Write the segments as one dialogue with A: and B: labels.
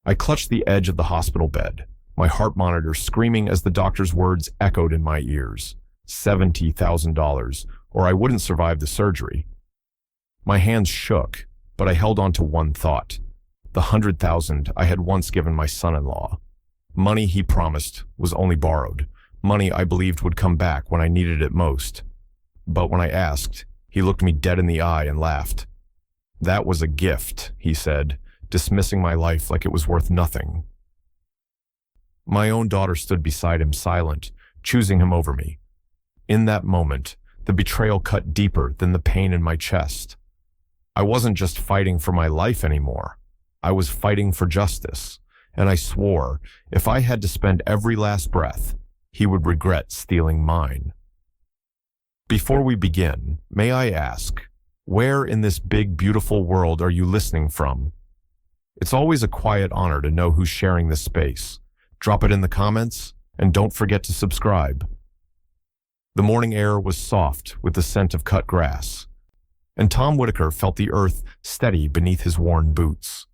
A: I clutched the edge of the hospital bed, my heart monitor screaming as the doctor's words echoed in my ears. $70,000, or I wouldn't survive the surgery. My hands shook, but I held on to one thought. The $100,000 I had once given my son-in-law. Money he promised was only borrowed. Money I believed would come back when I needed it most. But when I asked, he looked me dead in the eye and laughed. "That was a gift," he said, dismissing my life like it was worth nothing. My own daughter stood beside him silent, choosing him over me. In that moment, the betrayal cut deeper than the pain in my chest. I wasn't just fighting for my life anymore. I was fighting for justice, and I swore if I had to spend every last breath, he would regret stealing mine. Before we begin, may I ask, where in this big, beautiful world are you listening from? It's always a quiet honor to know who's sharing this space. Drop it in the comments, and don't forget to subscribe. The morning air was soft with the scent of cut grass, and Tom Whitaker felt the earth steady beneath his worn boots.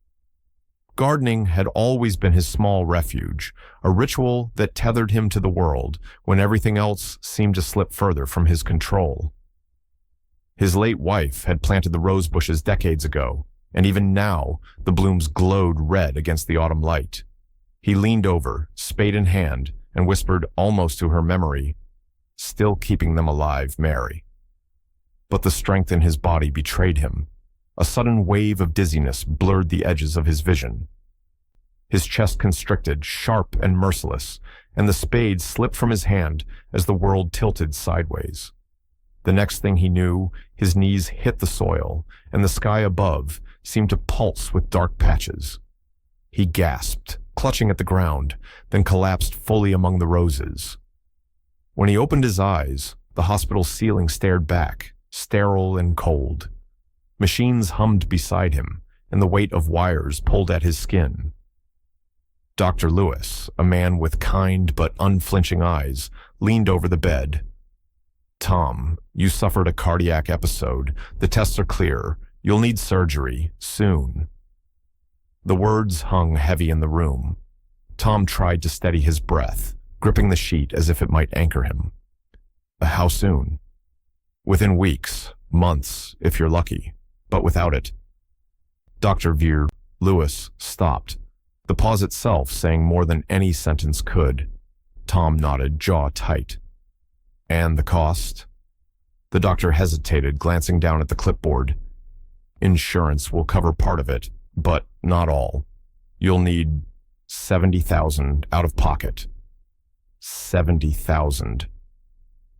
A: Gardening had always been his small refuge, a ritual that tethered him to the world when everything else seemed to slip further from his control. His late wife had planted the rose bushes decades ago, and even now the blooms glowed red against the autumn light. He leaned over, spade in hand, and whispered almost to her memory, "Still keeping them alive, Mary." But the strength in his body betrayed him. A sudden wave of dizziness blurred the edges of his vision. His chest constricted, sharp and merciless, and the spade slipped from his hand as the world tilted sideways. The next thing he knew, his knees hit the soil, and the sky above seemed to pulse with dark patches. He gasped, clutching at the ground, then collapsed fully among the roses. When he opened his eyes, the hospital ceiling stared back, sterile and cold. Machines hummed beside him, and the weight of wires pulled at his skin. Dr. Lewis, a man with kind but unflinching eyes, leaned over the bed. "Tom, you suffered a cardiac episode. The tests are clear. You'll need surgery, soon." The words hung heavy in the room. Tom tried to steady his breath, gripping the sheet as if it might anchor him. "How soon?" "Within weeks, months, if you're lucky, but without it." Dr. Lewis stopped, the pause itself saying more than any sentence could. Tom nodded, jaw tight. "And the cost?" The doctor hesitated, glancing down at the clipboard. "Insurance will cover part of it, but not all. You'll need 70,000 out of pocket." 70,000.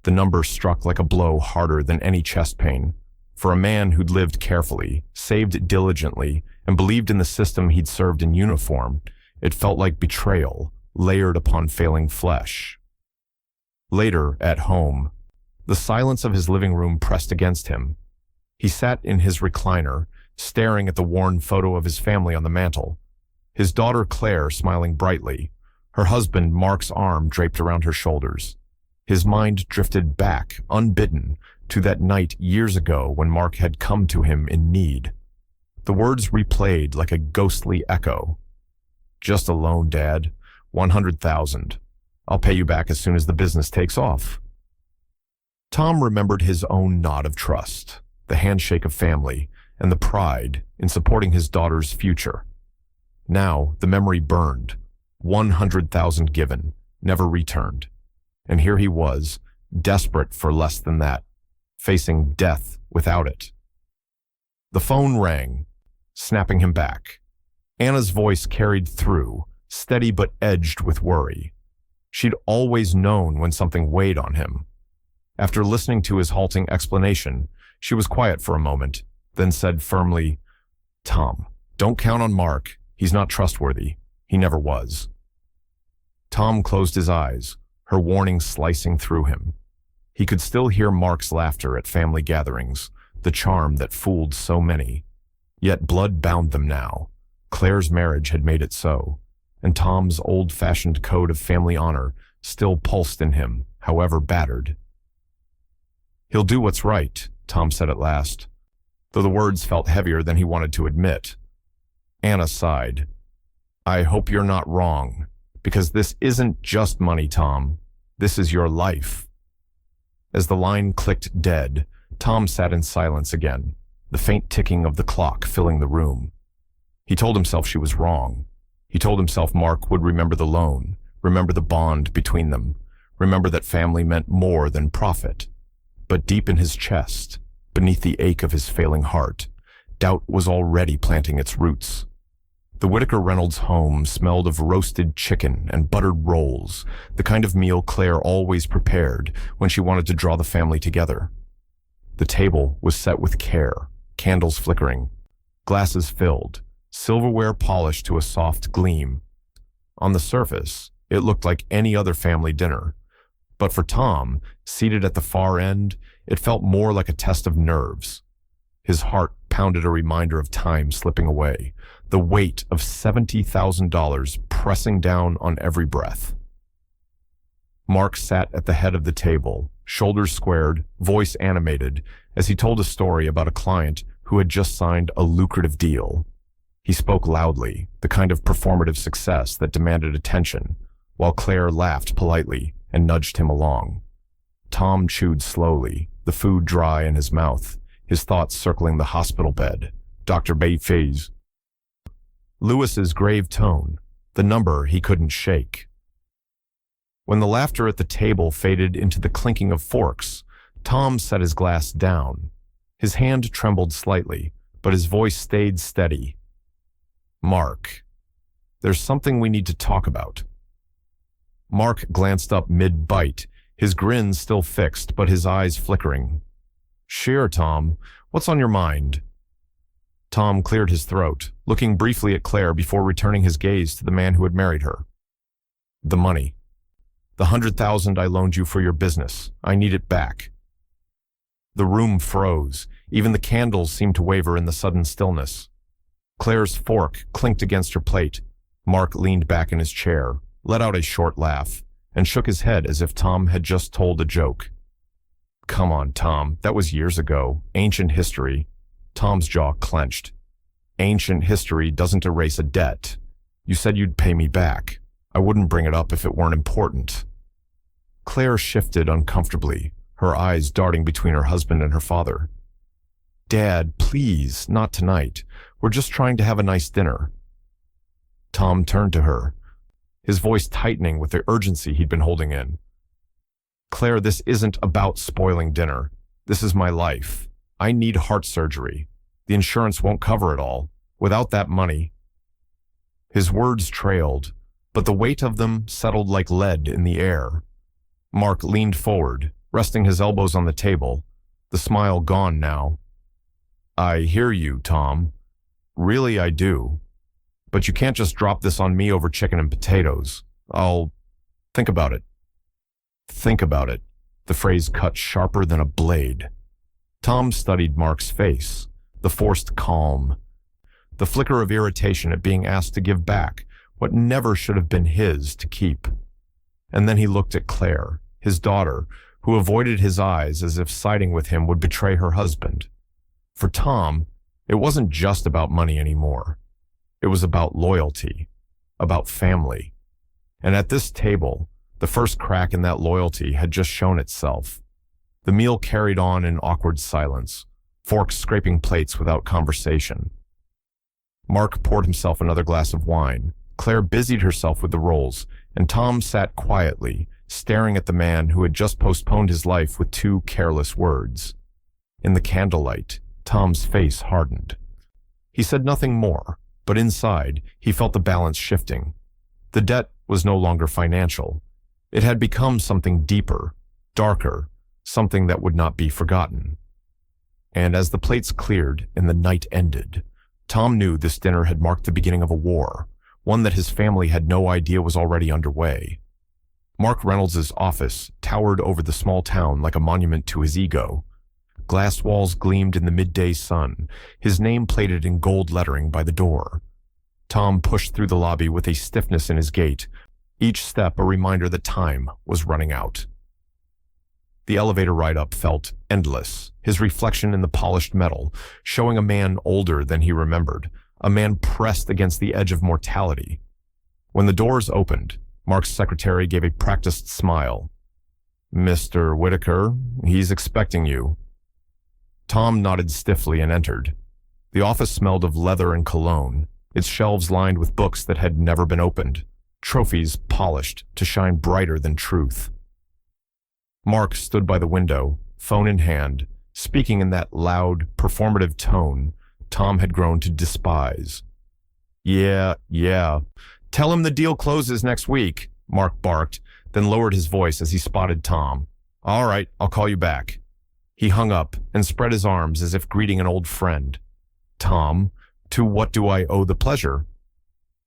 A: The number struck like a blow harder than any chest pain. For a man who'd lived carefully, saved diligently, and believed in the system he'd served in uniform, it felt like betrayal, layered upon failing flesh. Later, at home, the silence of his living room pressed against him. He sat in his recliner, staring at the worn photo of his family on the mantel. His daughter Claire smiling brightly, her husband Mark's arm draped around her shoulders. His mind drifted back, unbidden, to that night years ago when Mark had come to him in need. The words replayed like a ghostly echo. "Just a loan, Dad. 100,000. I'll pay you back as soon as the business takes off." Tom remembered his own nod of trust, the handshake of family, and the pride in supporting his daughter's future. Now the memory burned. 100,000 given, never returned. And here he was, desperate for less than that, facing death without it. The phone rang, snapping him back. Anna's voice carried through, steady but edged with worry. She'd always known when something weighed on him. After listening to his halting explanation, she was quiet for a moment, then said firmly, "Tom, don't count on Mark. He's not trustworthy. He never was." Tom closed his eyes, her warning slicing through him. He could still hear Mark's laughter at family gatherings, the charm that fooled so many. Yet blood bound them now. Claire's marriage had made it so, and Tom's old-fashioned code of family honor still pulsed in him, however battered. "He'll do what's right," Tom said at last, though the words felt heavier than he wanted to admit. Anna sighed. I hope you're not wrong, because this isn't just money, Tom. This is your life. As the line clicked dead, Tom sat in silence again, the faint ticking of the clock filling the room. He told himself she was wrong. He told himself Mark would remember the loan, remember the bond between them, remember that family meant more than profit. But deep in his chest, beneath the ache of his failing heart, doubt was already planting its roots. The Whitaker Reynolds home smelled of roasted chicken and buttered rolls, the kind of meal Claire always prepared when she wanted to draw the family together. The table was set with care, candles flickering, glasses filled, silverware polished to a soft gleam. On the surface, it looked like any other family dinner. But for Tom, seated at the far end, it felt more like a test of nerves. His heart pounded a reminder of time slipping away, the weight of $70,000 pressing down on every breath. Mark sat at the head of the table, shoulders squared, voice animated, as he told a story about a client who had just signed a lucrative deal. He spoke loudly, the kind of performative success that demanded attention, while Claire laughed politely and nudged him along. Tom chewed slowly, the food dry in his mouth, his thoughts circling the hospital bed. Dr. Bayface. Lewis's grave tone, the number he couldn't shake. When the laughter at the table faded into the clinking of forks, Tom set his glass down. His hand trembled slightly, but his voice stayed steady. Mark, there's something we need to talk about. Mark glanced up mid-bite, his grin still fixed, but his eyes flickering. Sure, Tom. What's on your mind? Tom cleared his throat, looking briefly at Claire before returning his gaze to the man who had married her. The money. The $100,000 I loaned you for your business. I need it back. The room froze. Even the candles seemed to waver in the sudden stillness. Claire's fork clinked against her plate. Mark leaned back in his chair, let out a short laugh, and shook his head as if Tom had just told a joke. Come on, Tom. That was years ago. Ancient history. Tom's jaw clenched. Ancient history doesn't erase a debt. You said you'd pay me back. I wouldn't bring it up if it weren't important. Claire shifted uncomfortably, her eyes darting between her husband and her father. Dad, please, not tonight. We're just trying to have a nice dinner. Tom turned to her, his voice tightening with the urgency he'd been holding in. Claire, this isn't about spoiling dinner. This is my life. I need heart surgery. The insurance won't cover it all. Without that money. His words trailed, but the weight of them settled like lead in the air. Mark leaned forward, resting his elbows on the table, the smile gone now. I hear you, Tom. Really, I do. But you can't just drop this on me over chicken and potatoes. I'll think about it. Think about it. The phrase cut sharper than a blade. Tom studied Mark's face, the forced calm, the flicker of irritation at being asked to give back what never should have been his to keep. And then he looked at Claire, his daughter, who avoided his eyes as if siding with him would betray her husband. For Tom, it wasn't just about money anymore. It was about loyalty, about family. And at this table, the first crack in that loyalty had just shown itself. The meal carried on in awkward silence, forks scraping plates without conversation. Mark poured himself another glass of wine. Claire busied herself with the rolls, and Tom sat quietly, staring at the man who had just postponed his life with 2 careless words. In the candlelight, Tom's face hardened. He said nothing more, but inside, he felt the balance shifting. The debt was no longer financial. It had become something deeper, darker, something that would not be forgotten. And as the plates cleared and the night ended, Tom knew this dinner had marked the beginning of a war, one that his family had no idea was already underway. Mark Reynolds' office towered over the small town like a monument to his ego. Glass walls gleamed in the midday sun, his name plated in gold lettering by the door. Tom pushed through the lobby with a stiffness in his gait, each step a reminder that time was running out. The elevator ride up felt endless, his reflection in the polished metal, showing a man older than he remembered, a man pressed against the edge of mortality, When the doors opened, Mark's secretary gave a practiced smile. "Mr. Whitaker, he's expecting you." Tom nodded stiffly and entered. The office smelled of leather and cologne, its shelves lined with books that had never been opened, trophies polished to shine brighter than truth. Mark stood by the window, phone in hand, speaking in that loud, performative tone Tom had grown to despise. Yeah. Tell him the deal closes next week," Mark barked, then lowered his voice as he spotted Tom. "All right, I'll call you back." He hung up and spread his arms as if greeting an old friend. "Tom, to what do I owe the pleasure?"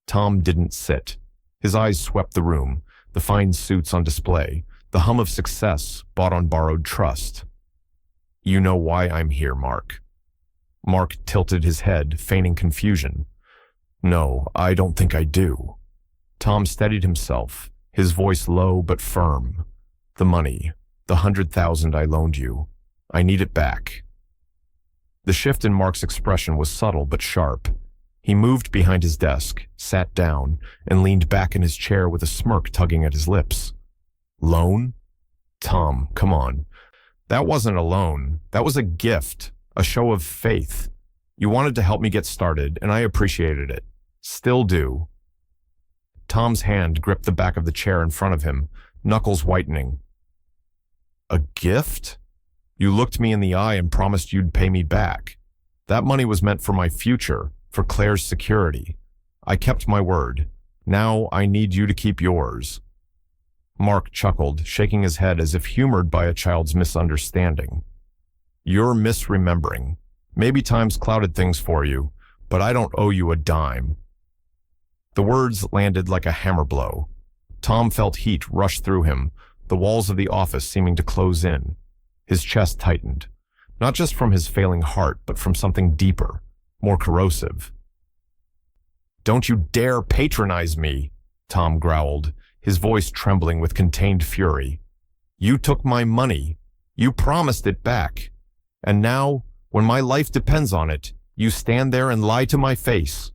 A: Tom didn't sit. His eyes swept the room, the fine suits on display, the hum of success bought on borrowed trust. "You know why I'm here, Mark." Mark tilted his head, feigning confusion. "No, I don't think I do." Tom steadied himself, his voice low but firm. "The money, the 100,000 I loaned you. I need it back." The shift in Mark's expression was subtle but sharp. He moved behind his desk, sat down, and leaned back in his chair with a smirk tugging at his lips. "Loan? Tom, come on. That wasn't a loan. That was a gift, a show of faith. You wanted to help me get started, and I appreciated it. Still do." Tom's hand gripped the back of the chair in front of him, knuckles whitening. "A gift? You looked me in the eye and promised you'd pay me back. That money was meant for my future, for Claire's security. I kept my word. Now I need you to keep yours." Mark chuckled, shaking his head as if humored by a child's misunderstanding. "You're misremembering. Maybe time's clouded things for you, but I don't owe you a dime." The words landed like a hammer blow. Tom felt heat rush through him, the walls of the office seeming to close in. His chest tightened, not just from his failing heart, but from something deeper, more corrosive. "Don't you dare patronize me," Tom growled, his voice trembling with contained fury. "You took my money. You promised it back. And now, when my life depends on it, you stand there and lie to my face."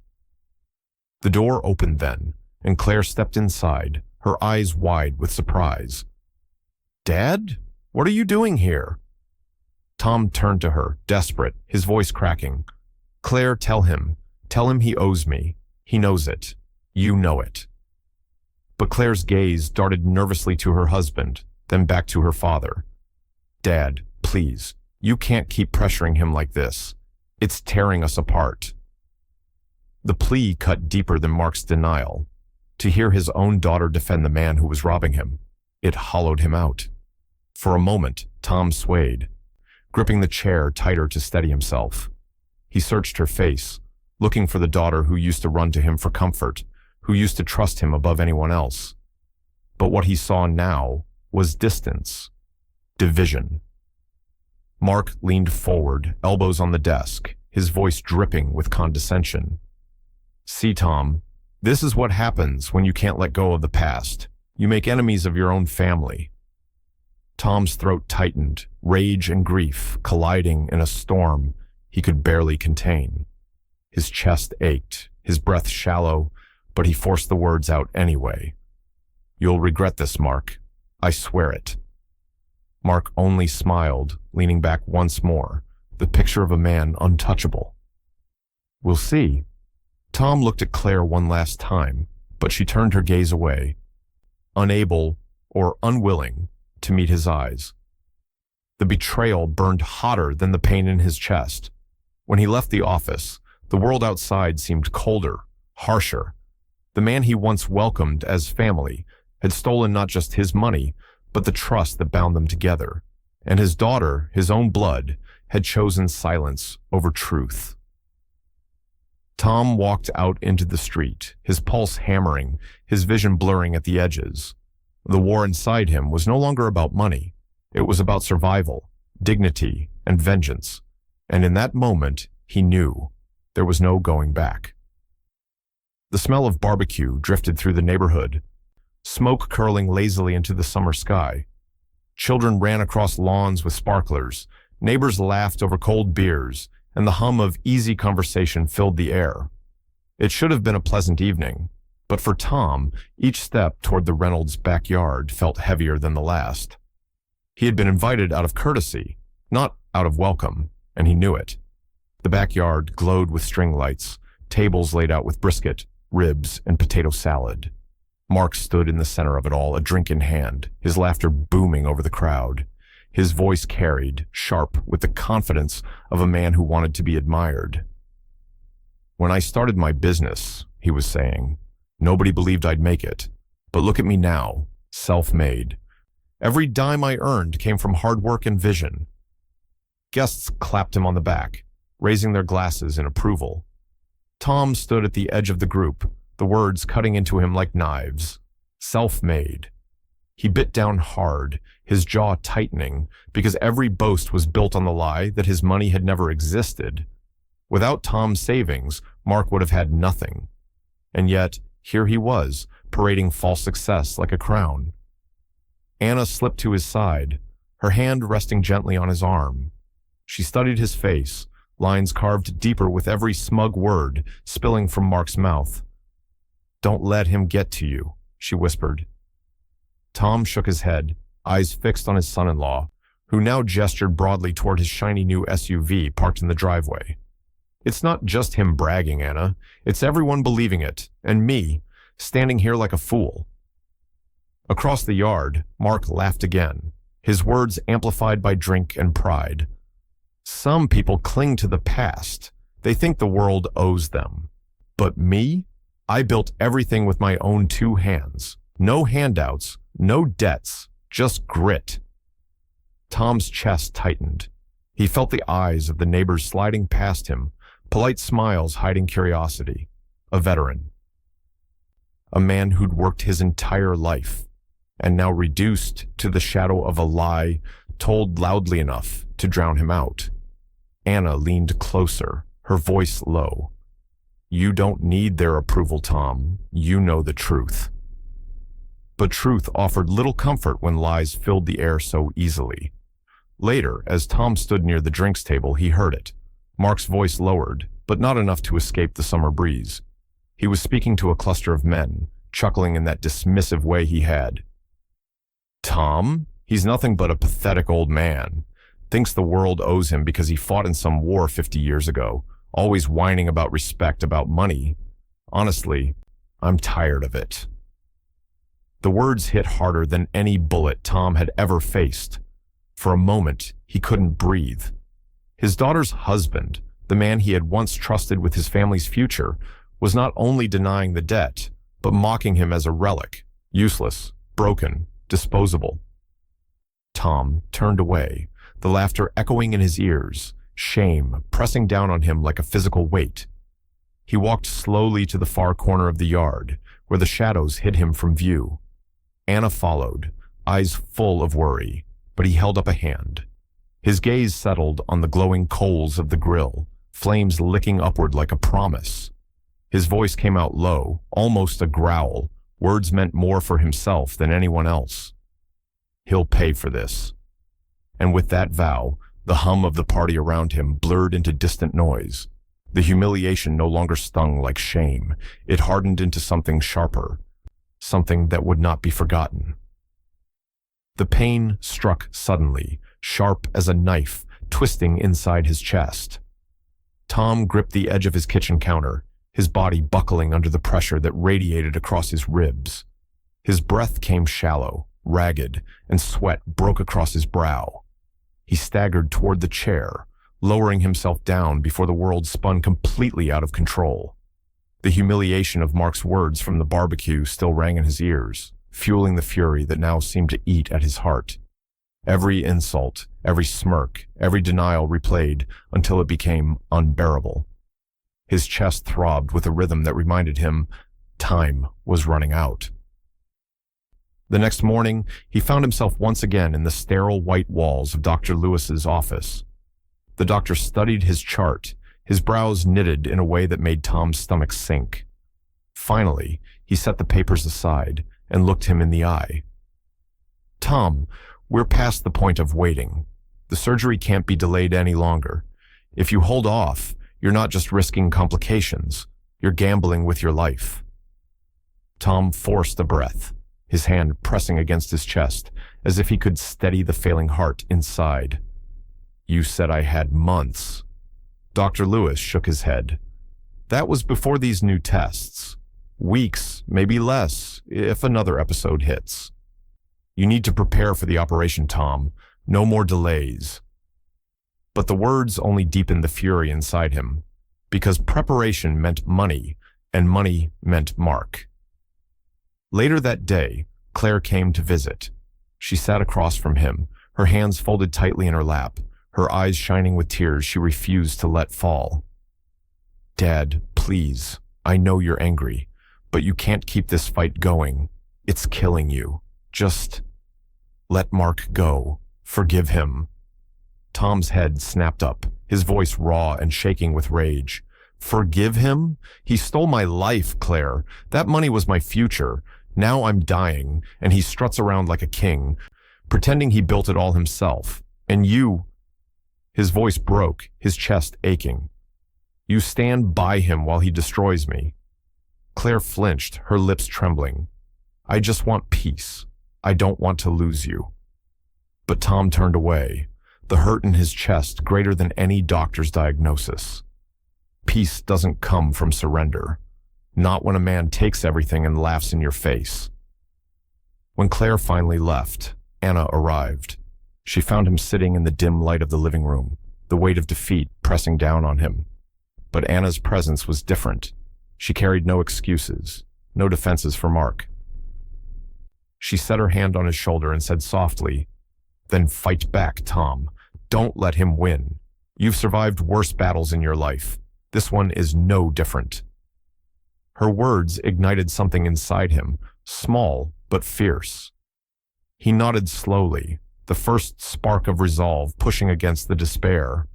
A: The door opened then, and Claire stepped inside, her eyes wide with surprise. "Dad? What are you doing here?" Tom turned to her, desperate, his voice cracking. "Claire, tell him. Tell him he owes me. He knows it. You know it." But Claire's gaze darted nervously to her husband, then back to her father. "Dad, please, you can't keep pressuring him like this. It's tearing us apart." The plea cut deeper than Mark's denial. To hear his own daughter defend the man who was robbing him, it hollowed him out. For a moment, Tom swayed, gripping the chair tighter to steady himself. He searched her face, looking for the daughter who used to run to him for comfort, who used to trust him above anyone else. But what he saw now was distance, division. Mark leaned forward, elbows on the desk, his voice dripping with condescension. "See, Tom, this is what happens when you can't let go of the past. You make enemies of your own family." Tom's throat tightened, rage and grief colliding in a storm he could barely contain. His chest ached, his breath shallow, but he forced the words out anyway. "You'll regret this, Mark. I swear it." Mark only smiled, leaning back once more, the picture of a man untouchable. "We'll see." Tom looked at Claire one last time, but she turned her gaze away, unable or unwilling to meet his eyes. The betrayal burned hotter than the pain in his chest. When he left the office, the world outside seemed colder, harsher. The man he once welcomed as family had stolen not just his money, but the trust that bound them together. And his daughter, his own blood, had chosen silence over truth. Tom walked out into the street, his pulse hammering, his vision blurring at the edges. The war inside him was no longer about money. It was about survival, dignity, and vengeance. And in that moment, he knew there was no going back. The smell of barbecue drifted through the neighborhood, smoke curling lazily into the summer sky. Children ran across lawns with sparklers, neighbors laughed over cold beers, and the hum of easy conversation filled the air. It should have been a pleasant evening, But for Tom, each step toward the Reynolds' backyard felt heavier than the last. He had been invited out of courtesy, not out of welcome, and he knew it. The backyard glowed with string lights, tables laid out with brisket, ribs, and potato salad. Mark stood in the center of it all, a drink in hand, his laughter booming over the crowd. His voice carried, sharp, with the confidence of a man who wanted to be admired. "When I started my business," he was saying, "nobody believed I'd make it. But look at me now, self-made. Every dime I earned came from hard work and vision." Guests clapped him on the back, raising their glasses in approval. Tom stood at the edge of the group, the words cutting into him like knives. Self-made. He bit down hard, his jaw tightening, because every boast was built on the lie that his money had never existed. Without Tom's savings, Mark would have had nothing. And yet, here he was, parading false success like a crown. Anna slipped to his side, her hand resting gently on his arm. She studied his face, lines carved deeper with every smug word spilling from Mark's mouth. "Don't let him get to you," she whispered. Tom shook his head, eyes fixed on his son-in-law, who now gestured broadly toward his shiny new SUV parked in the driveway. "It's not just him bragging, Anna. It's everyone believing it, and me, standing here like a fool." Across the yard, Mark laughed again, his words amplified by drink and pride. "Some people cling to the past. They think the world owes them. But me? I built everything with my own two hands. No handouts, no debts, just grit." Tom's chest tightened. He felt the eyes of the neighbors sliding past him, polite smiles hiding curiosity. A veteran. A man who'd worked his entire life, and now reduced to the shadow of a lie told loudly enough to drown him out. Anna leaned closer, her voice low. "You don't need their approval, Tom. You know the truth." But truth offered little comfort when lies filled the air so easily. Later, as Tom stood near the drinks table, he heard it. Mark's voice lowered, but not enough to escape the summer breeze. He was speaking to a cluster of men, chuckling in that dismissive way he had. "Tom? He's nothing but a pathetic old man. Thinks the world owes him because he fought in some war 50 years ago, always whining about respect, about money. Honestly, I'm tired of it." The words hit harder than any bullet Tom had ever faced. For a moment, he couldn't breathe. His daughter's husband, the man he had once trusted with his family's future, was not only denying the debt, but mocking him as a relic, useless, broken, disposable. Tom turned away, the laughter echoing in his ears, shame pressing down on him like a physical weight. He walked slowly to the far corner of the yard, where the shadows hid him from view. Anna followed, eyes full of worry, but he held up a hand. His gaze settled on the glowing coals of the grill, flames licking upward like a promise. His voice came out low, almost a growl. Words meant more for himself than anyone else. "He'll pay for this." And with that vow, the hum of the party around him blurred into distant noise. The humiliation no longer stung like shame. It hardened into something sharper, something that would not be forgotten. The pain struck suddenly, sharp as a knife, twisting inside his chest. Tom gripped the edge of his kitchen counter, his body buckling under the pressure that radiated across his ribs. His breath came shallow, ragged, and sweat broke across his brow. He staggered toward the chair, lowering himself down before the world spun completely out of control. The humiliation of Mark's words from the barbecue still rang in his ears, fueling the fury that now seemed to eat at his heart. Every insult, every smirk, every denial replayed until it became unbearable. His chest throbbed with a rhythm that reminded him time was running out. The next morning, he found himself once again in the sterile white walls of Dr. Lewis's office. The doctor studied his chart, his brows knitted in a way that made Tom's stomach sink. Finally, he set the papers aside and looked him in the eye. "Tom, we're past the point of waiting. The surgery can't be delayed any longer. If you hold off, you're not just risking complications, you're gambling with your life." Tom forced a breath, his hand pressing against his chest, as if he could steady the failing heart inside. You said I had months. Dr. Lewis shook his head. That was before these new tests. Weeks, maybe less, if another episode hits. You need to prepare for the operation, Tom. No more delays. But the words only deepened the fury inside him, because preparation meant money, and money meant Mark. Later that day, Claire came to visit. She sat across from him, her hands folded tightly in her lap, her eyes shining with tears she refused to let fall. Dad, please, I know you're angry, but you can't keep this fight going. It's killing you. Just let Mark go. Forgive him. Tom's head snapped up, his voice raw and shaking with rage. Forgive him? He stole my life, Claire. That money was my future. Now I'm dying, and he struts around like a king, pretending he built it all himself. And you... His voice broke, his chest aching. You stand by him while he destroys me. Claire flinched, her lips trembling. I just want peace. I don't want to lose you. But Tom turned away, the hurt in his chest greater than any doctor's diagnosis. Peace doesn't come from surrender, not when a man takes everything and laughs in your face. When Claire finally left, Anna arrived. She found him sitting in the dim light of the living room, the weight of defeat pressing down on him. But Anna's presence was different. She carried no excuses, no defenses for Mark. She set her hand on his shoulder and said softly, "Then fight back, Tom. Don't let him win. You've survived worse battles in your life. This one is no different." Her words ignited something inside him, small but fierce. He nodded slowly, the first spark of resolve pushing against the despair.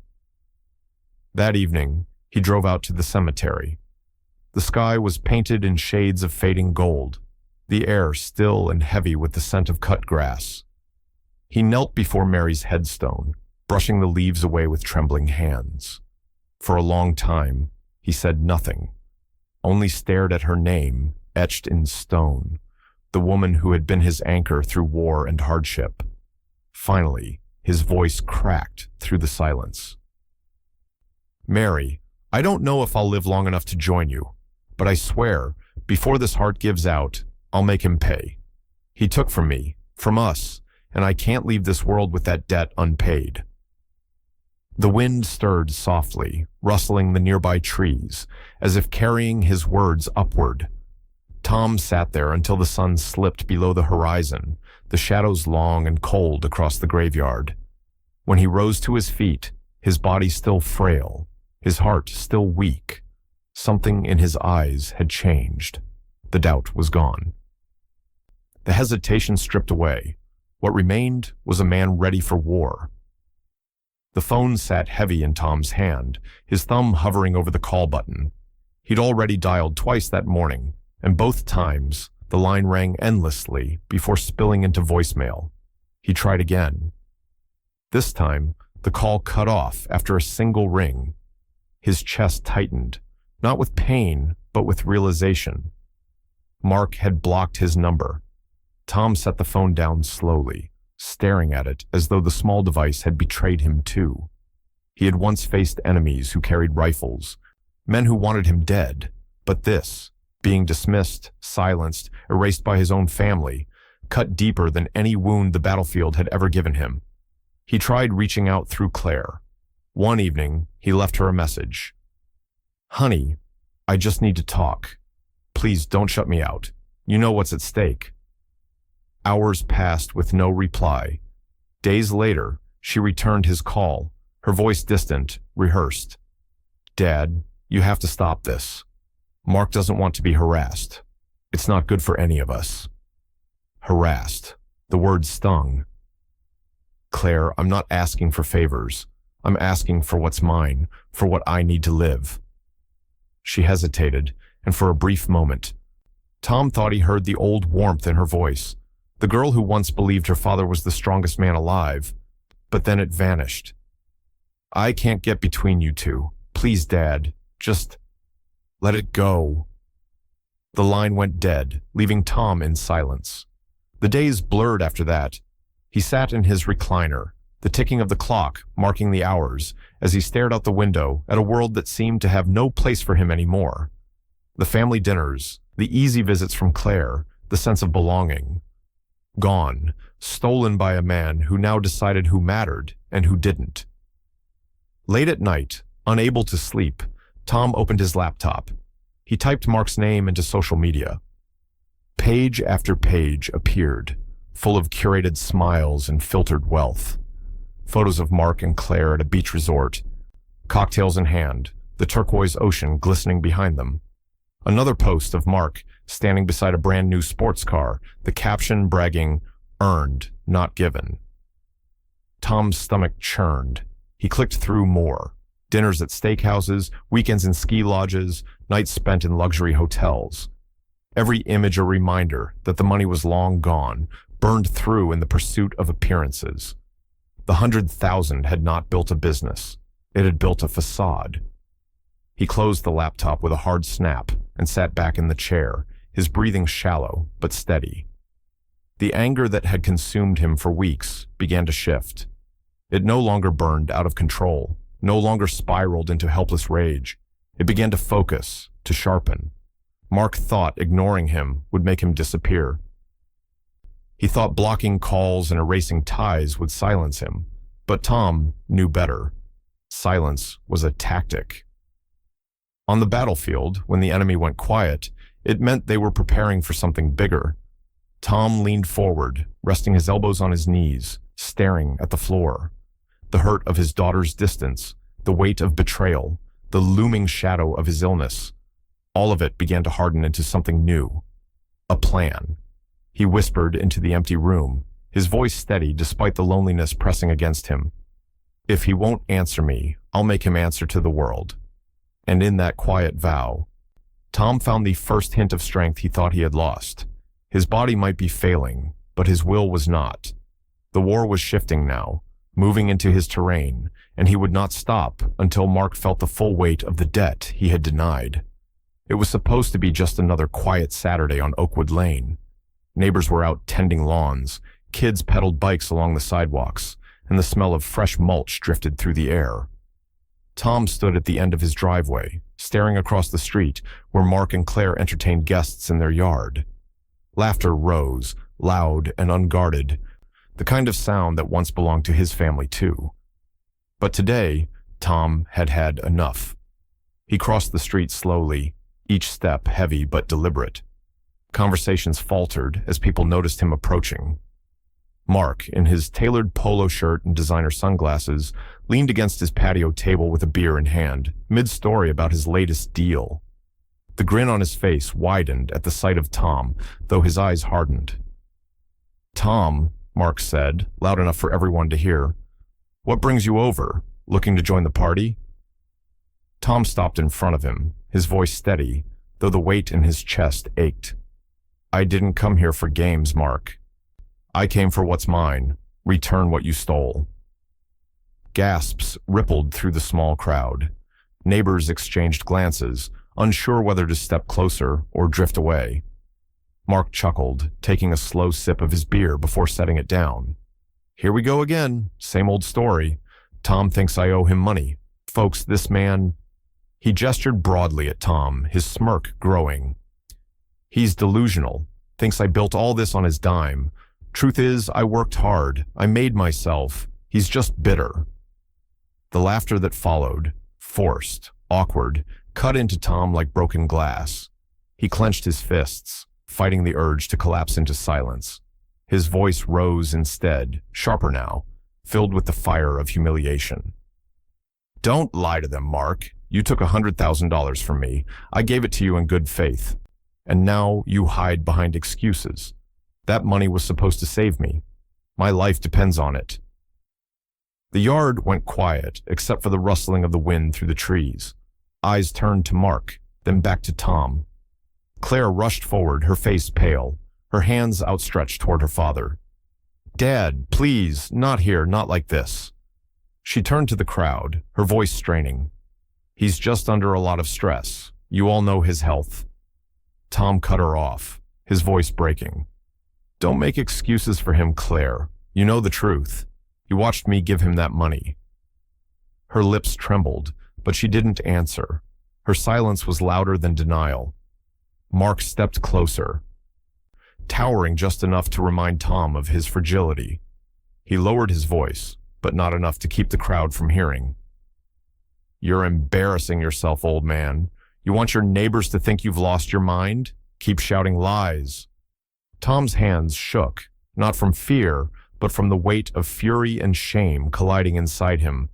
A: That evening, he drove out to the cemetery. The sky was painted in shades of fading gold, the air still and heavy with the scent of cut grass. He knelt before Mary's headstone, brushing the leaves away with trembling hands. For a long time, he said nothing, only stared at her name, etched in stone, the woman who had been his anchor through war and hardship. Finally, his voice cracked through the silence. "Mary, I don't know if I'll live long enough to join you, but I swear, before this heart gives out, I'll make him pay. He took from me, from us, and I can't leave this world with that debt unpaid." The wind stirred softly, rustling the nearby trees, as if carrying his words upward. Tom sat there until the sun slipped below the horizon, the shadows long and cold across the graveyard. When he rose to his feet, his body still frail, his heart still weak, something in his eyes had changed. The doubt was gone. The hesitation stripped away. What remained was a man ready for war. The phone sat heavy in Tom's hand, his thumb hovering over the call button. He'd already dialed twice that morning, and both times the line rang endlessly before spilling into voicemail. He tried again. This time, the call cut off after a single ring. His chest tightened, not with pain, but with realization. Mark had blocked his number. Tom set the phone down slowly, staring at it as though the small device had betrayed him too. He had once faced enemies who carried rifles, men who wanted him dead, but this, being dismissed, silenced, erased by his own family, cut deeper than any wound the battlefield had ever given him. He tried reaching out through Claire. One evening, he left her a message. "Honey, I just need to talk. Please don't shut me out. You know what's at stake." Hours passed with no reply. Days later, she returned his call, her voice distant, rehearsed. "Dad, you have to stop this. Mark doesn't want to be harassed. It's not good for any of us." Harassed. The word stung. "Claire, I'm not asking for favors. I'm asking for what's mine, for what I need to live." She hesitated, and for a brief moment, Tom thought he heard the old warmth in her voice, the girl who once believed her father was the strongest man alive, but then it vanished. "I can't get between you two. Please, Dad, just let it go." The line went dead, leaving Tom in silence. The days blurred after that. He sat in his recliner, the ticking of the clock marking the hours, as he stared out the window at a world that seemed to have no place for him anymore. The family dinners, the easy visits from Claire, the sense of belonging. Gone, stolen by a man who now decided who mattered and who didn't. Late at night, unable to sleep, Tom opened his laptop. He typed Mark's name into social media. Page after page appeared, full of curated smiles and filtered wealth. Photos of Mark and Claire at a beach resort, cocktails in hand, the turquoise ocean glistening behind them. Another post of Mark standing beside a brand new sports car, the caption bragging, "Earned, not given." Tom's stomach churned. He clicked through more. Dinners at steakhouses, weekends in ski lodges, nights spent in luxury hotels. Every image a reminder that the money was long gone, burned through in the pursuit of appearances. The 100,000 had not built a business. It had built a facade. He closed the laptop with a hard snap and sat back in the chair, his breathing shallow but steady. The anger that had consumed him for weeks began to shift. It no longer burned out of control, no longer spiraled into helpless rage. It began to focus, to sharpen. Mark thought ignoring him would make him disappear. He thought blocking calls and erasing ties would silence him, but Tom knew better. Silence was a tactic. On the battlefield, when the enemy went quiet, it meant they were preparing for something bigger. Tom leaned forward, resting his elbows on his knees, staring at the floor. The hurt of his daughter's distance, the weight of betrayal, the looming shadow of his illness, all of it began to harden into something new. A plan. He whispered into the empty room, his voice steady despite the loneliness pressing against him. "If he won't answer me, I'll make him answer to the world." And in that quiet vow, Tom found the first hint of strength he thought he had lost. His body might be failing, but his will was not. The war was shifting now, moving into his terrain, and he would not stop until Mark felt the full weight of the debt he had denied. It was supposed to be just another quiet Saturday on Oakwood Lane. Neighbors were out tending lawns, kids pedaled bikes along the sidewalks, and the smell of fresh mulch drifted through the air. Tom stood at the end of his driveway, staring across the street where Mark and Claire entertained guests in their yard. Laughter rose, loud and unguarded, the kind of sound that once belonged to his family too. But today, Tom had had enough. He crossed the street slowly, each step heavy but deliberate. Conversations faltered as people noticed him approaching. Mark, in his tailored polo shirt and designer sunglasses, leaned against his patio table with a beer in hand, mid-story about his latest deal. The grin on his face widened at the sight of Tom, though his eyes hardened. "Tom," Mark said, loud enough for everyone to hear, "what brings you over? Looking to join the party?" Tom stopped in front of him, his voice steady, though the weight in his chest ached. "I didn't come here for games, Mark. I came for what's mine. Return what you stole." Gasps rippled through the small crowd. Neighbors exchanged glances, unsure whether to step closer or drift away. Mark chuckled, taking a slow sip of his beer before setting it down. "Here we go again. Same old story. Tom thinks I owe him money. Folks, this man—" He gestured broadly at Tom, his smirk growing. "He's delusional. Thinks I built all this on his dime. Truth is, I worked hard. I made myself. He's just bitter." The laughter that followed, forced, awkward, cut into Tom like broken glass. He clenched his fists, fighting the urge to collapse into silence. His voice rose instead, sharper now, filled with the fire of humiliation. "Don't lie to them, Mark. You took $100,000 from me. I gave it to you in good faith. And now you hide behind excuses. That money was supposed to save me. My life depends on it." The yard went quiet, except for the rustling of the wind through the trees. Eyes turned to Mark, then back to Tom. Claire rushed forward, her face pale, her hands outstretched toward her father. "Dad, please, not here, not like this." She turned to the crowd, her voice straining. "He's just under a lot of stress. You all know his health." Tom cut her off, his voice breaking. Don't make excuses for him, Claire. You know the truth. You watched me give him that money. Her lips trembled, but she didn't answer. Her silence was louder than denial. Mark stepped closer, towering just enough to remind Tom of his fragility. He lowered his voice, but not enough to keep the crowd from hearing. You're embarrassing yourself, old man. You want your neighbors to think you've lost your mind? Keep shouting lies. Tom's hands shook, not from fear, but from the weight of fury and shame colliding inside him.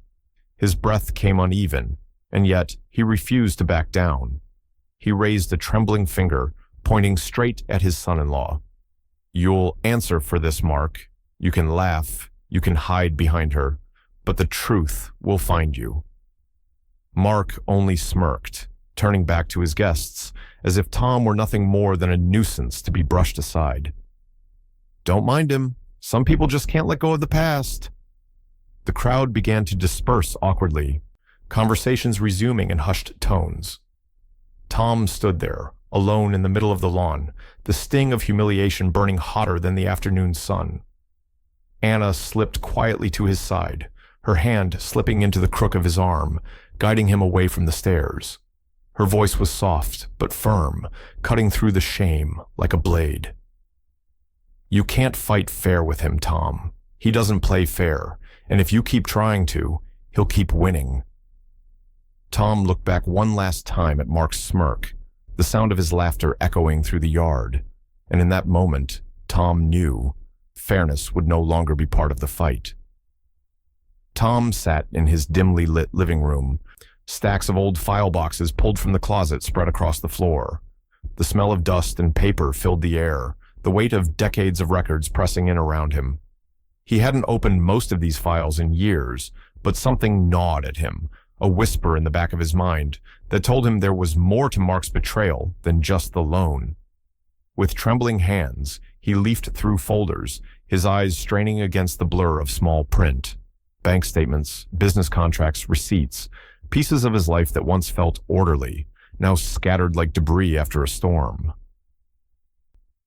A: His breath came uneven, and yet he refused to back down. He raised a trembling finger, pointing straight at his son-in-law. You'll answer for this, Mark. You can laugh, you can hide behind her, but the truth will find you. Mark only smirked, turning back to his guests, as if Tom were nothing more than a nuisance to be brushed aside. Don't mind him. Some people just can't let go of the past. The crowd began to disperse awkwardly, conversations resuming in hushed tones. Tom stood there, alone in the middle of the lawn, the sting of humiliation burning hotter than the afternoon sun. Anna slipped quietly to his side, her hand slipping into the crook of his arm, guiding him away from the stairs. Her voice was soft but firm, cutting through the shame like a blade. You can't fight fair with him, Tom. He doesn't play fair, and if you keep trying to, he'll keep winning. Tom looked back one last time at Mark's smirk, the sound of his laughter echoing through the yard, and in that moment, Tom knew fairness would no longer be part of the fight. Tom sat in his dimly lit living room, stacks of old file boxes pulled from the closet spread across the floor. The smell of dust and paper filled the air, the weight of decades of records pressing in around him. He hadn't opened most of these files in years, but something gnawed at him, a whisper in the back of his mind that told him there was more to Mark's betrayal than just the loan. With trembling hands, he leafed through folders, his eyes straining against the blur of small print. Bank statements, business contracts, receipts, pieces of his life that once felt orderly, now scattered like debris after a storm.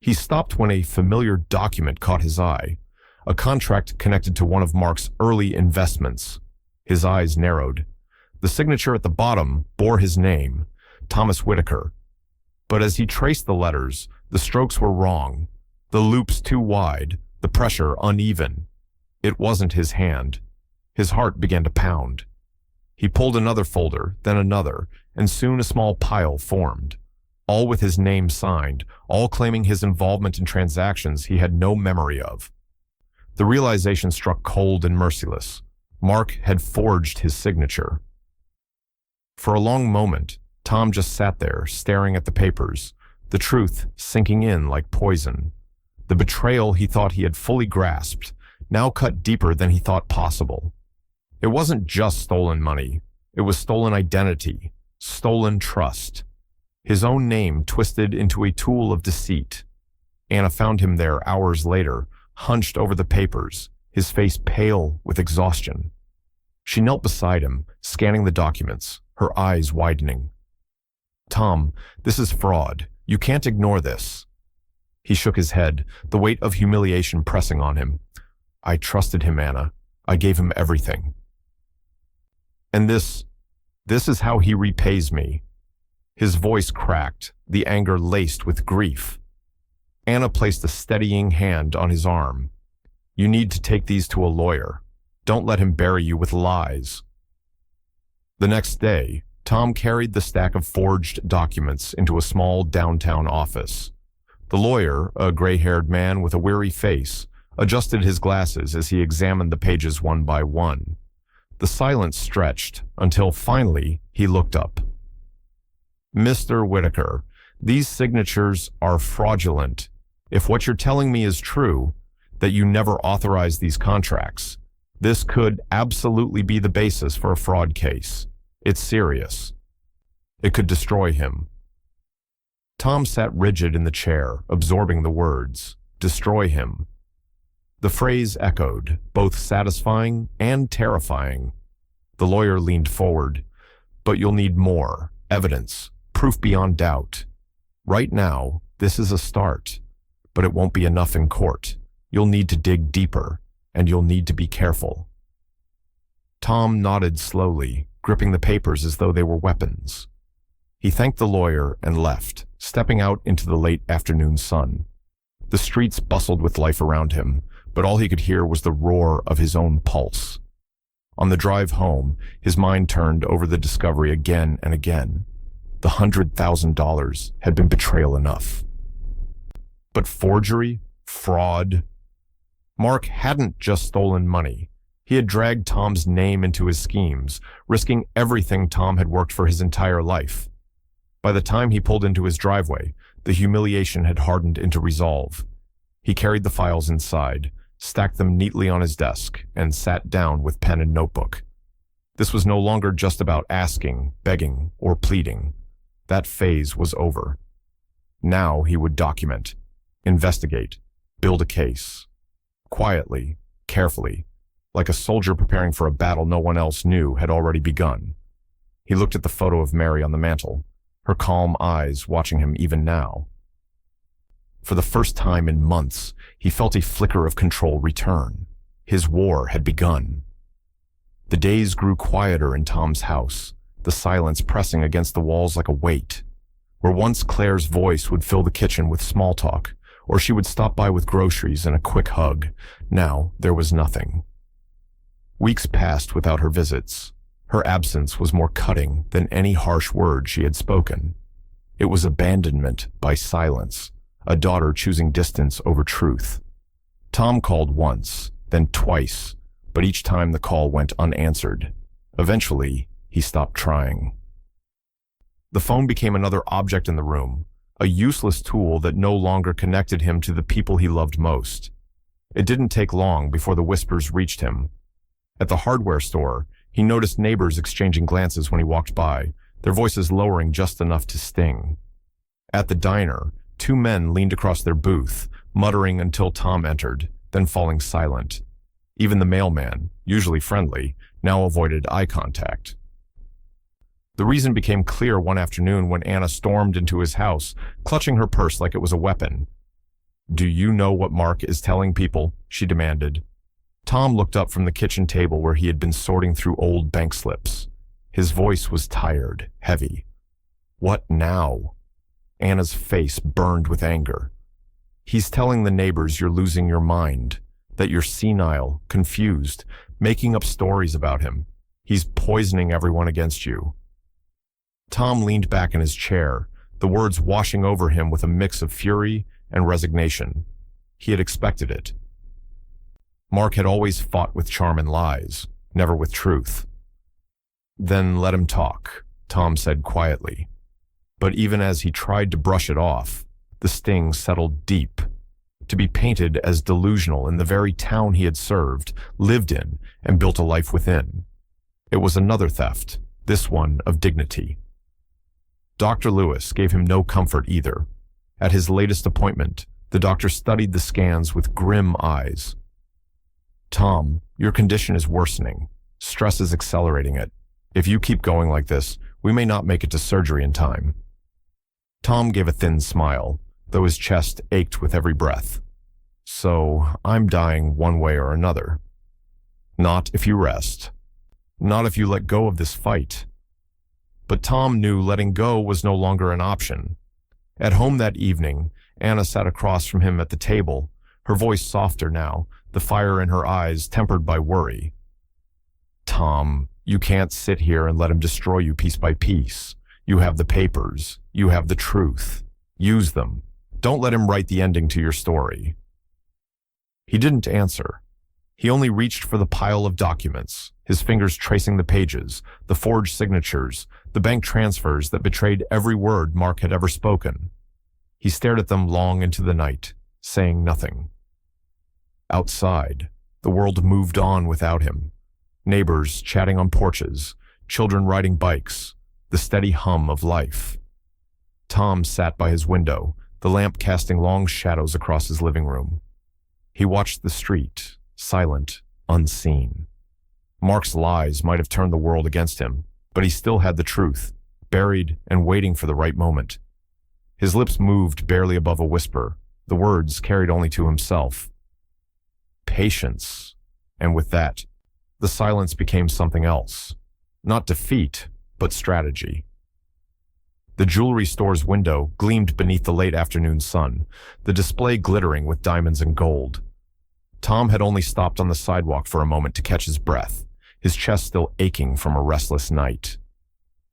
A: He stopped when a familiar document caught his eye, a contract connected to one of Mark's early investments. His eyes narrowed. The signature at the bottom bore his name, Thomas Whitaker. But as he traced the letters, the strokes were wrong, the loops too wide, the pressure uneven. It wasn't his hand. His heart began to pound. He pulled another folder, then another, and soon a small pile formed, all with his name signed, all claiming his involvement in transactions he had no memory of. The realization struck cold and merciless. Mark had forged his signature. For a long moment, Tom just sat there, staring at the papers, the truth sinking in like poison. The betrayal he thought he had fully grasped, now cut deeper than he thought possible. It wasn't just stolen money. It was stolen identity, stolen trust. His own name twisted into a tool of deceit. Anna found him there hours later, hunched over the papers, his face pale with exhaustion. She knelt beside him, scanning the documents, her eyes widening. Tom, this is fraud. You can't ignore this. He shook his head, the weight of humiliation pressing on him. I trusted him, Anna. I gave him everything. And this is how he repays me. His voice cracked, the anger laced with grief. Anna placed a steadying hand on his arm. You need to take these to a lawyer. Don't let him bury you with lies. The next day, Tom carried the stack of forged documents into a small downtown office. The lawyer, a gray-haired man with a weary face, adjusted his glasses as he examined the pages one by one. The silence stretched until finally he looked up. Mr. Whitaker, these signatures are fraudulent. If what you're telling me is true, that you never authorized these contracts, this could absolutely be the basis for a fraud case. It's serious. It could destroy him. Tom sat rigid in the chair, absorbing the words, destroy him. The phrase echoed, both satisfying and terrifying. The lawyer leaned forward. But you'll need more, evidence, proof beyond doubt. Right now, this is a start, but it won't be enough in court. You'll need to dig deeper, and you'll need to be careful." Tom nodded slowly, gripping the papers as though they were weapons. He thanked the lawyer and left, stepping out into the late afternoon sun. The streets bustled with life around him, but all he could hear was the roar of his own pulse. On the drive home, his mind turned over the discovery again and again. The $100,000 had been betrayal enough. But forgery? Fraud? Mark hadn't just stolen money. He had dragged Tom's name into his schemes, risking everything Tom had worked for his entire life. By the time he pulled into his driveway, the humiliation had hardened into resolve. He carried the files inside, stacked them neatly on his desk, and sat down with pen and notebook. This was no longer just about asking, begging, or pleading. That phase was over. Now he would document, investigate, build a case. Quietly, carefully, like a soldier preparing for a battle no one else knew had already begun. He looked at the photo of Mary on the mantel, her calm eyes watching him even now. For the first time in months, he felt a flicker of control return. His war had begun. The days grew quieter in Tom's house, the silence pressing against the walls like a weight. Where once Claire's voice would fill the kitchen with small talk, or she would stop by with groceries and a quick hug, now there was nothing. Weeks passed without her visits. Her absence was more cutting than any harsh word she had spoken. It was abandonment by silence, a daughter choosing distance over truth. Tom called once, then twice, but each time the call went unanswered. Eventually, he stopped trying. The phone became another object in the room, a useless tool that no longer connected him to the people he loved most. It didn't take long before the whispers reached him. At the hardware store, he noticed neighbors exchanging glances when he walked by, their voices lowering just enough to sting. At the diner, two men leaned across their booth, muttering until Tom entered, then falling silent. Even the mailman, usually friendly, now avoided eye contact. The reason became clear one afternoon when Anna stormed into his house, clutching her purse like it was a weapon. "Do you know what Mark is telling people?" she demanded. Tom looked up from the kitchen table where he had been sorting through old bank slips. His voice was tired, heavy. "What now?" Anna's face burned with anger. "He's telling the neighbors you're losing your mind, that you're senile, confused, making up stories about him. He's poisoning everyone against you." Tom leaned back in his chair, the words washing over him with a mix of fury and resignation. He had expected it. Mark had always fought with charm and lies, never with truth. "Then let him talk," Tom said quietly. But even as he tried to brush it off, the sting settled deep. To be painted as delusional in the very town he had served, lived in, and built a life within. It was another theft, this one of dignity. Dr. Lewis gave him no comfort either. At his latest appointment, the doctor studied the scans with grim eyes. "Tom, your condition is worsening. Stress is accelerating it. If you keep going like this, we may not make it to surgery in time." Tom gave a thin smile, though his chest ached with every breath. "So, I'm dying one way or another." "Not if you rest. Not if you let go of this fight." But Tom knew letting go was no longer an option. At home that evening, Anna sat across from him at the table, her voice softer now, the fire in her eyes tempered by worry. "Tom, you can't sit here and let him destroy you piece by piece. You have the papers. You have the truth. Use them. Don't let him write the ending to your story." He didn't answer. He only reached for the pile of documents, his fingers tracing the pages, the forged signatures, the bank transfers that betrayed every word Mark had ever spoken. He stared at them long into the night, saying nothing. Outside, the world moved on without him. Neighbors chatting on porches, children riding bikes, the steady hum of life. Tom sat by his window, the lamp casting long shadows across his living room. He watched the street, silent, unseen. Mark's lies might have turned the world against him, but he still had the truth, buried and waiting for the right moment. His lips moved barely above a whisper, the words carried only to himself. Patience. And with that, the silence became something else. Not defeat, but strategy. The jewelry store's window gleamed beneath the late afternoon sun, the display glittering with diamonds and gold. Tom had only stopped on the sidewalk for a moment to catch his breath, his chest still aching from a restless night.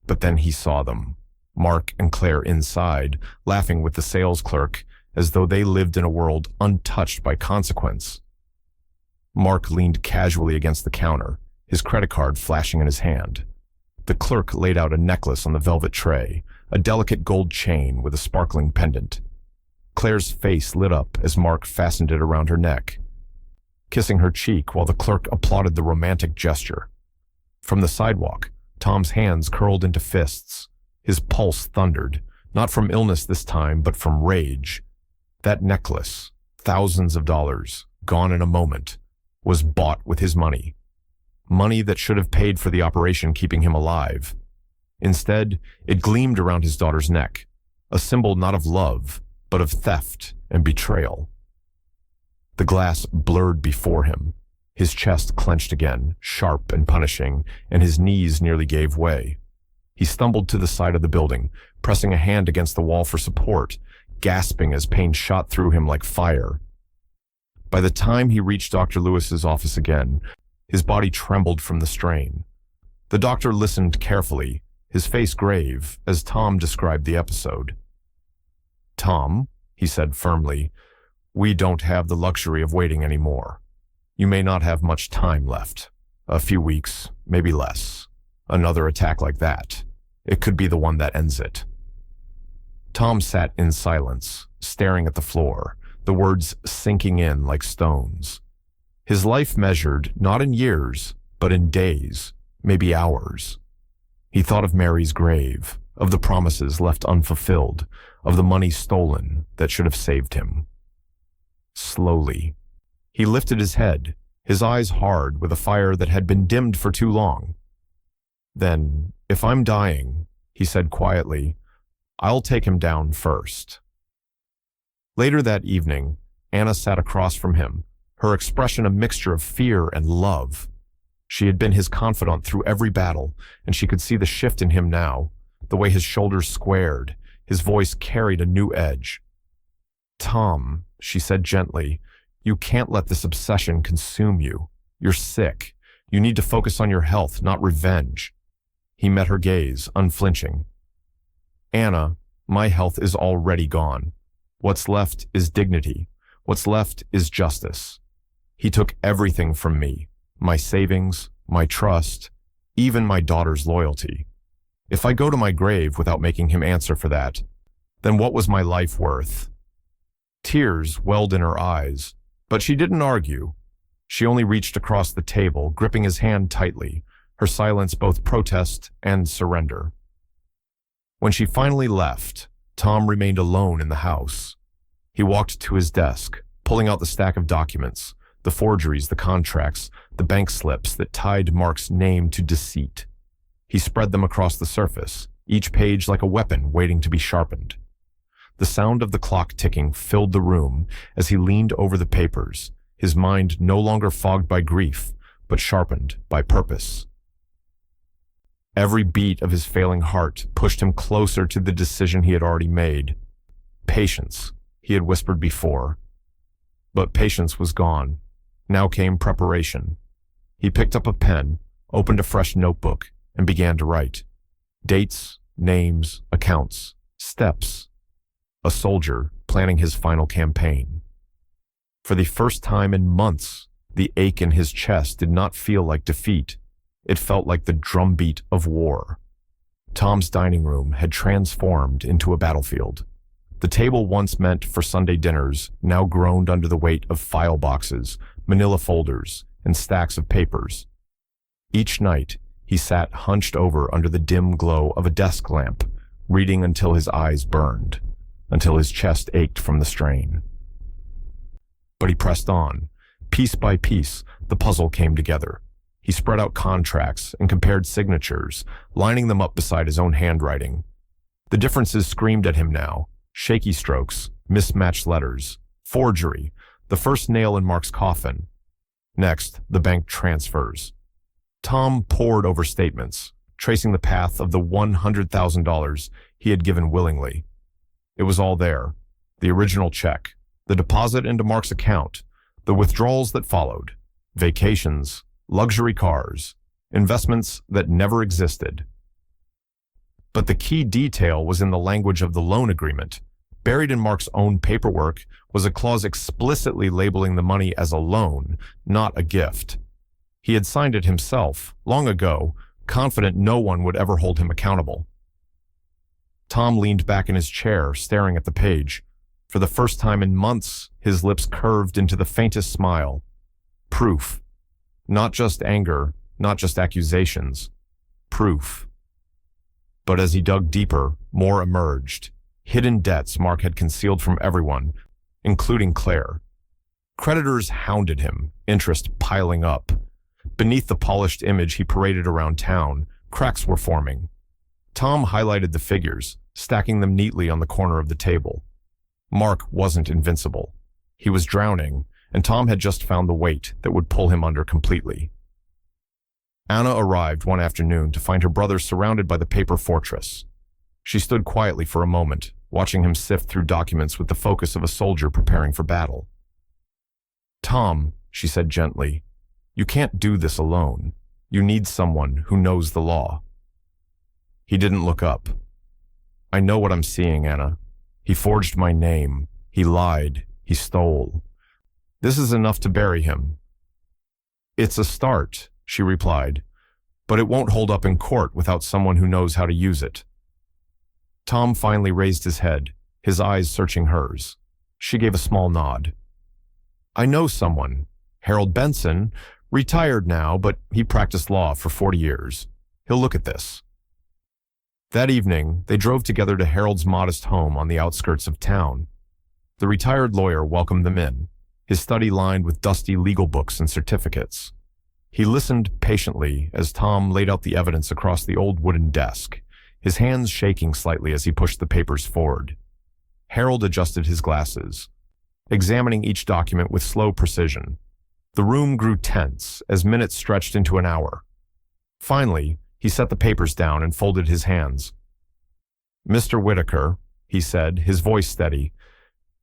A: But then he saw them, Mark and Claire inside, laughing with the sales clerk, as though they lived in a world untouched by consequence. Mark leaned casually against the counter, his credit card flashing in his hand. The clerk laid out a necklace on the velvet tray, a delicate gold chain with a sparkling pendant. Claire's face lit up as Mark fastened it around her neck, kissing her cheek while the clerk applauded the romantic gesture. From the sidewalk, Tom's hands curled into fists. His pulse thundered, not from illness this time, but from rage. That necklace, thousands of dollars, gone in a moment, was bought with his money. Money that should have paid for the operation keeping him alive. Instead, it gleamed around his daughter's neck, a symbol not of love, but of theft and betrayal. The glass blurred before him. His chest clenched again, sharp and punishing, and his knees nearly gave way. He stumbled to the side of the building, pressing a hand against the wall for support, gasping as pain shot through him like fire. By the time he reached Dr. Lewis's office again, his body trembled from the strain. The doctor listened carefully, his face grave, as Tom described the episode. "Tom," he said firmly, "we don't have the luxury of waiting anymore. You may not have much time left. A few weeks, maybe less. Another attack like that. It could be the one that ends it." Tom sat in silence, staring at the floor, the words sinking in like stones. His life measured not in years, but in days, maybe hours. He thought of Mary's grave, of the promises left unfulfilled, of the money stolen that should have saved him. Slowly, he lifted his head, his eyes hard with a fire that had been dimmed for too long. "Then, if I'm dying," he said quietly, "I'll take him down first." Later that evening, Anna sat across from him, her expression a mixture of fear and love. She had been his confidant through every battle, and she could see the shift in him now, the way his shoulders squared, his voice carried a new edge. "Tom," she said gently, "you can't let this obsession consume you. You're sick. You need to focus on your health, not revenge." He met her gaze, unflinching. "Anna, my health is already gone. What's left is dignity. What's left is justice. He took everything from me. My savings, my trust, even my daughter's loyalty. If I go to my grave without making him answer for that, then what was my life worth?" Tears welled in her eyes, but she didn't argue. She only reached across the table, gripping his hand tightly, her silence both protest and surrender. When she finally left, Tom remained alone in the house. He walked to his desk, pulling out the stack of documents, the forgeries, the contracts, the bank slips that tied Mark's name to deceit. He spread them across the surface, each page like a weapon waiting to be sharpened. The sound of the clock ticking filled the room as he leaned over the papers, his mind no longer fogged by grief, but sharpened by purpose. Every beat of his failing heart pushed him closer to the decision he had already made. Patience, he had whispered before. But patience was gone. Now came preparation. He picked up a pen, opened a fresh notebook, and began to write. Dates, names, accounts, steps. A soldier planning his final campaign. For the first time in months, the ache in his chest did not feel like defeat. It felt like the drumbeat of war. Tom's dining room had transformed into a battlefield. The table once meant for Sunday dinners now groaned under the weight of file boxes, manila folders, and stacks of papers. Each night, he sat hunched over under the dim glow of a desk lamp, reading until his eyes burned, until his chest ached from the strain. But he pressed on. Piece by piece, the puzzle came together. He spread out contracts and compared signatures, lining them up beside his own handwriting. The differences screamed at him now. Shaky strokes, mismatched letters, forgery, the first nail in Mark's coffin. Next, the bank transfers. Tom pored over statements, tracing the path of the $100,000 he had given willingly. It was all there. The original check, the deposit into Mark's account, the withdrawals that followed, vacations, luxury cars, investments that never existed. But the key detail was in the language of the loan agreement. Buried in Mark's own paperwork was a clause explicitly labeling the money as a loan, not a gift. He had signed it himself, long ago, confident no one would ever hold him accountable. Tom leaned back in his chair, staring at the page. For the first time in months, his lips curved into the faintest smile. Proof. Not just anger, not just accusations. Proof. But as he dug deeper, more emerged. Hidden debts Mark had concealed from everyone, including Claire. Creditors hounded him, interest piling up. Beneath the polished image he paraded around town, cracks were forming. Tom highlighted the figures, stacking them neatly on the corner of the table. Mark wasn't invincible. He was drowning, and Tom had just found the weight that would pull him under completely. Anna arrived one afternoon to find her brother surrounded by the paper fortress. She stood quietly for a moment, watching him sift through documents with the focus of a soldier preparing for battle. "Tom," she said gently, "you can't do this alone. You need someone who knows the law." He didn't look up. "I know what I'm seeing, Anna. He forged my name. He lied. He stole. This is enough to bury him." "It's a start," she replied, "but it won't hold up in court without someone who knows how to use it." Tom finally raised his head, his eyes searching hers. She gave a small nod. "I know someone. Harold Benson, retired now, but he practiced law for 40 years. He'll look at this." That evening, they drove together to Harold's modest home on the outskirts of town. The retired lawyer welcomed them in, his study lined with dusty legal books and certificates. He listened patiently as Tom laid out the evidence across the old wooden desk, his hands shaking slightly as he pushed the papers forward. Harold adjusted his glasses, examining each document with slow precision. The room grew tense as minutes stretched into an hour. Finally, he set the papers down and folded his hands. "Mr. Whitaker," he said, his voice steady,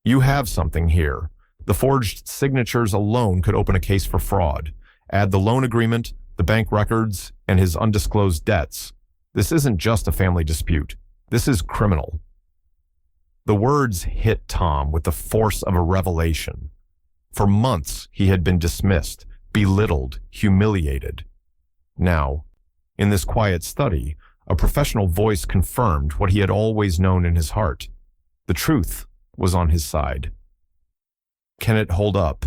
A: "you have something here. The forged signatures alone could open a case for fraud. Add the loan agreement, the bank records, and his undisclosed debts. This isn't just a family dispute. This is criminal." The words hit Tom with the force of a revelation. For months, he had been dismissed, belittled, humiliated. Now, in this quiet study, a professional voice confirmed what he had always known in his heart. The truth was on his side. "Can it hold up?"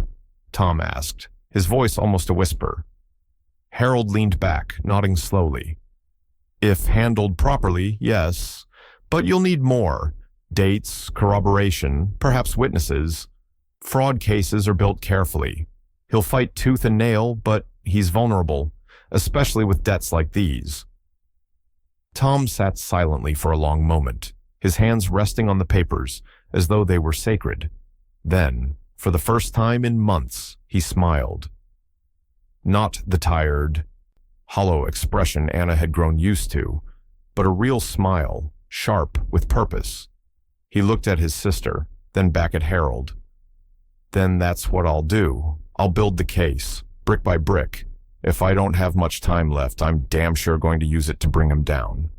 A: Tom asked, his voice almost a whisper. Harold leaned back, nodding slowly. "If handled properly, yes, but you'll need more. Dates, corroboration, perhaps witnesses. Fraud cases are built carefully. He'll fight tooth and nail, but he's vulnerable, especially with debts like these." Tom sat silently for a long moment, his hands resting on the papers as though they were sacred. Then, for the first time in months, he smiled. Not the tired, hollow expression Anna had grown used to, but a real smile, sharp with purpose. He looked at his sister, then back at Harold. "Then that's what I'll do. I'll build the case, brick by brick. If I don't have much time left, I'm damn sure going to use it to bring him down."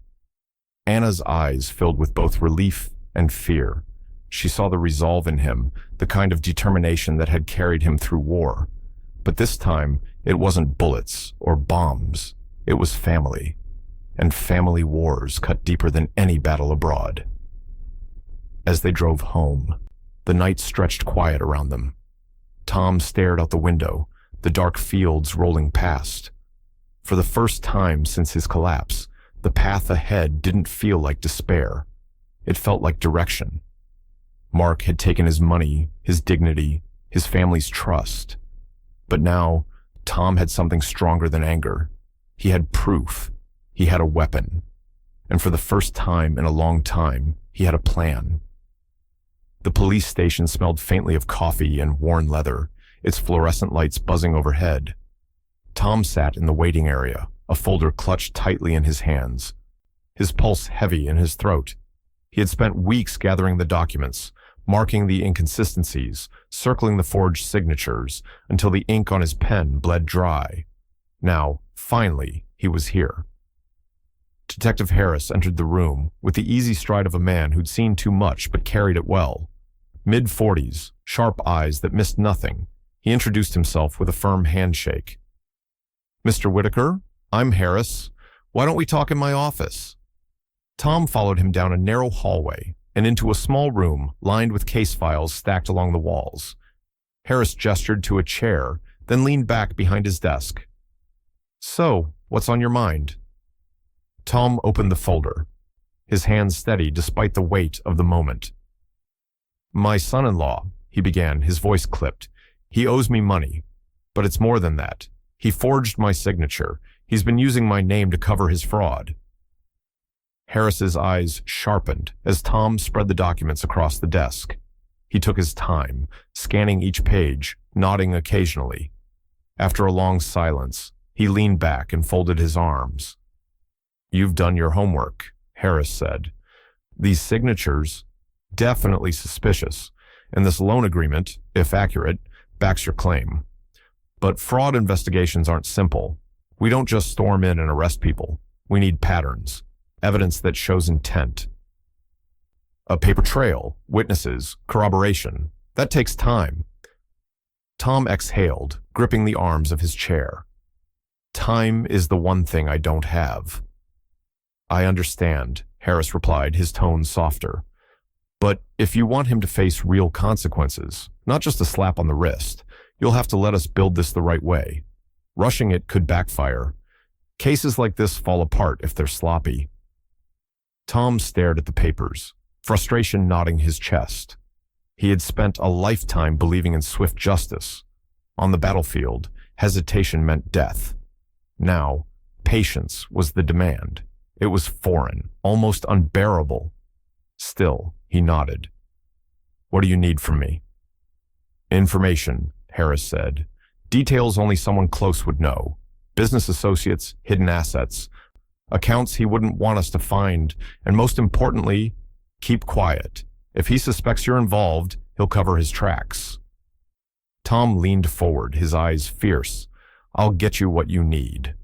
A: Anna's eyes filled with both relief and fear. She saw the resolve in him, the kind of determination that had carried him through war. But this time, it wasn't bullets or bombs. It was family. And family wars cut deeper than any battle abroad. As they drove home, the night stretched quiet around them. Tom stared out the window, the dark fields rolling past. For the first time since his collapse, the path ahead didn't feel like despair. It felt like direction. Mark had taken his money, his dignity, his family's trust. But now, Tom had something stronger than anger. He had proof. He had a weapon. And for the first time in a long time, he had a plan. The police station smelled faintly of coffee and worn leather, its fluorescent lights buzzing overhead. Tom sat in the waiting area, a folder clutched tightly in his hands, his pulse heavy in his throat. He had spent weeks gathering the documents, marking the inconsistencies, circling the forged signatures, until the ink on his pen bled dry. Now, finally, he was here. Detective Harris entered the room with the easy stride of a man who'd seen too much but carried it well. Mid-40s, sharp eyes that missed nothing, he introduced himself with a firm handshake. "Mr. Whitaker, I'm Harris. Why don't we talk in my office?" Tom followed him down a narrow hallway and into a small room lined with case files stacked along the walls. Harris gestured to a chair, then leaned back behind his desk. "So, what's on your mind?" Tom opened the folder, his hands steady despite the weight of the moment. "My son-in-law," he began, his voice clipped. "He owes me money, but it's more than that. He forged my signature. He's been using my name to cover his fraud." Harris's eyes sharpened as Tom spread the documents across the desk. He took his time, scanning each page, nodding occasionally. After a long silence, he leaned back and folded his arms. "You've done your homework," Harris said. "These signatures, definitely suspicious, and this loan agreement, if accurate, backs your claim. But fraud investigations aren't simple. We don't just storm in and arrest people. We need patterns, evidence that shows intent. A paper trail, witnesses, corroboration. That takes time." Tom exhaled, gripping the arms of his chair. "Time is the one thing I don't have." "I understand," Harris replied, his tone softer. "But if you want him to face real consequences, not just a slap on the wrist, you'll have to let us build this the right way. Rushing it could backfire. Cases like this fall apart if they're sloppy." Tom stared at the papers, frustration knotting his chest. He had spent a lifetime believing in swift justice. On the battlefield, hesitation meant death. Now, patience was the demand. It was foreign, almost unbearable. Still, he nodded. "What do you need from me?" "Information," Harris said. "Details only someone close would know. Business associates, hidden assets, accounts he wouldn't want us to find, and most importantly, keep quiet. If he suspects you're involved, he'll cover his tracks." Tom leaned forward, his eyes fierce. "I'll get you what you need."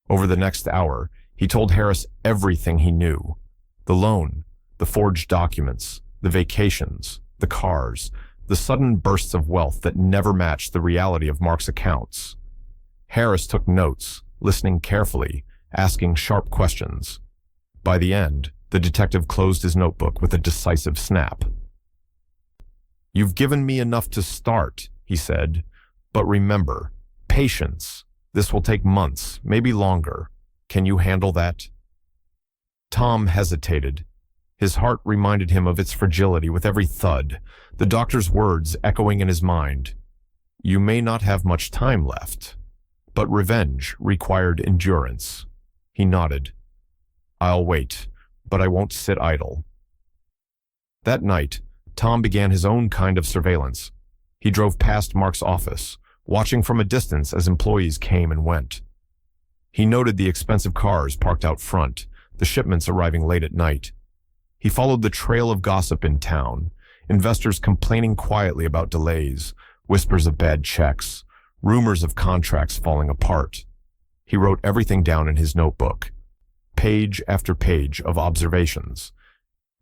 A: Over the next hour, he told Harris everything he knew. The loan, the forged documents, the vacations, the cars, the sudden bursts of wealth that never matched the reality of Mark's accounts. Harris took notes, listening carefully, asking sharp questions. By the end, the detective closed his notebook with a decisive snap. "You've given me enough to start," he said. "But remember, patience. This will take months, maybe longer. Can you handle that?" Tom hesitated. His heart reminded him of its fragility with every thud, the doctor's words echoing in his mind. "You may not have much time left." But revenge required endurance. He nodded. "I'll wait, but I won't sit idle." That night, Tom began his own kind of surveillance. He drove past Mark's office, watching from a distance as employees came and went. He noted the expensive cars parked out front, the shipments arriving late at night. He followed the trail of gossip in town, investors complaining quietly about delays, whispers of bad checks, rumors of contracts falling apart. He wrote everything down in his notebook, page after page of observations.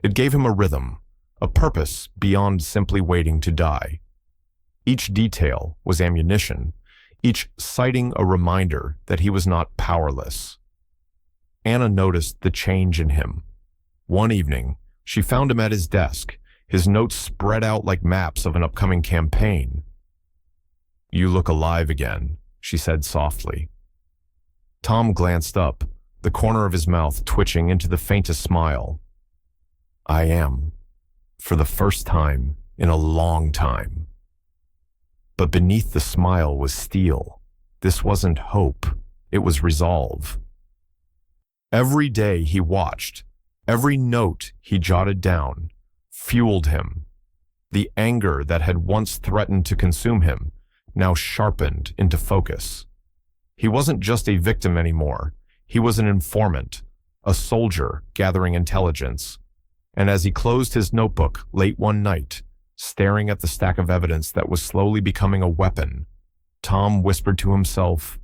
A: It gave him a rhythm, a purpose beyond simply waiting to die. Each detail was ammunition, each sighting a reminder that he was not powerless. Anna noticed the change in him. One evening, she found him at his desk, his notes spread out like maps of an upcoming campaign. "You look alive again," she said softly. Tom glanced up, the corner of his mouth twitching into the faintest smile. "I am, for the first time in a long time." But beneath the smile was steel. This wasn't hope, it was resolve. Every day he watched, every note he jotted down, fueled him. The anger that had once threatened to consume him now sharpened into focus. He wasn't just a victim anymore. He was an informant, a soldier gathering intelligence. And as he closed his notebook late one night, staring at the stack of evidence that was slowly becoming a weapon, Tom whispered to himself,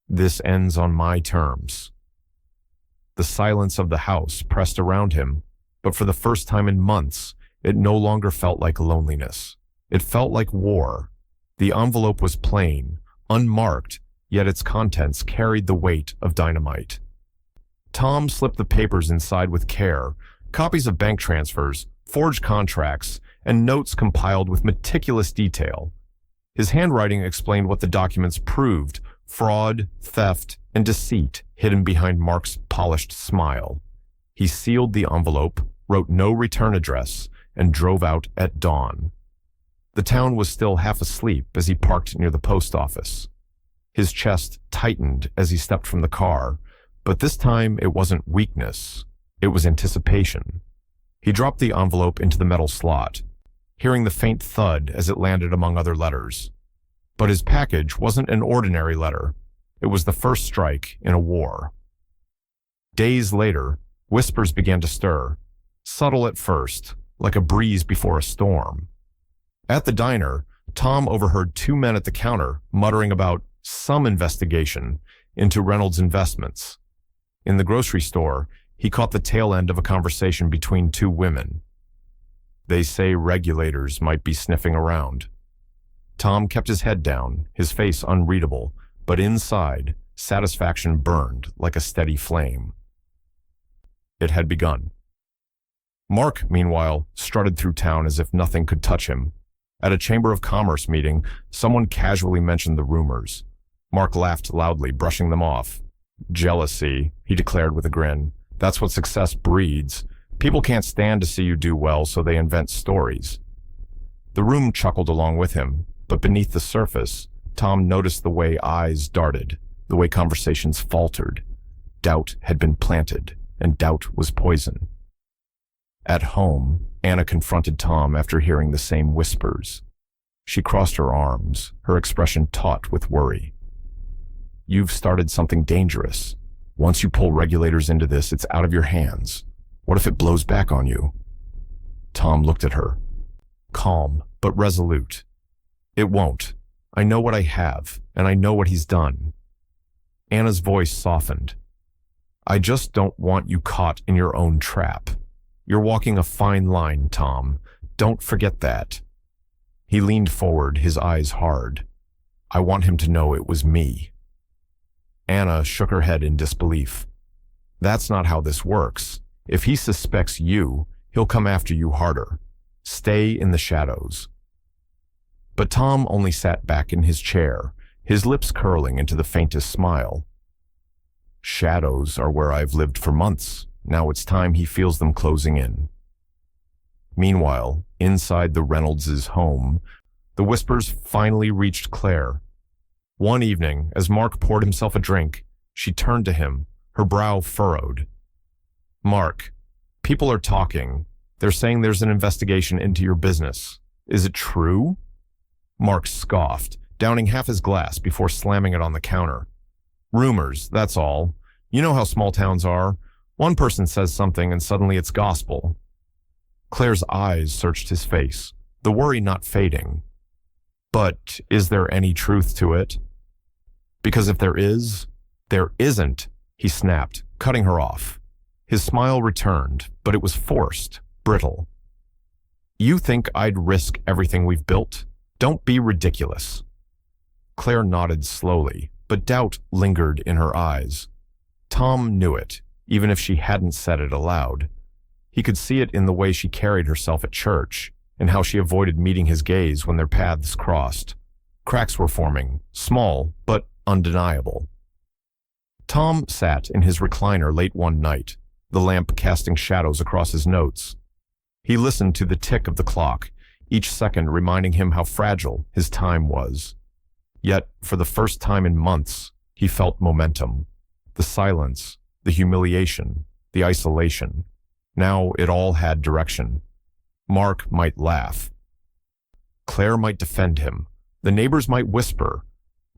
A: "This ends on my terms." The silence of the house pressed around him, but for the first time in months, it no longer felt like loneliness. It felt like war. The envelope was plain, unmarked, yet its contents carried the weight of dynamite. Tom slipped the papers inside with care, copies of bank transfers, forged contracts, and notes compiled with meticulous detail. His handwriting explained what the documents proved: fraud, theft, and deceit hidden behind Mark's polished smile. He sealed the envelope, wrote no return address, and drove out at dawn. The town was still half asleep as he parked near the post office. His chest tightened as he stepped from the car, but this time it wasn't weakness, it was anticipation. He dropped the envelope into the metal slot, hearing the faint thud as it landed among other letters. But his package wasn't an ordinary letter. It was the first strike in a war. Days later, whispers began to stir, subtle at first, like a breeze before a storm. At the diner, Tom overheard two men at the counter muttering about some investigation into Reynolds' investments. In the grocery store, he caught the tail end of a conversation between two women. "They say regulators might be sniffing around." Tom kept his head down, his face unreadable, but inside, satisfaction burned like a steady flame. It had begun. Mark, meanwhile, strutted through town as if nothing could touch him. At a Chamber of Commerce meeting, someone casually mentioned the rumors. Mark laughed loudly, brushing them off. "Jealousy," he declared with a grin. "That's what success breeds. People can't stand to see you do well, so they invent stories." The room chuckled along with him, but beneath the surface, Tom noticed the way eyes darted, the way conversations faltered. Doubt had been planted, and doubt was poison. At home, Anna confronted Tom after hearing the same whispers. She crossed her arms, her expression taut with worry. "You've started something dangerous. Once you pull regulators into this, it's out of your hands. What if it blows back on you?" Tom looked at her, calm but resolute. "It won't. I know what I have, and I know what he's done." Anna's voice softened. "I just don't want you caught in your own trap. You're walking a fine line, Tom. Don't forget that." He leaned forward, his eyes hard. "I want him to know it was me." Anna shook her head in disbelief. "That's not how this works. If he suspects you, he'll come after you harder. Stay in the shadows." But Tom only sat back in his chair, his lips curling into the faintest smile. "Shadows are where I've lived for months. Now it's time he feels them closing in." Meanwhile, inside the Reynolds' home, the whispers finally reached Claire. One evening, as Mark poured himself a drink, she turned to him, her brow furrowed. "Mark, people are talking. They're saying there's an investigation into your business. Is it true?" Mark scoffed, downing half his glass before slamming it on the counter. "Rumors, that's all. You know how small towns are. One person says something and suddenly it's gospel." Claire's eyes searched his face, the worry not fading. "But is there any truth to it?" "Because if there is, there isn't," he snapped, cutting her off. His smile returned, but it was forced, brittle. "You think I'd risk everything we've built? Don't be ridiculous." Claire nodded slowly, but doubt lingered in her eyes. Tom knew it, even if she hadn't said it aloud. He could see it in the way she carried herself at church, and how she avoided meeting his gaze when their paths crossed. Cracks were forming, small but undeniable. Tom sat in his recliner late one night, the lamp casting shadows across his notes. He listened to the tick of the clock, each second reminding him how fragile his time was. Yet, for the first time in months, he felt momentum. The silence, the humiliation, the isolation. Now it all had direction. Mark might laugh. Claire might defend him. The neighbors might whisper.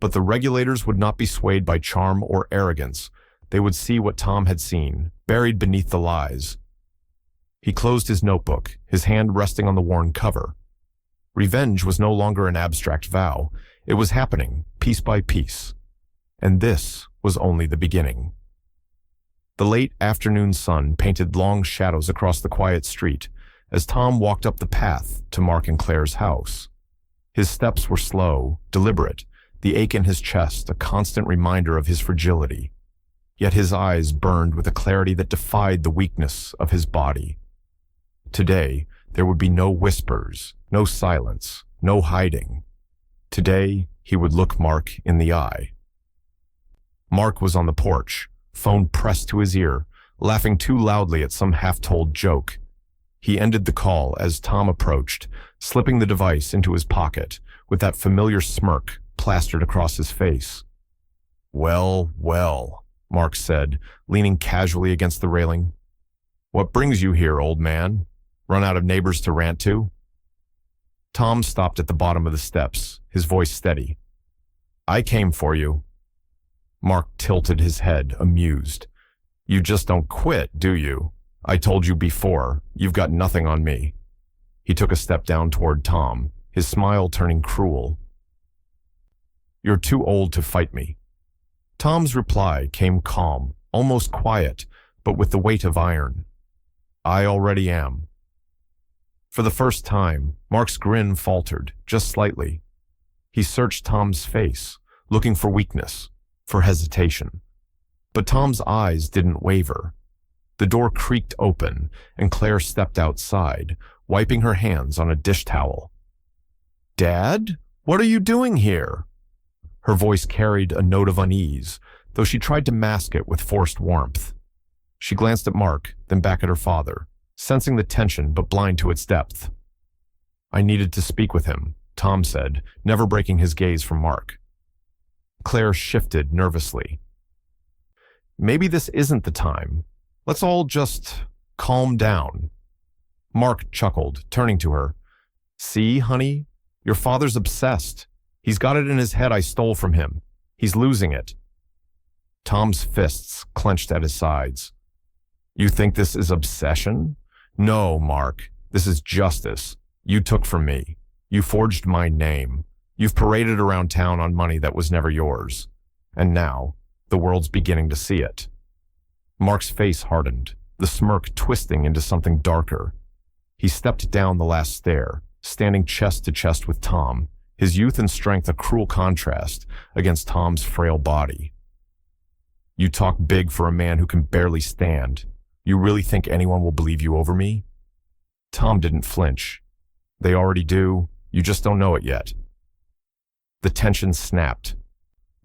A: But the regulators would not be swayed by charm or arrogance. They would see what Tom had seen, buried beneath the lies. He closed his notebook, his hand resting on the worn cover. Revenge was no longer an abstract vow. It was happening, piece by piece. And this was only the beginning. The late afternoon sun painted long shadows across the quiet street as Tom walked up the path to Mark and Claire's house. His steps were slow, deliberate, the ache in his chest a constant reminder of his fragility. Yet his eyes burned with a clarity that defied the weakness of his body. Today, there would be no whispers, no silence, no hiding. Today, he would look Mark in the eye. Mark was on the porch, phone pressed to his ear, laughing too loudly at some half-told joke. He ended the call as Tom approached, slipping the device into his pocket, with that familiar smirk plastered across his face. "Well, well," Mark said, leaning casually against the railing. "What brings you here, old man? Run out of neighbors to rant to?" Tom stopped at the bottom of the steps, his voice steady. "I came for you." Mark tilted his head, amused. "You just don't quit, do you? I told you before, you've got nothing on me." He took a step down toward Tom, his smile turning cruel. "You're too old to fight me." Tom's reply came calm, almost quiet, but with the weight of iron. "I already am." For the first time, Mark's grin faltered, just slightly. He searched Tom's face, looking for weakness, for hesitation. But Tom's eyes didn't waver. The door creaked open, and Claire stepped outside, wiping her hands on a dish towel. "Dad, what are you doing here?" Her voice carried a note of unease, though she tried to mask it with forced warmth. She glanced at Mark, then back at her father, sensing the tension but blind to its depth. "I needed to speak with him," Tom said, never breaking his gaze from Mark. Claire shifted nervously. "Maybe this isn't the time. Let's all just calm down." Mark chuckled, turning to her. "See, honey, your father's obsessed. He's got it in his head I stole from him. He's losing it." Tom's fists clenched at his sides. "You think this is obsession? No, Mark. This is justice. You took from me. You forged my name. You've paraded around town on money that was never yours. And now, the world's beginning to see it." Mark's face hardened, the smirk twisting into something darker. He stepped down the last stair, standing chest to chest with Tom, his youth and strength a cruel contrast against Tom's frail body. "You talk big for a man who can barely stand. You really think anyone will believe you over me?" Tom didn't flinch. "They already do. You just don't know it yet." The tension snapped.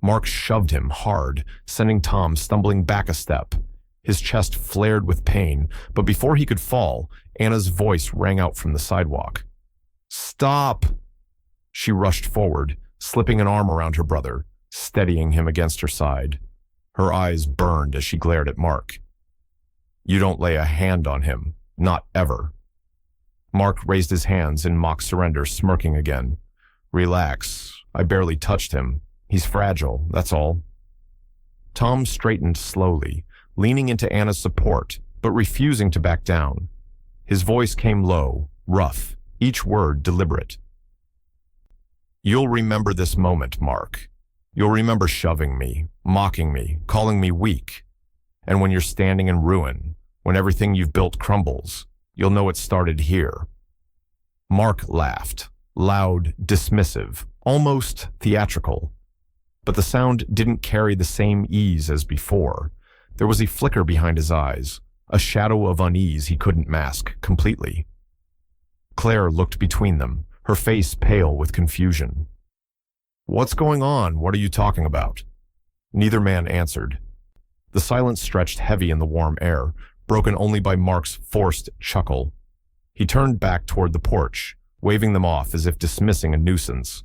A: Mark shoved him hard, sending Tom stumbling back a step. His chest flared with pain, but before he could fall, Anna's voice rang out from the sidewalk. "Stop!" She rushed forward, slipping an arm around her brother, steadying him against her side. Her eyes burned as she glared at Mark. "You don't lay a hand on him. Not ever." Mark raised his hands in mock surrender, smirking again. "Relax. I barely touched him. He's fragile, that's all." Tom straightened slowly, leaning into Anna's support, but refusing to back down. His voice came low, rough, each word deliberate. "You'll remember this moment, Mark. You'll remember shoving me, mocking me, calling me weak. And when you're standing in ruin, when everything you've built crumbles, you'll know it started here." Mark laughed, loud, dismissive, almost theatrical. But the sound didn't carry the same ease as before. There was a flicker behind his eyes, a shadow of unease he couldn't mask completely. Claire looked between them, her face pale with confusion. "What's going on? What are you talking about?" Neither man answered. The silence stretched heavy in the warm air, broken only by Mark's forced chuckle. He turned back toward the porch, waving them off as if dismissing a nuisance.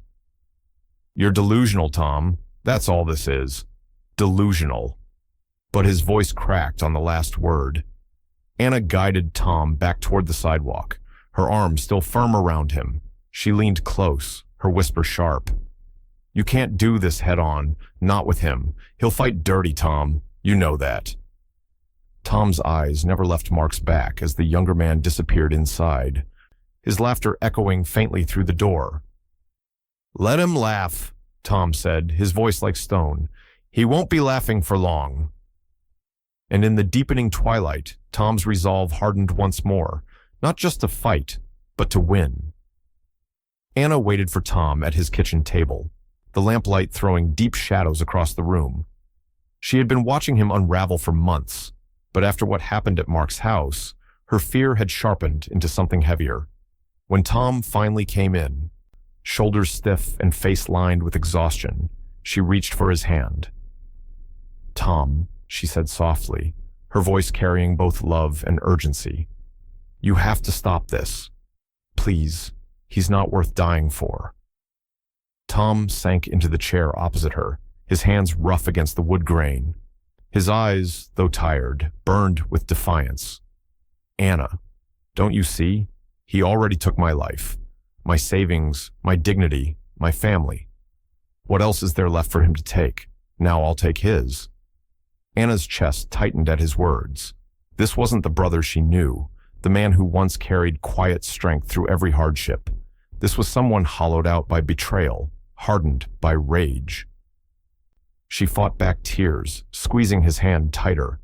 A: "You're delusional, Tom. That's all this is. Delusional." But his voice cracked on the last word. Anna guided Tom back toward the sidewalk, her arm still firm around him. She leaned close, her whisper sharp. "You can't do this head-on, not with him. He'll fight dirty, Tom. You know that." Tom's eyes never left Mark's back as the younger man disappeared inside, his laughter echoing faintly through the door. "Let him laugh," Tom said, his voice like stone. "He won't be laughing for long." And in the deepening twilight, Tom's resolve hardened once more, not just to fight, but to win. Anna waited for Tom at his kitchen table, the lamplight throwing deep shadows across the room. She had been watching him unravel for months, but after what happened at Mark's house, her fear had sharpened into something heavier. When Tom finally came in, shoulders stiff and face lined with exhaustion, she reached for his hand. "Tom," she said softly, her voice carrying both love and urgency. "You have to stop this. Please, he's not worth dying for." Tom sank into the chair opposite her, his hands rough against the wood grain. His eyes, though tired, burned with defiance. "Anna, don't you see? He already took my life, my savings, my dignity, my family. What else is there left for him to take? Now I'll take his." Anna's chest tightened at his words. This wasn't the brother she knew, the man who once carried quiet strength through every hardship. This was someone hollowed out by betrayal, hardened by rage. She fought back tears, squeezing his hand tighter.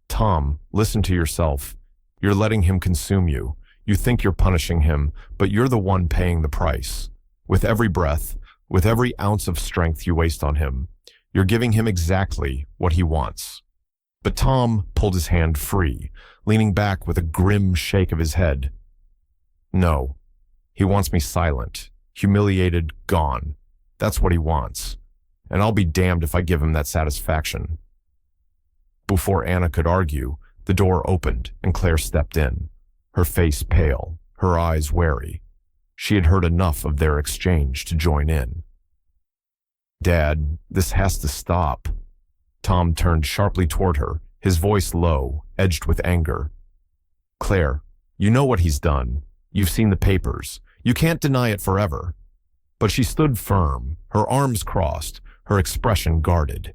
A: "Tom, listen to yourself. You're letting him consume you. You think you're punishing him, but you're the one paying the price. With every breath, with every ounce of strength you waste on him, you're giving him exactly what he wants." But Tom pulled his hand free, leaning back with a grim shake of his head. "No, he wants me silent, humiliated, gone. That's what he wants. And I'll be damned if I give him that satisfaction." Before Anna could argue, the door opened and Claire stepped in, her face pale, her eyes wary. She had heard enough of their exchange to join in. "Dad, this has to stop." Tom turned sharply toward her, his voice low, edged with anger. "Claire, you know what he's done. You've seen the papers. You can't deny it forever." But she stood firm, her arms crossed, her expression guarded.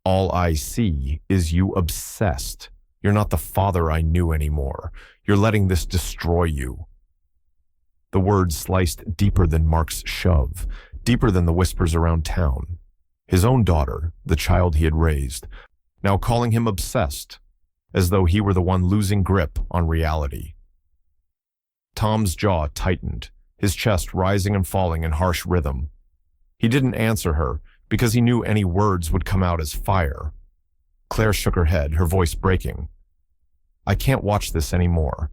A: "All I see is you obsessed. You're not the father I knew anymore. You're letting this destroy you." The words sliced deeper than Mark's shove, deeper than the whispers around town. His own daughter, the child he had raised, now calling him obsessed, as though he were the one losing grip on reality. Tom's jaw tightened, his chest rising and falling in harsh rhythm. He didn't answer her, because he knew any words would come out as fire. Claire shook her head, her voice breaking. "I can't watch this anymore."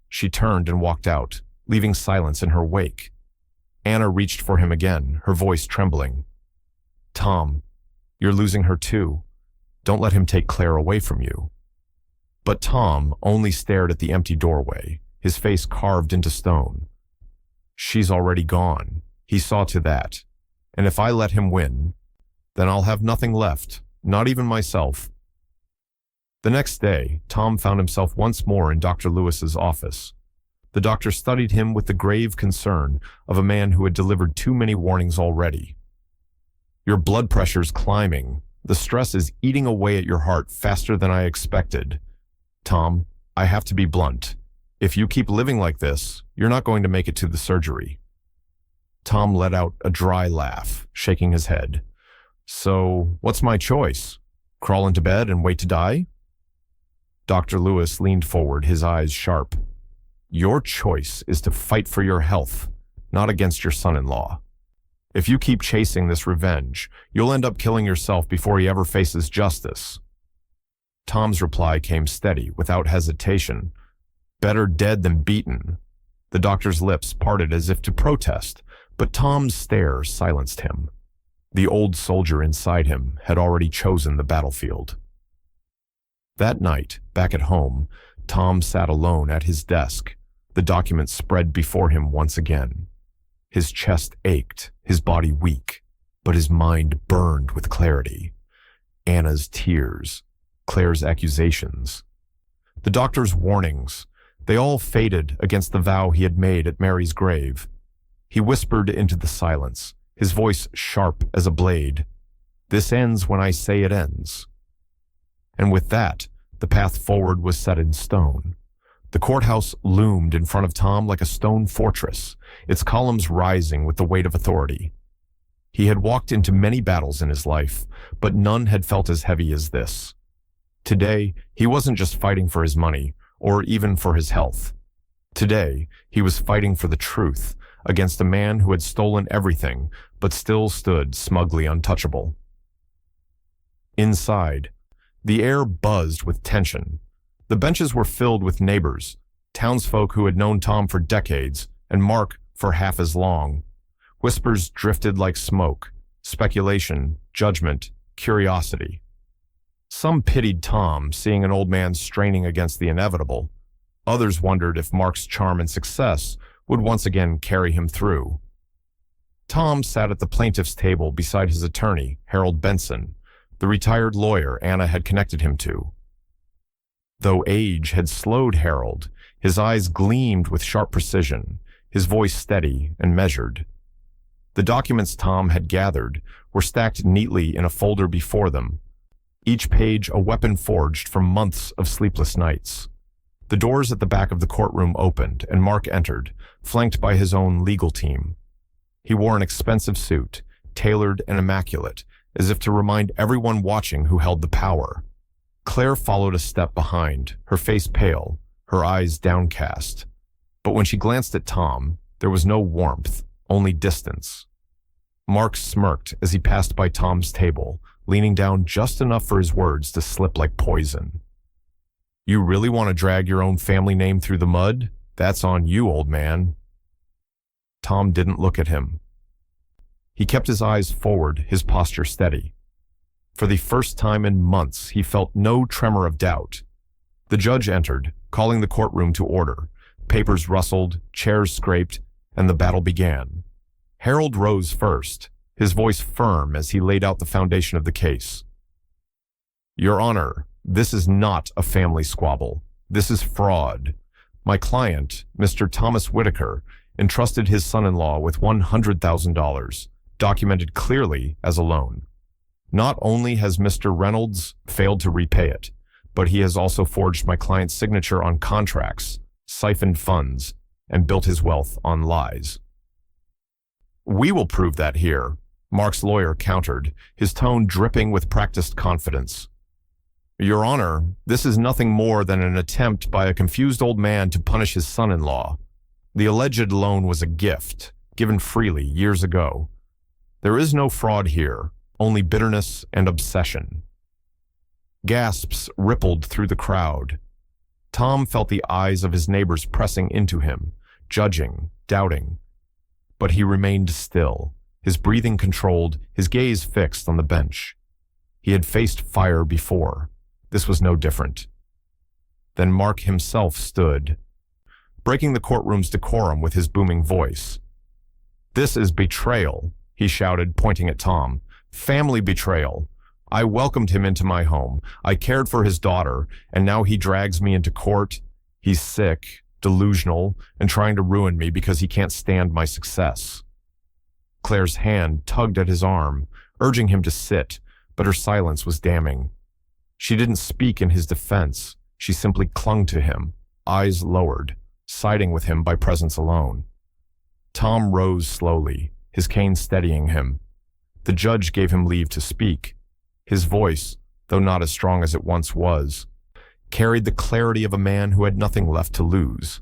A: She turned and walked out, leaving silence in her wake. Anna reached for him again, her voice trembling. "Tom, you're losing her too. Don't let him take Claire away from you." But Tom only stared at the empty doorway, his face carved into stone. "She's already gone," he saw to that. "And if I let him win, then I'll have nothing left, not even myself." The next day, Tom found himself once more in Dr. Lewis's office. The doctor studied him with the grave concern of a man who had delivered too many warnings already. "Your blood pressure's climbing. The stress is eating away at your heart faster than I expected. Tom, I have to be blunt. If you keep living like this, you're not going to make it to the surgery." Tom let out a dry laugh, shaking his head. "So, what's my choice? Crawl into bed and wait to die?" Dr. Lewis leaned forward, his eyes sharp. "Your choice is to fight for your health, not against your son-in-law. If you keep chasing this revenge, you'll end up killing yourself before he ever faces justice." Tom's reply came steady, without hesitation. "Better dead than beaten." The doctor's lips parted as if to protest, but Tom's stare silenced him. The old soldier inside him had already chosen the battlefield. That night, back at home, Tom sat alone at his desk, the documents spread before him once again. His chest ached, his body weak, but his mind burned with clarity. Anna's tears, Claire's accusations, the doctor's warnings, They all faded against the vow he had made at Mary's grave. He whispered into the silence, his voice sharp as a blade. "This ends when I say it ends." And with that, the path forward was set in stone. The courthouse loomed in front of Tom like a stone fortress, its columns rising with the weight of authority. He had walked into many battles in his life, but none had felt as heavy as this. Today, he wasn't just fighting for his money, or even for his health. Today, he was fighting for the truth against a man who had stolen everything, but still stood smugly untouchable. Inside, the air buzzed with tension. The benches were filled with neighbors, townsfolk who had known Tom for decades, and Mark for half as long. Whispers drifted like smoke, speculation, judgment, curiosity. Some pitied Tom, seeing an old man straining against the inevitable. Others wondered if Mark's charm and success would once again carry him through. Tom sat at the plaintiff's table beside his attorney, Harold Benson, the retired lawyer Anna had connected him to. Though age had slowed Harold, his eyes gleamed with sharp precision, his voice steady and measured. The documents Tom had gathered were stacked neatly in a folder before them, each page a weapon forged from months of sleepless nights. The doors at the back of the courtroom opened, and Mark entered, flanked by his own legal team. He wore an expensive suit, tailored and immaculate, as if to remind everyone watching who held the power. Claire followed a step behind, her face pale, her eyes downcast. But when she glanced at Tom, there was no warmth, only distance. Mark smirked as he passed by Tom's table, leaning down just enough for his words to slip like poison. "You really want to drag your own family name through the mud? That's on you, old man." Tom didn't look at him. He kept his eyes forward, his posture steady. For the first time in months, he felt no tremor of doubt. The judge entered, calling the courtroom to order. Papers rustled, chairs scraped, and the battle began. Harold rose first, his voice firm as he laid out the foundation of the case. "Your Honor, this is not a family squabble. This is fraud. My client, Mr. Thomas Whitaker, entrusted his son-in-law with $100,000, documented clearly as a loan. Not only has Mr. Reynolds failed to repay it, but he has also forged my client's signature on contracts, siphoned funds, and built his wealth on lies." "We will prove that here," Mark's lawyer countered, his tone dripping with practiced confidence. "Your Honor, this is nothing more than an attempt by a confused old man to punish his son-in-law. The alleged loan was a gift, given freely years ago. There is no fraud here, only bitterness and obsession." Gasps rippled through the crowd. Tom felt the eyes of his neighbors pressing into him, judging, doubting. But he remained still, his breathing controlled, his gaze fixed on the bench. He had faced fire before. This was no different. Then Mark himself stood, breaking the courtroom's decorum with his booming voice. "This is betrayal," he shouted, pointing at Tom. "Family betrayal. I welcomed him into my home. I cared for his daughter, and now he drags me into court. He's sick, delusional, and trying to ruin me because he can't stand my success." Claire's hand tugged at his arm, urging him to sit, but her silence was damning. She didn't speak in his defense. She simply clung to him, eyes lowered, siding with him by presence alone. Tom rose slowly, his cane steadying him. The judge gave him leave to speak. His voice, though not as strong as it once was, carried the clarity of a man who had nothing left to lose.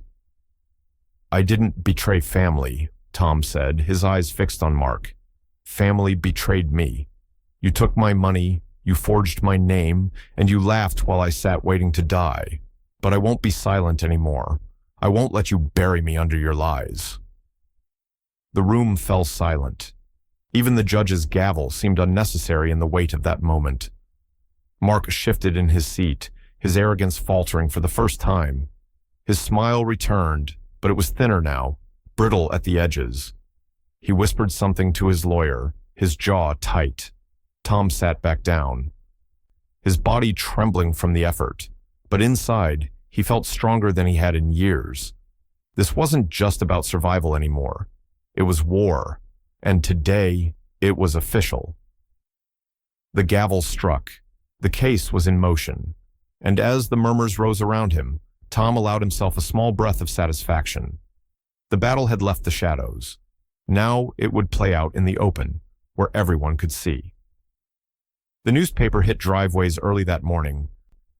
A: "I didn't betray family," Tom said, his eyes fixed on Mark. "Family betrayed me. You took my money, you forged my name, and you laughed while I sat waiting to die. But I won't be silent anymore. I won't let you bury me under your lies." The room fell silent. Even the judge's gavel seemed unnecessary in the weight of that moment. Mark shifted in his seat, his arrogance faltering for the first time. His smile returned, but it was thinner now, brittle at the edges. He whispered something to his lawyer, his jaw tight. Tom sat back down, his body trembling from the effort, but inside, He felt stronger than he had in years. This wasn't just about survival anymore. It was war, and today it was official. The gavel struck. The case was in motion, and as the murmurs rose around him, Tom allowed himself a small breath of satisfaction. The battle had left the shadows. Now it would play out in the open, where everyone could see. The newspaper hit driveways early that morning.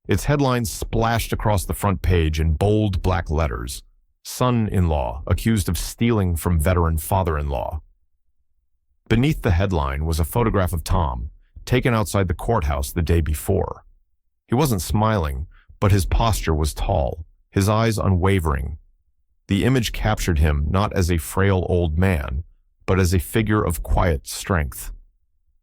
A: Its headlines splashed across the front page in bold black letters. Son-in-law accused of stealing from veteran father-in-law. Beneath the headline was a photograph of Tom, taken outside the courthouse the day before. He wasn't smiling, but his posture was tall, his eyes unwavering. The image captured him not as a frail old man, but as a figure of quiet strength.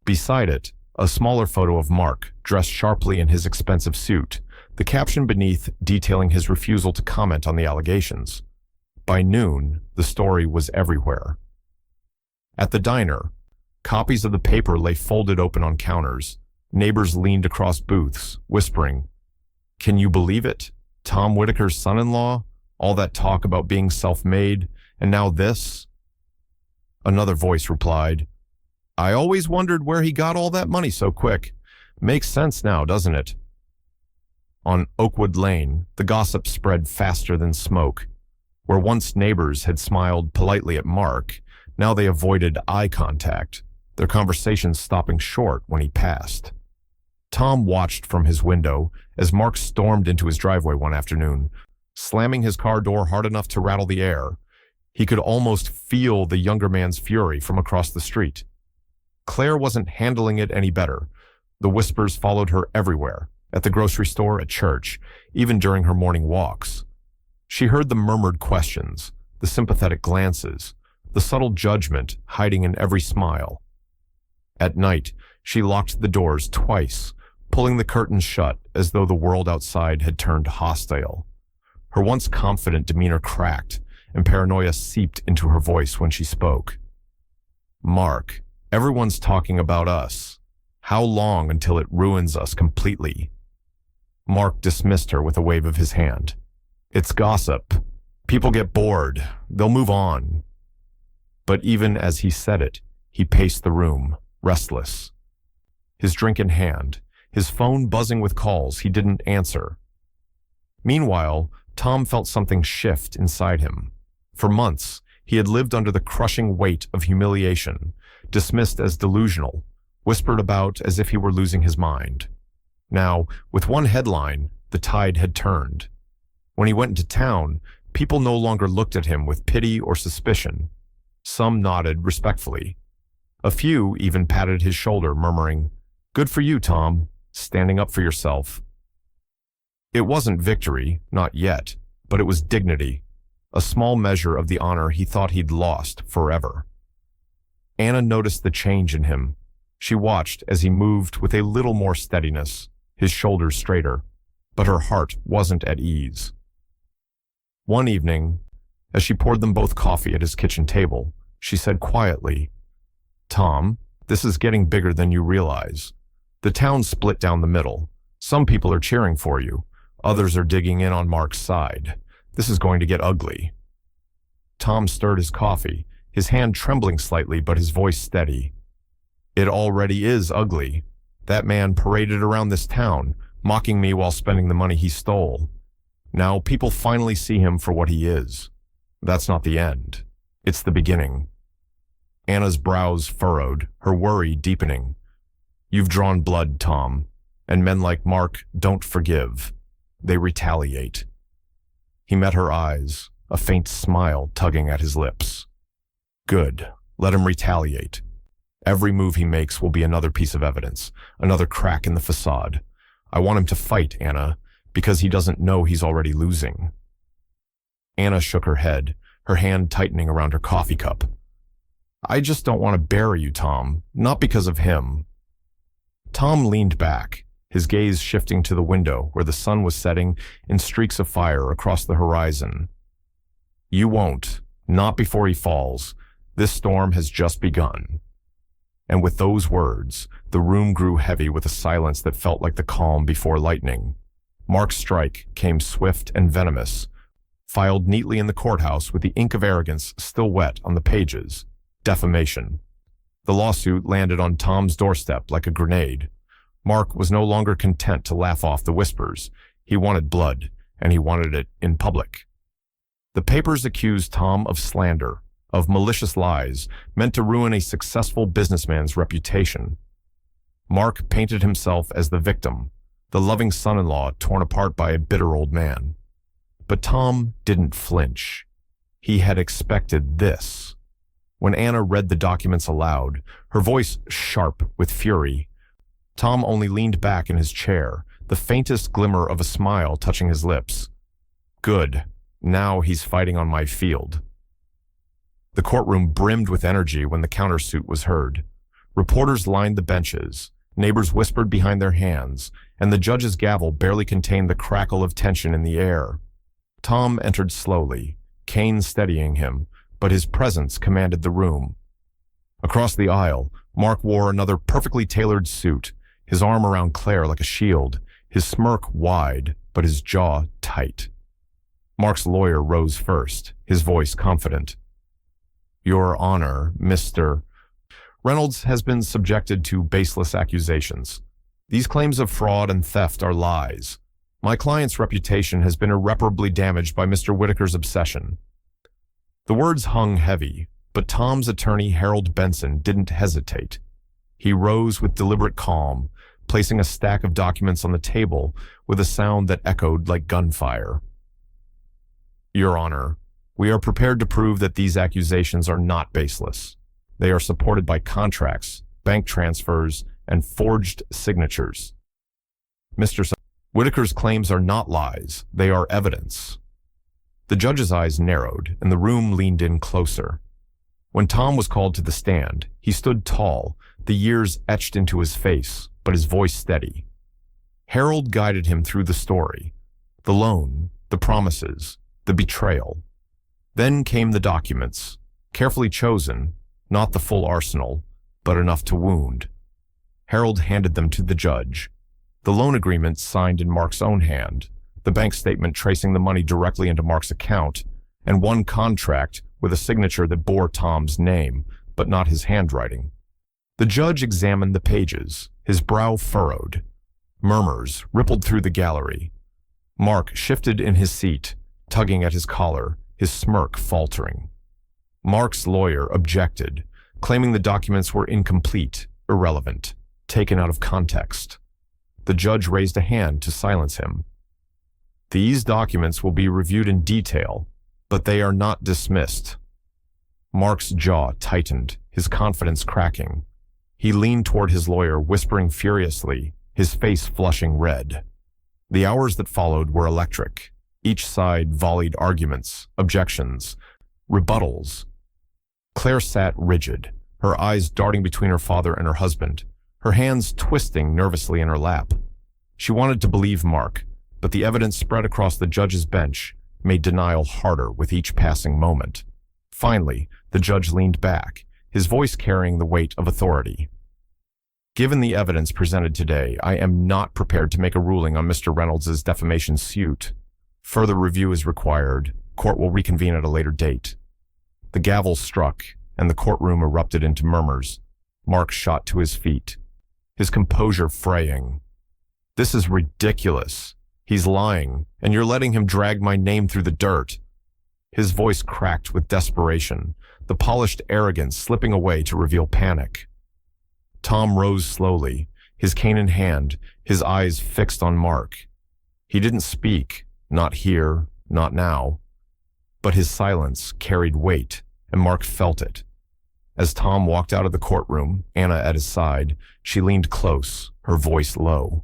A: Beside it, a smaller photo of Mark, dressed sharply in his expensive suit, the caption beneath detailing his refusal to comment on the allegations. By noon, the story was everywhere. At the diner, copies of the paper lay folded open on counters. Neighbors leaned across booths, whispering, "Can you believe it? Tom Whitaker's son-in-law? All that talk about being self-made, and now this?" Another voice replied, "I always wondered where he got all that money so quick. Makes sense now, doesn't it?" On Oakwood Lane, the gossip spread faster than smoke. Where once neighbors had smiled politely at Mark, now they avoided eye contact, their conversations stopping short when he passed. Tom watched from his window as Mark stormed into his driveway one afternoon, slamming his car door hard enough to rattle the air. He could almost feel the younger man's fury from across the street. Claire wasn't handling it any better. The whispers followed her everywhere, at the grocery store, at church, even during her morning walks. She heard the murmured questions, the sympathetic glances, the subtle judgment hiding in every smile. At night, she locked the doors twice, pulling the curtains shut as though the world outside had turned hostile. Her once confident demeanor cracked, and paranoia seeped into her voice when she spoke. "Mark, everyone's talking about us. How long until it ruins us completely?" Mark dismissed her with a wave of his hand. "It's gossip. People get bored. They'll move on." But even as he said it, he paced the room, restless. His drink in hand, his phone buzzing with calls he didn't answer. Meanwhile, Tom felt something shift inside him. For months, he had lived under the crushing weight of humiliation, dismissed as delusional, whispered about as if he were losing his mind. Now, with one headline, the tide had turned. When he went into town, people no longer looked at him with pity or suspicion. Some nodded respectfully. A few even patted his shoulder, murmuring, "Good for you, Tom, standing up for yourself." It wasn't victory, not yet, but it was dignity, a small measure of the honor he thought he'd lost forever. Anna noticed the change in him. She watched as he moved with a little more steadiness, his shoulders straighter, but her heart wasn't at ease. One evening, as she poured them both coffee at his kitchen table, she said quietly, "Tom, this is getting bigger than you realize. The town's split down the middle. Some people are cheering for you. Others are digging in on Mark's side. This is going to get ugly." Tom stirred his coffee, his hand trembling slightly but his voice steady. "It already is ugly. That man paraded around this town, mocking me while spending the money he stole. Now people finally see him for what he is. That's not the end. It's the beginning." Anna's brows furrowed, her worry deepening. "You've drawn blood, Tom, and men like Mark don't forgive. They retaliate." He met her eyes, a faint smile tugging at his lips. "Good. Let him retaliate. Every move he makes will be another piece of evidence, another crack in the facade. I want him to fight, Anna, because he doesn't know he's already losing." Anna shook her head, her hand tightening around her coffee cup. "I just don't want to bury you, Tom, not because of him." Tom leaned back, his gaze shifting to the window where the sun was setting in streaks of fire across the horizon. "You won't, not before he falls. This storm has just begun." And with those words, the room grew heavy with a silence that felt like the calm before lightning. Mark's strike came swift and venomous, filed neatly in the courthouse with the ink of arrogance still wet on the pages. Defamation. The lawsuit landed on Tom's doorstep like a grenade. Mark was no longer content to laugh off the whispers. He wanted blood, and he wanted it in public. The papers accused Tom of slander, of malicious lies meant to ruin a successful businessman's reputation. Mark painted himself as the victim, the loving son-in-law torn apart by a bitter old man. But Tom didn't flinch. He had expected this. When Anna read the documents aloud, her voice sharp with fury, Tom only leaned back in his chair, the faintest glimmer of a smile touching his lips. Good. Now he's fighting on my field. The courtroom brimmed with energy when the countersuit was heard. Reporters lined the benches, neighbors whispered behind their hands, and the judge's gavel barely contained the crackle of tension in the air. Tom entered slowly, Kane steadying him, but his presence commanded the room. Across the aisle, Mark wore another perfectly tailored suit, his arm around Claire like a shield, his smirk wide, but his jaw tight. Mark's lawyer rose first, his voice confident. Your Honor, Mr. Reynolds has been subjected to baseless accusations. These claims of fraud and theft are lies. My client's reputation has been irreparably damaged by Mr. Whitaker's obsession. The words hung heavy, but Tom's attorney, Harold Benson, didn't hesitate. He rose with deliberate calm, placing a stack of documents on the table with a sound that echoed like gunfire. Your Honor, we are prepared to prove that these accusations are not baseless. They are supported by contracts, bank transfers, and forged signatures. Mr. Whitaker's claims are not lies, they are evidence. The judge's eyes narrowed, and the room leaned in closer. When Tom was called to the stand, he stood tall, the years etched into his face, but his voice steady. Harold guided him through the story, the loan, the promises, the betrayal. Then came the documents, carefully chosen, not the full arsenal, but enough to wound. Harold handed them to the judge. The loan agreement signed in Mark's own hand, the bank statement tracing the money directly into Mark's account, and one contract with a signature that bore Tom's name, but not his handwriting. The judge examined the pages, his brow furrowed. Murmurs rippled through the gallery. Mark shifted in his seat, tugging at his collar, his smirk faltering. Mark's lawyer objected, claiming the documents were incomplete, irrelevant, taken out of context. The judge raised a hand to silence him. These documents will be reviewed in detail, but they are not dismissed. Mark's jaw tightened, his confidence cracking. He leaned toward his lawyer, whispering furiously, his face flushing red. The hours that followed were electric. Each side volleyed arguments, objections, rebuttals. Claire sat rigid, her eyes darting between her father and her husband, her hands twisting nervously in her lap. She wanted to believe Mark, but the evidence spread across the judge's bench made denial harder with each passing moment. Finally, the judge leaned back, his voice carrying the weight of authority. Given the evidence presented today, I am not prepared to make a ruling on Mr. Reynolds' defamation suit. Further review is required. Court will reconvene at a later date. The gavel struck, and the courtroom erupted into murmurs. Mark shot to his feet, his composure fraying. This is ridiculous. He's lying, and you're letting him drag my name through the dirt. His voice cracked with desperation, the polished arrogance slipping away to reveal panic. Tom rose slowly, his cane in hand, his eyes fixed on Mark. He didn't speak, not here, not now. But his silence carried weight, and Mark felt it. As Tom walked out of the courtroom, Anna at his side, she leaned close, her voice low.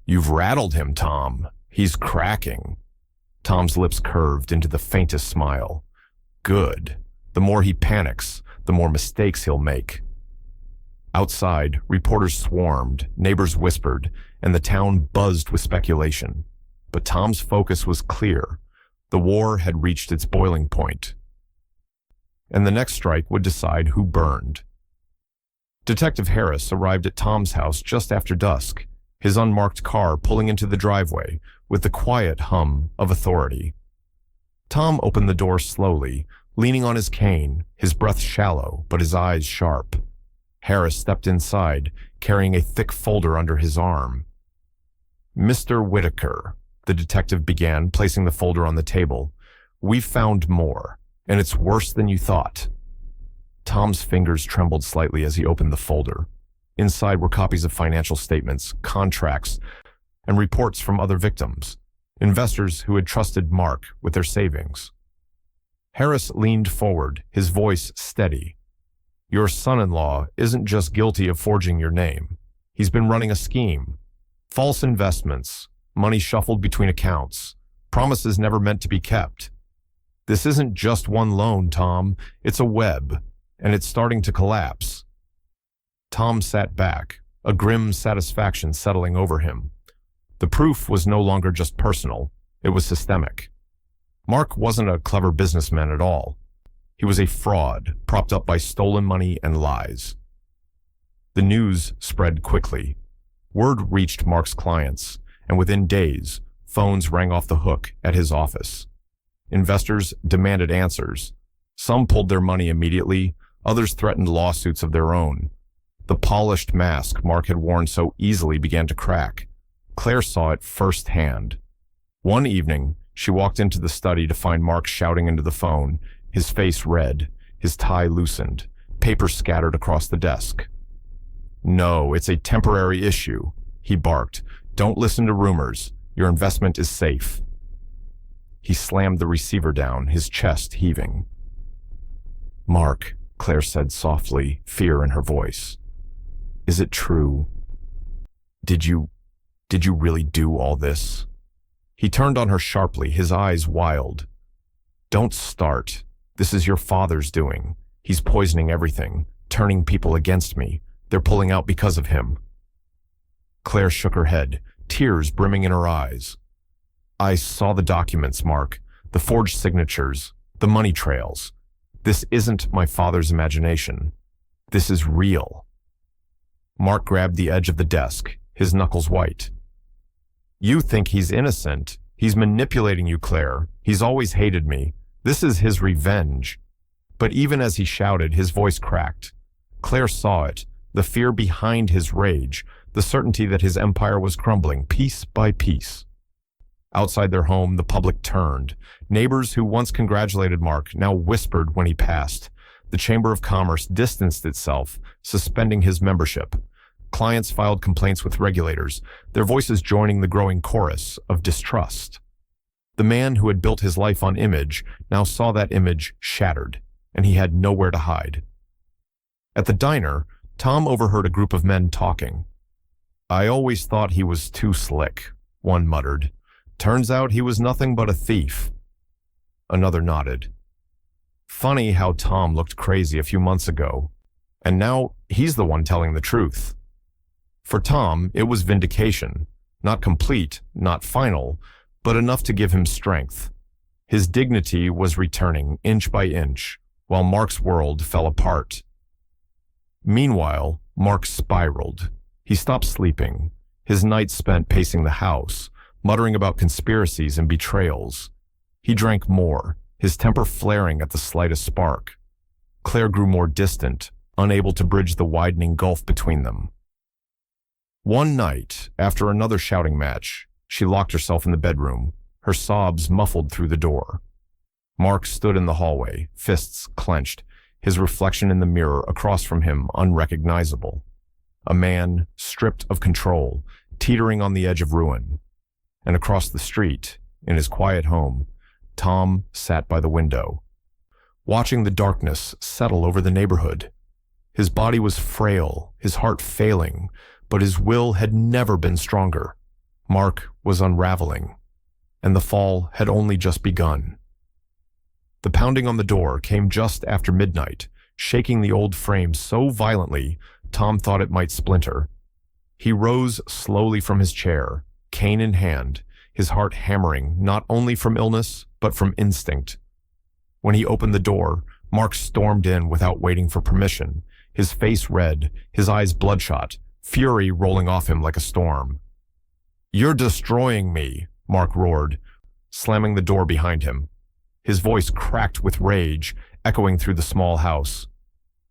A: You've rattled him, Tom. He's cracking. Tom's lips curved into the faintest smile. Good. The more he panics, the more mistakes he'll make. Outside, reporters swarmed, neighbors whispered, and the town buzzed with speculation. But Tom's focus was clear. The war had reached its boiling point, and the next strike would decide who burned. Detective Harris arrived at Tom's house just after dusk, his unmarked car pulling into the driveway, with the quiet hum of authority. Tom opened the door slowly, leaning on his cane, his breath shallow but his eyes sharp. Harris stepped inside, carrying a thick folder under his arm. "Mr. Whitaker," the detective began, placing the folder on the table, "we've found more, and it's worse than you thought." Tom's fingers trembled slightly as he opened the folder. Inside were copies of financial statements, contracts, and reports from other victims, investors who had trusted Mark with their savings. Harris leaned forward, his voice steady. "Your son-in-law isn't just guilty of forging your name. He's been running a scheme. False investments, money shuffled between accounts, promises never meant to be kept. This isn't just one loan, Tom. It's a web, and it's starting to collapse." Tom sat back, a grim satisfaction settling over him. The proof was no longer just personal, it was systemic. Mark wasn't a clever businessman at all. He was a fraud, propped up by stolen money and lies. The news spread quickly. Word reached Mark's clients, and within days, phones rang off the hook at his office. Investors demanded answers. Some pulled their money immediately, others threatened lawsuits of their own. The polished mask Mark had worn so easily began to crack. Claire saw it firsthand. One evening, she walked into the study to find Mark shouting into the phone, his face red, his tie loosened, papers scattered across the desk. "No, it's a temporary issue," he barked. "Don't listen to rumors. Your investment is safe." He slammed the receiver down, his chest heaving. "Mark," Claire said softly, fear in her voice. "Is it true? Did you really do all this?" He turned on her sharply, his eyes wild. "Don't start. This is your father's doing. He's poisoning everything, turning people against me. They're pulling out because of him." Claire shook her head, tears brimming in her eyes. "I saw the documents, Mark, the forged signatures, the money trails. This isn't my father's imagination. This is real." Mark grabbed the edge of the desk, his knuckles white. "You think he's innocent. He's manipulating you, Claire. He's always hated me. This is his revenge." But even as he shouted, his voice cracked. Claire saw it, the fear behind his rage, the certainty that his empire was crumbling piece by piece. Outside their home, the public turned. Neighbors who once congratulated Mark now whispered when he passed. The Chamber of Commerce distanced itself, suspending his membership. Clients filed complaints with regulators, their voices joining the growing chorus of distrust. The man who had built his life on image now saw that image shattered, and he had nowhere to hide. At the diner, Tom overheard a group of men talking. "I always thought he was too slick," one muttered. "Turns out he was nothing but a thief." Another nodded. Funny how Tom looked crazy a few months ago, and now he's the one telling the truth. For Tom, it was vindication, not complete, not final, but enough to give him strength. His dignity was returning inch by inch, while Mark's world fell apart. Meanwhile, Mark spiraled. He stopped sleeping, his nights spent pacing the house, muttering about conspiracies and betrayals. He drank more, his temper flaring at the slightest spark. Claire grew more distant, unable to bridge the widening gulf between them. One night, after another shouting match, she locked herself in the bedroom, her sobs muffled through the door. Mark stood in the hallway, fists clenched, his reflection in the mirror across from him unrecognizable. A man, stripped of control, teetering on the edge of ruin. And across the street, in his quiet home, Tom sat by the window, watching the darkness settle over the neighborhood. His body was frail, his heart failing, but his will had never been stronger. Mark was unraveling, and the fall had only just begun. The pounding on the door came just after midnight, shaking the old frame so violently Tom thought it might splinter. He rose slowly from his chair, cane in hand, his heart hammering not only from illness, but from instinct. When he opened the door, Mark stormed in without waiting for permission, his face red, his eyes bloodshot, fury rolling off him like a storm. "You're destroying me," Mark roared, slamming the door behind him. His voice cracked with rage, echoing through the small house.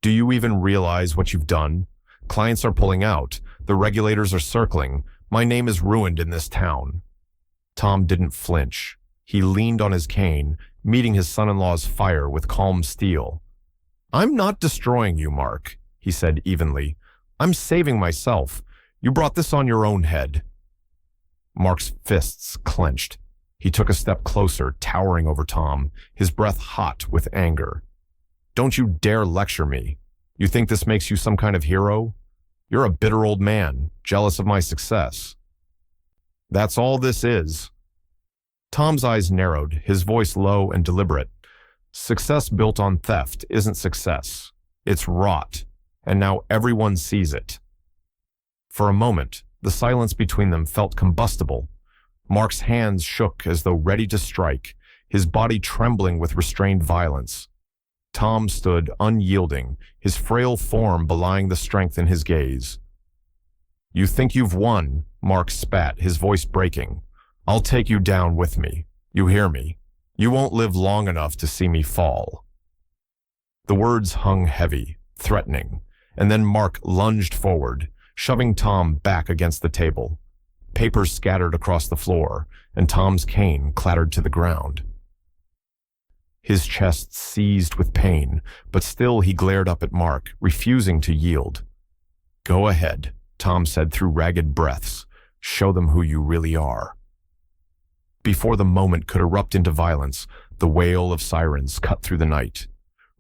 A: Do you even realize what you've done? Clients are pulling out. The regulators are circling. My name is ruined in this town. Tom didn't flinch. He leaned on his cane, meeting his son-in-law's fire with calm steel. I'm not destroying you, Mark, he said evenly. I'm saving myself. You brought this on your own head. Mark's fists clenched. He took a step closer, towering over Tom, his breath hot with anger. Don't you dare lecture me. You think this makes you some kind of hero? You're a bitter old man, jealous of my success. That's all this is. Tom's eyes narrowed, his voice low and deliberate. Success built on theft isn't success. It's rot, and now everyone sees it. For a moment, the silence between them felt combustible. Mark's hands shook as though ready to strike, his body trembling with restrained violence. Tom stood unyielding, his frail form belying the strength in his gaze. You think you've won, Mark spat, his voice breaking. I'll take you down with me. You hear me? You won't live long enough to see me fall. The words hung heavy, threatening, and then Mark lunged forward, shoving Tom back against the table. Papers scattered across the floor, and Tom's cane clattered to the ground. His chest seized with pain, but still he glared up at Mark, refusing to yield. Go ahead, Tom said through ragged breaths. Show them who you really are. Before the moment could erupt into violence, the wail of sirens cut through the night.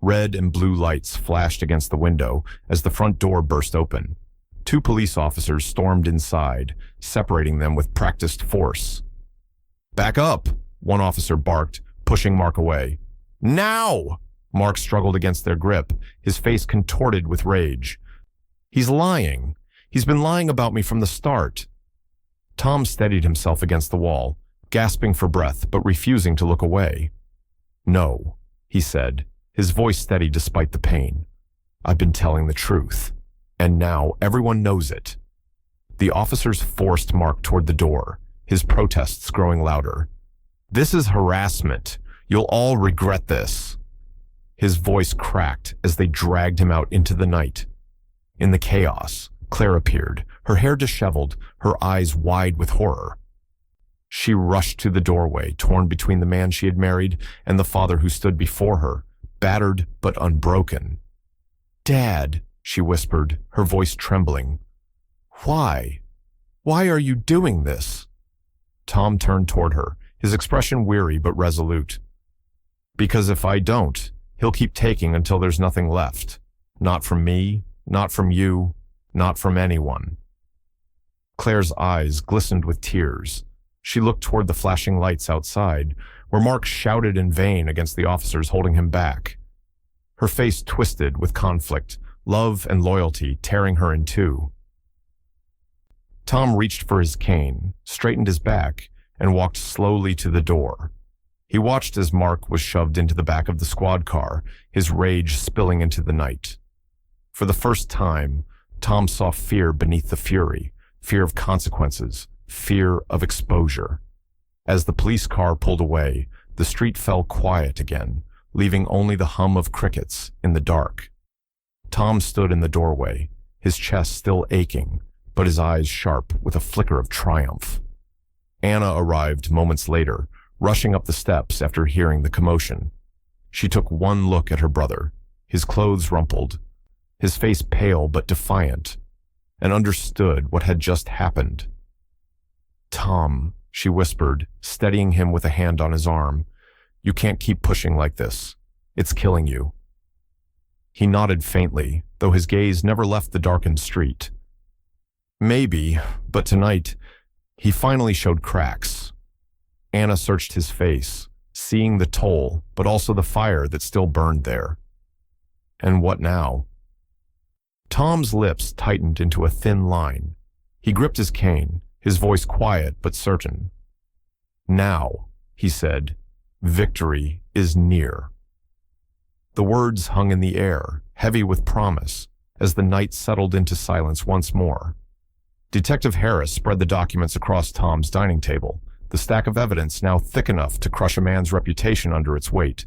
A: Red and blue lights flashed against the window as the front door burst open. 2 police officers stormed inside, separating them with practiced force. Back up, one officer barked, pushing Mark away. Now! Mark struggled against their grip, his face contorted with rage. He's lying. He's been lying about me from the start. Tom steadied himself against the wall, gasping for breath but refusing to look away. No, he said, his voice steady despite the pain. I've been telling the truth, and now everyone knows it. The officers forced Mark toward the door, his protests growing louder. This is harassment. You'll all regret this. His voice cracked as they dragged him out into the night. In the chaos, Claire appeared, her hair disheveled, her eyes wide with horror. She rushed to the doorway, torn between the man she had married and the father who stood before her, battered but unbroken. Dad, she whispered, her voice trembling. Why? Why are you doing this? Tom turned toward her, his expression weary but resolute. Because if I don't, he'll keep taking until there's nothing left. Not from me, not from you, not from anyone. Claire's eyes glistened with tears. She looked toward the flashing lights outside, where Mark shouted in vain against the officers holding him back. Her face twisted with conflict, love and loyalty tearing her in two. Tom reached for his cane, straightened his back, and walked slowly to the door. He watched as Mark was shoved into the back of the squad car, his rage spilling into the night. For the first time, Tom saw fear beneath the fury, fear of consequences, fear of exposure. As the police car pulled away, the street fell quiet again, leaving only the hum of crickets in the dark. Tom stood in the doorway, his chest still aching, but his eyes sharp with a flicker of triumph. Anna arrived moments later, rushing up the steps after hearing the commotion. She took one look at her brother, his clothes rumpled, his face pale but defiant, and understood what had just happened. Tom, she whispered, steadying him with a hand on his arm, you can't keep pushing like this. It's killing you. He nodded faintly, though his gaze never left the darkened street. Maybe, but tonight, he finally showed cracks. Anna searched his face, seeing the toll, but also the fire that still burned there. And what now? Tom's lips tightened into a thin line. He gripped his cane, his voice quiet but certain. Now, he said, victory is near. The words hung in the air, heavy with promise, as the night settled into silence once more. Detective Harris spread the documents across Tom's dining table, the stack of evidence now thick enough to crush a man's reputation under its weight.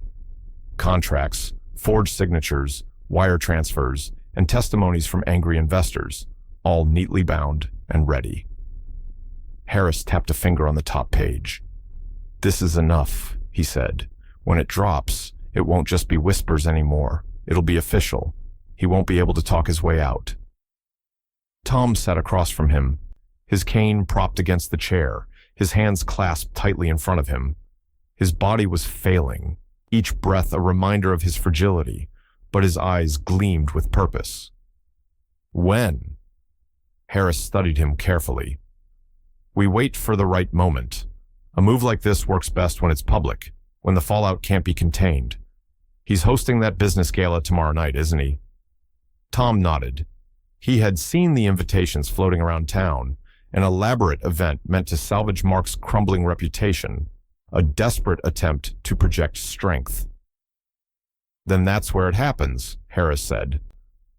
A: Contracts, forged signatures, wire transfers, and testimonies from angry investors, all neatly bound and ready. Harris tapped a finger on the top page. "This is enough," he said. "When it drops, it won't just be whispers anymore. It'll be official. He won't be able to talk his way out." Tom sat across from him, his cane propped against the chair, his hands clasped tightly in front of him. His body was failing, each breath a reminder of his fragility, but his eyes gleamed with purpose. "When?" Harris studied him carefully. "We wait for the right moment. A move like this works best when it's public, when the fallout can't be contained. He's hosting that business gala tomorrow night, isn't he?" Tom nodded. He had seen the invitations floating around town, an elaborate event meant to salvage Mark's crumbling reputation, a desperate attempt to project strength. "Then that's where it happens," Harris said.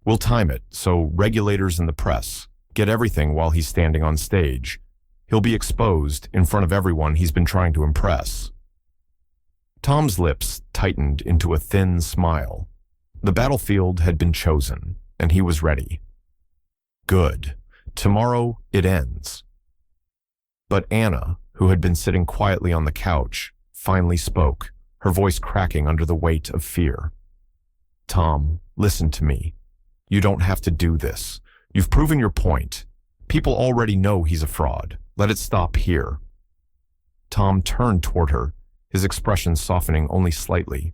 A: "We'll time it so regulators and the press get everything while he's standing on stage. He'll be exposed in front of everyone he's been trying to impress." Tom's lips tightened into a thin smile. The battlefield had been chosen, and he was ready. Good. Tomorrow it ends. But Anna, who had been sitting quietly on the couch, finally spoke, her voice cracking under the weight of fear. "Tom, listen to me. You don't have to do this. You've proven your point. People already know he's a fraud. Let it stop here." Tom turned toward her, his expression softening only slightly.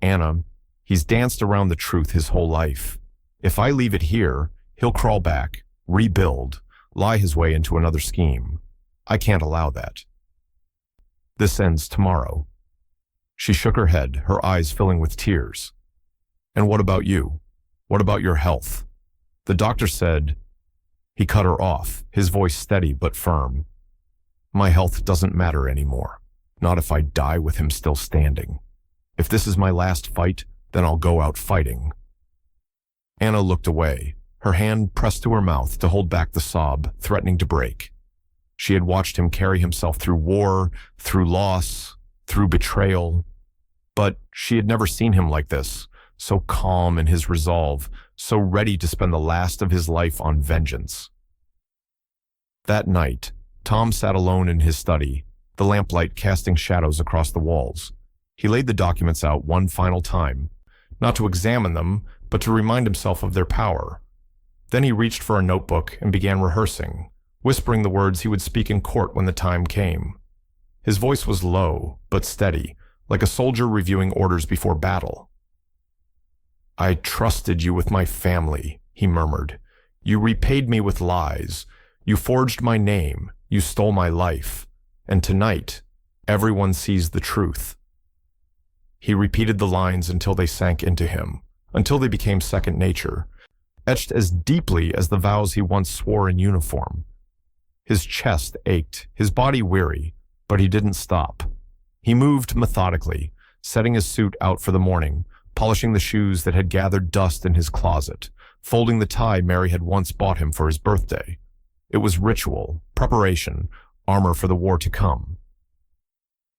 A: "Anna, he's danced around the truth his whole life. If I leave it here, he'll crawl back, rebuild, lie his way into another scheme. I can't allow that. This ends tomorrow." She shook her head, her eyes filling with tears. "And what about you? What about your health? The doctor said—" He cut her off, his voice steady but firm. "My health doesn't matter anymore. Not if I die with him still standing. If this is my last fight, then I'll go out fighting." Anna looked away, her hand pressed to her mouth to hold back the sob, threatening to break. She had watched him carry himself through war, through loss, through betrayal. But she had never seen him like this, so calm in his resolve, so ready to spend the last of his life on vengeance. That night, Tom sat alone in his study, the lamplight casting shadows across the walls. He laid the documents out one final time, not to examine them, but to remind himself of their power. Then he reached for a notebook and began rehearsing, whispering the words he would speak in court when the time came. His voice was low, but steady, like a soldier reviewing orders before battle. "I trusted you with my family," he murmured. "You repaid me with lies. You forged my name. You stole my life. And tonight, everyone sees the truth." He repeated the lines until they sank into him, until they became second nature, etched as deeply as the vows he once swore in uniform. His chest ached, his body weary, but he didn't stop. He moved methodically, setting his suit out for the morning, polishing the shoes that had gathered dust in his closet, folding the tie Mary had once bought him for his birthday. It was ritual, preparation, armor for the war to come.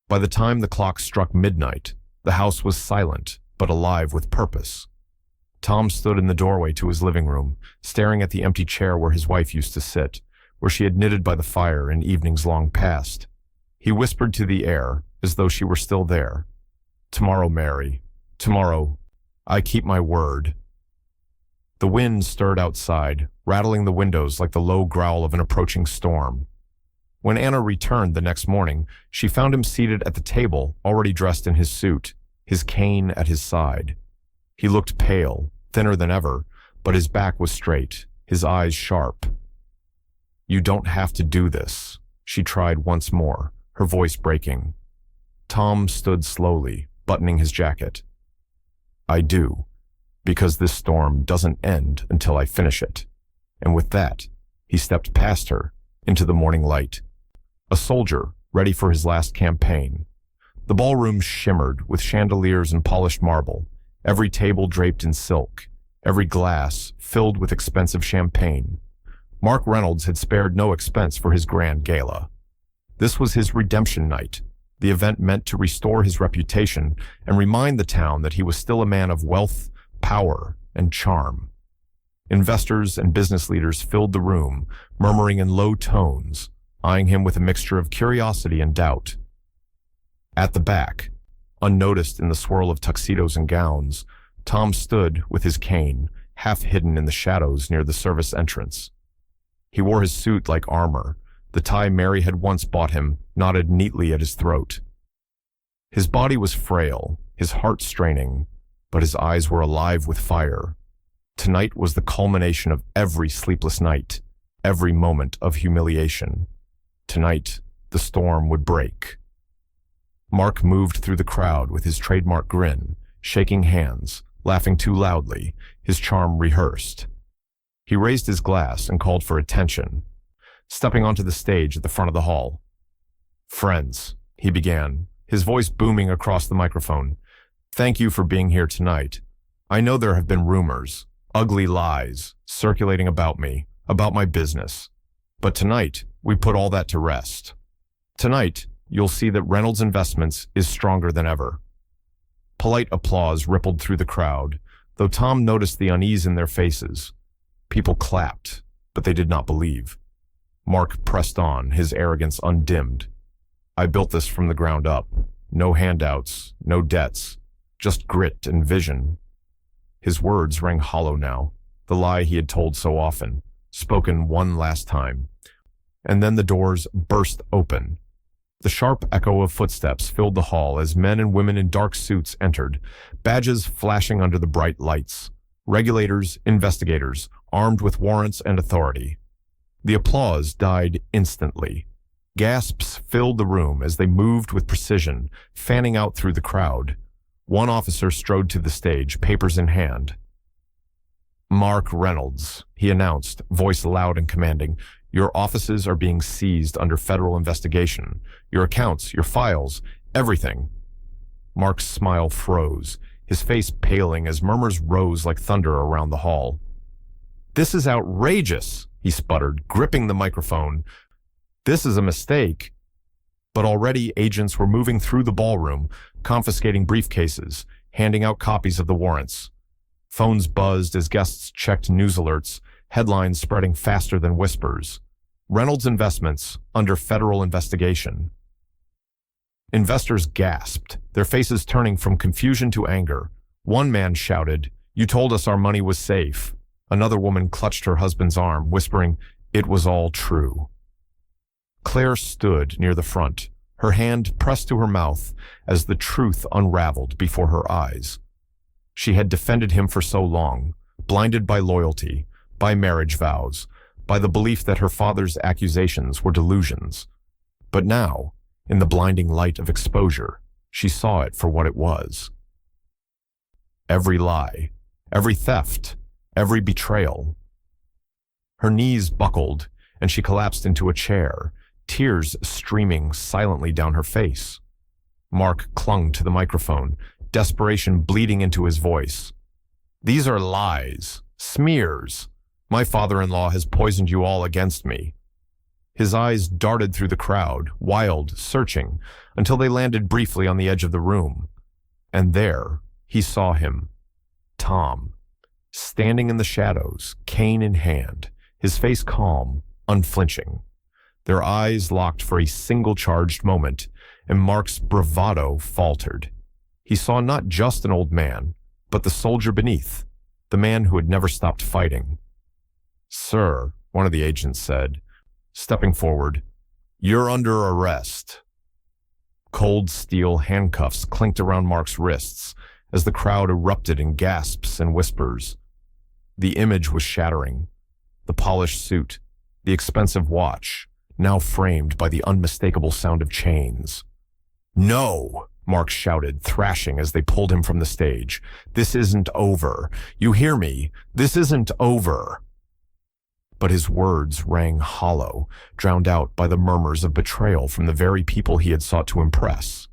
A: By the time the clock struck midnight, the house was silent, but alive with purpose. Tom stood in the doorway to his living room, staring at the empty chair where his wife used to sit, where she had knitted by the fire in evenings long past. He whispered to the air, as though she were still there. "Tomorrow, Mary. Tomorrow. I keep my word." The wind stirred outside, rattling the windows like the low growl of an approaching storm. When Anna returned the next morning, she found him seated at the table, already dressed in his suit, his cane at his side. He looked pale, thinner than ever, but his back was straight, his eyes sharp. "You don't have to do this," she tried once more, her voice breaking. Tom stood slowly, buttoning his jacket. "I do, because this storm doesn't end until I finish it." And with that, he stepped past her, into the morning light. A soldier, ready for his last campaign. The ballroom shimmered with chandeliers and polished marble, every table draped in silk, every glass filled with expensive champagne. Mark Reynolds had spared no expense for his grand gala. This was his redemption night, the event meant to restore his reputation and remind the town that he was still a man of wealth, power, and charm. Investors and business leaders filled the room, murmuring in low tones, eyeing him with a mixture of curiosity and doubt. At the back, unnoticed in the swirl of tuxedos and gowns, Tom stood with his cane, half hidden in the shadows near the service entrance. He wore his suit like armor, the tie Mary had once bought him knotted neatly at his throat. His body was frail, his heart straining, but his eyes were alive with fire. Tonight was the culmination of every sleepless night, every moment of humiliation. Tonight, the storm would break. Mark moved through the crowd with his trademark grin, shaking hands, laughing too loudly, his charm rehearsed. He raised his glass and called for attention, stepping onto the stage at the front of the hall. "Friends," he began, his voice booming across the microphone, "thank you for being here tonight. I know there have been rumors, ugly lies, circulating about me, about my business. But tonight, we put all that to rest. Tonight, you'll see that Reynolds Investments is stronger than ever." Polite applause rippled through the crowd, though Tom noticed the unease in their faces. People clapped, but they did not believe. Mark pressed on, his arrogance undimmed. "I built this from the ground up. No handouts, no debts, just grit and vision." His words rang hollow now, the lie he had told so often, spoken one last time. And then the doors burst open. The sharp echo of footsteps filled the hall as men and women in dark suits entered, badges flashing under the bright lights. Regulators, investigators, armed with warrants and authority. The applause died instantly. Gasps filled the room as they moved with precision, fanning out through the crowd. One officer strode to the stage, papers in hand. "Mark Reynolds," he announced, voice loud and commanding, "your offices are being seized under federal investigation. Your accounts, your files, everything." Mark's smile froze, his face paling as murmurs rose like thunder around the hall. "This is outrageous," he sputtered, gripping the microphone. "This is a mistake." But already agents were moving through the ballroom, confiscating briefcases, handing out copies of the warrants. Phones buzzed as guests checked news alerts, headlines spreading faster than whispers. Reynolds Investments under federal investigation. Investors gasped, their faces turning from confusion to anger. One man shouted, "You told us our money was safe." Another woman clutched her husband's arm, whispering, "It was all true." Claire stood near the front, her hand pressed to her mouth as the truth unraveled before her eyes. She had defended him for so long, blinded by loyalty, by marriage vows, by the belief that her father's accusations were delusions. But now, in the blinding light of exposure, she saw it for what it was. Every lie, every theft, every betrayal. Her knees buckled, and she collapsed into a chair, tears streaming silently down her face. Mark clung to the microphone, desperation bleeding into his voice. "These are lies, smears. My father-in-law has poisoned you all against me." His eyes darted through the crowd, wild, searching, until they landed briefly on the edge of the room. And there, he saw him, Tom, standing in the shadows, cane in hand, his face calm, unflinching. Their eyes locked for a single charged moment, and Mark's bravado faltered. He saw not just an old man, but the soldier beneath, the man who had never stopped fighting. "Sir," one of the agents said, stepping forward, "you're under arrest." Cold steel handcuffs clinked around Mark's wrists as the crowd erupted in gasps and whispers. The image was shattering. The polished suit, the expensive watch, now framed by the unmistakable sound of chains. "No!" Mark shouted, thrashing as they pulled him from the stage. "This isn't over. You hear me? This isn't over." But his words rang hollow, drowned out by the murmurs of betrayal from the very people he had sought to impress.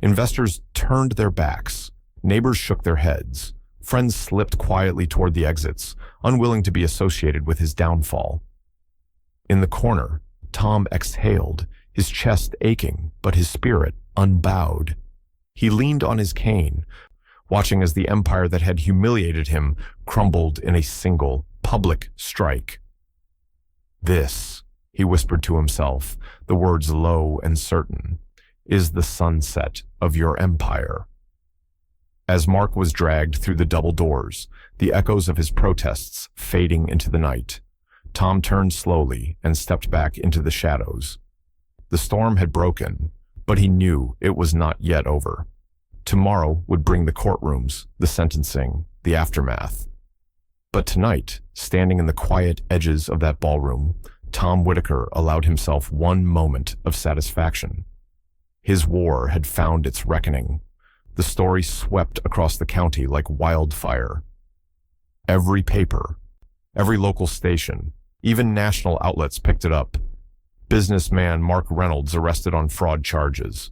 A: Investors turned their backs. Neighbors shook their heads. Friends slipped quietly toward the exits, unwilling to be associated with his downfall. In the corner, Tom exhaled, his chest aching, but his spirit unbowed. He leaned on his cane, watching as the empire that had humiliated him crumbled in a single, public strike. "This," he whispered to himself, the words low and certain, "is the sunset of your empire." As Mark was dragged through the double doors, the echoes of his protests fading into the night, Tom turned slowly and stepped back into the shadows. The storm had broken, but he knew it was not yet over. Tomorrow would bring the courtrooms, the sentencing, the aftermath. But tonight, standing in the quiet edges of that ballroom, Tom Whitaker allowed himself one moment of satisfaction. His war had found its reckoning. The story swept across the county like wildfire. Every paper, every local station, even national outlets picked it up. Businessman Mark Reynolds arrested on fraud charges.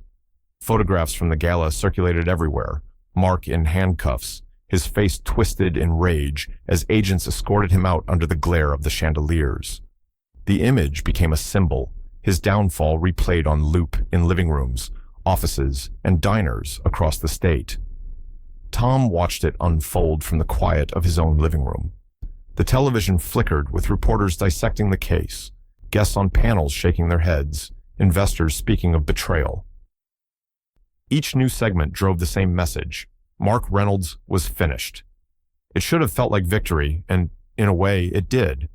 A: Photographs from the gala circulated everywhere. Mark in handcuffs, his face twisted in rage as agents escorted him out under the glare of the chandeliers. The image became a symbol, his downfall replayed on loop in living rooms, offices, and diners across the state. Tom watched it unfold from the quiet of his own living room. The television flickered with reporters dissecting the case, guests on panels shaking their heads, investors speaking of betrayal. Each new segment drove the same message. Mark Reynolds was finished. It should have felt like victory, and in a way it did.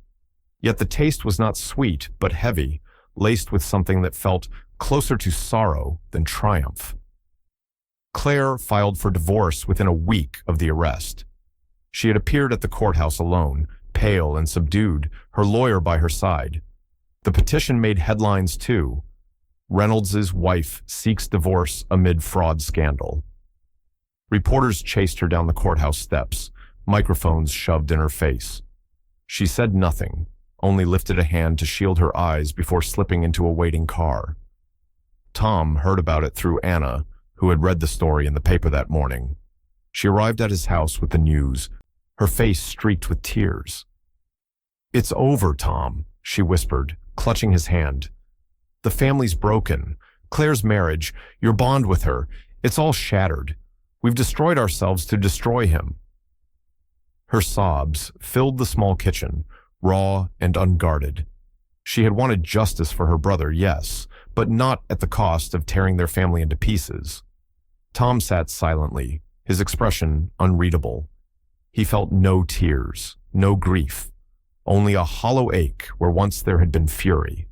A: Yet the taste was not sweet, but heavy, laced with something that felt closer to sorrow than triumph. Claire filed for divorce within a week of the arrest. She had appeared at the courthouse alone, pale and subdued, her lawyer by her side. The petition made headlines too. Reynolds's wife seeks divorce amid fraud scandal. Reporters chased her down the courthouse steps, microphones shoved in her face. She said nothing, only lifted a hand to shield her eyes before slipping into a waiting car. Tom heard about it through Anna, who had read the story in the paper that morning. She arrived at his house with the news, her face streaked with tears. "It's over, Tom," she whispered, clutching his hand. "The family's broken. Claire's marriage, your bond with her, it's all shattered. We've destroyed ourselves to destroy him." Her sobs filled the small kitchen, raw and unguarded. She had wanted justice for her brother, yes, but not at the cost of tearing their family into pieces. Tom sat silently, his expression unreadable. He felt no tears, no grief, only a hollow ache where once there had been fury.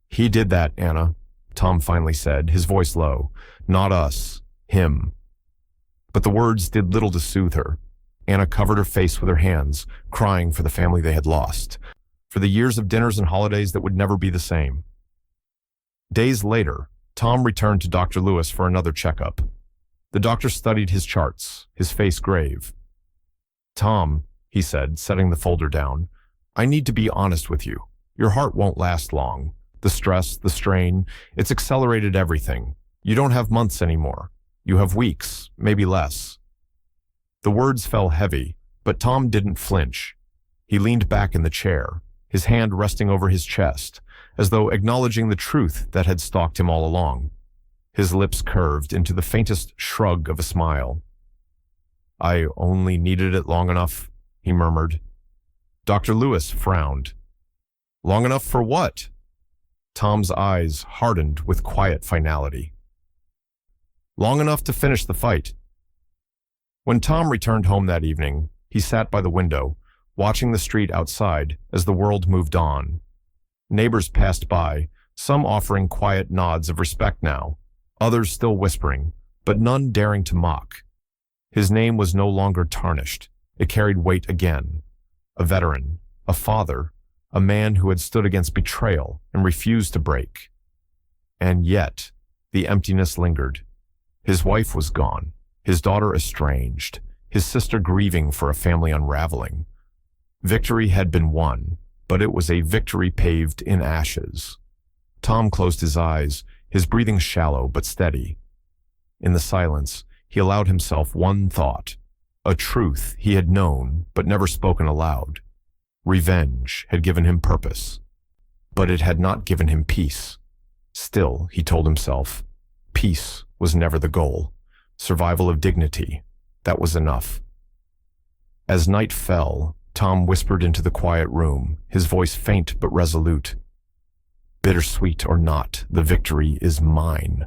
A: "He did that, Anna," Tom finally said, his voice low. "Not us, him." But the words did little to soothe her. Anna covered her face with her hands, crying for the family they had lost, for the years of dinners and holidays that would never be the same. Days later, Tom returned to Dr. Lewis for another checkup. The doctor studied his charts, his face grave. "Tom," he said, setting the folder down, "I need to be honest with you. Your heart won't last long. The stress, the strain, it's accelerated everything. You don't have months anymore. You have weeks, maybe less." The words fell heavy, but Tom didn't flinch. He leaned back in the chair, his hand resting over his chest, as though acknowledging the truth that had stalked him all along. His lips curved into the faintest shrug of a smile. "I only needed it long enough," he murmured. Dr. Lewis frowned. "Long enough for what?" Tom's eyes hardened with quiet finality. "Long enough to finish the fight." When Tom returned home that evening, he sat by the window, watching the street outside as the world moved on. Neighbors passed by, some offering quiet nods of respect now, others still whispering, but none daring to mock. His name was no longer tarnished. It carried weight again. A veteran, a father, a man who had stood against betrayal and refused to break. And yet, the emptiness lingered. His wife was gone, his daughter estranged, his sister grieving for a family unraveling. Victory had been won, but it was a victory paved in ashes. Tom closed his eyes, his breathing shallow but steady. In the silence, he allowed himself one thought, a truth he had known but never spoken aloud. Revenge had given him purpose, but it had not given him peace. Still, he told himself, peace was never the goal. Survival of dignity, that was enough. As night fell, Tom whispered into the quiet room, his voice faint but resolute. Bittersweet or not, the victory is mine.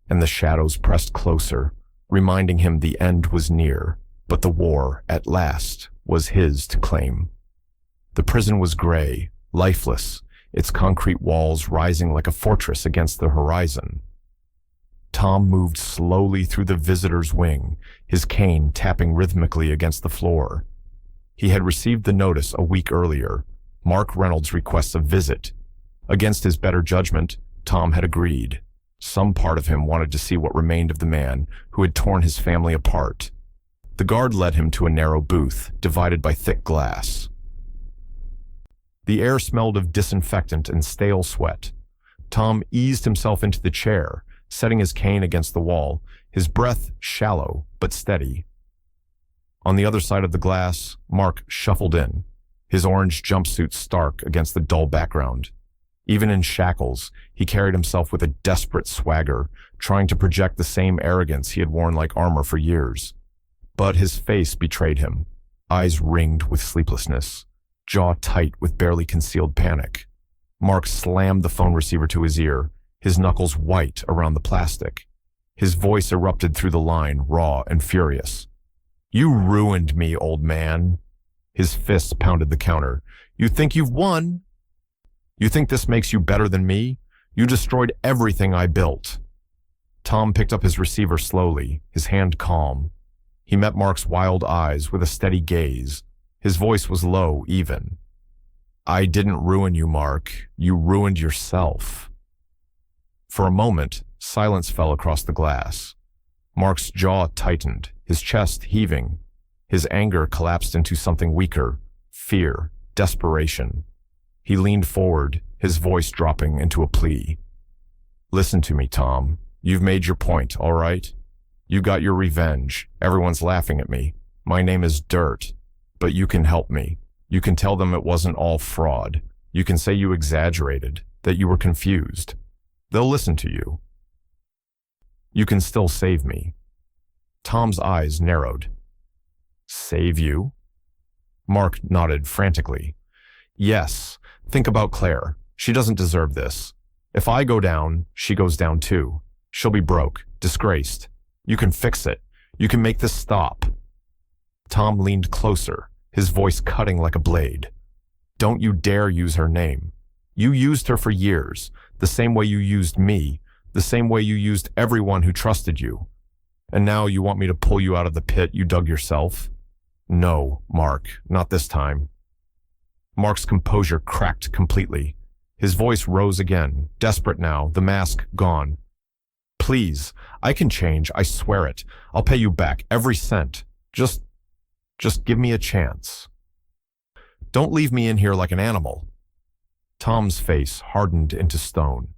A: And the shadows pressed closer, reminding him the end was near, but the war, at last, was his to claim. The prison was gray, lifeless, its concrete walls rising like a fortress against the horizon. Tom moved slowly through the visitor's wing, his cane tapping rhythmically against the floor. He had received the notice a week earlier, Mark Reynolds' request a visit. Against his better judgment, Tom had agreed. Some part of him wanted to see what remained of the man who had torn his family apart. The guard led him to a narrow booth, divided by thick glass. The air smelled of disinfectant and stale sweat. Tom eased himself into the chair, setting his cane against the wall, his breath shallow but steady. On the other side of the glass, Mark shuffled in, his orange jumpsuit stark against the dull background. Even in shackles, he carried himself with a desperate swagger, trying to project the same arrogance he had worn like armor for years. But his face betrayed him, eyes ringed with sleeplessness, jaw tight with barely concealed panic. Mark slammed the phone receiver to his ear, his knuckles white around the plastic. His voice erupted through the line, raw and furious. "You ruined me, old man." His fists pounded the counter. "You think you've won? You think this makes you better than me? You destroyed everything I built." Tom picked up his receiver slowly, his hand calm. He met Mark's wild eyes with a steady gaze. His voice was low, even. "I didn't ruin you, Mark. You ruined yourself." For a moment, silence fell across the glass. Mark's jaw tightened, his chest heaving. His anger collapsed into something weaker, fear, desperation. He leaned forward, his voice dropping into a plea. "Listen to me, Tom. You've made your point, all right? You got your revenge. Everyone's laughing at me. My name is Dirt. But you can help me. You can tell them it wasn't all fraud. You can say you exaggerated, that you were confused. They'll listen to you. You can still save me." Tom's eyes narrowed. "Save you?" Mark nodded frantically. "Yes. Think about Claire. She doesn't deserve this. If I go down, she goes down too. She'll be broke, disgraced. You can fix it. You can make this stop." Tom leaned closer, his voice cutting like a blade. "Don't you dare use her name. You used her for years, the same way you used me, the same way you used everyone who trusted you. And now you want me to pull you out of the pit you dug yourself? No, Mark, not this time." Mark's composure cracked completely. His voice rose again, desperate now, the mask gone. "Please, I can change, I swear it. I'll pay you back, every cent. Just give me a chance. Don't leave me in here like an animal." Tom's face hardened into stone.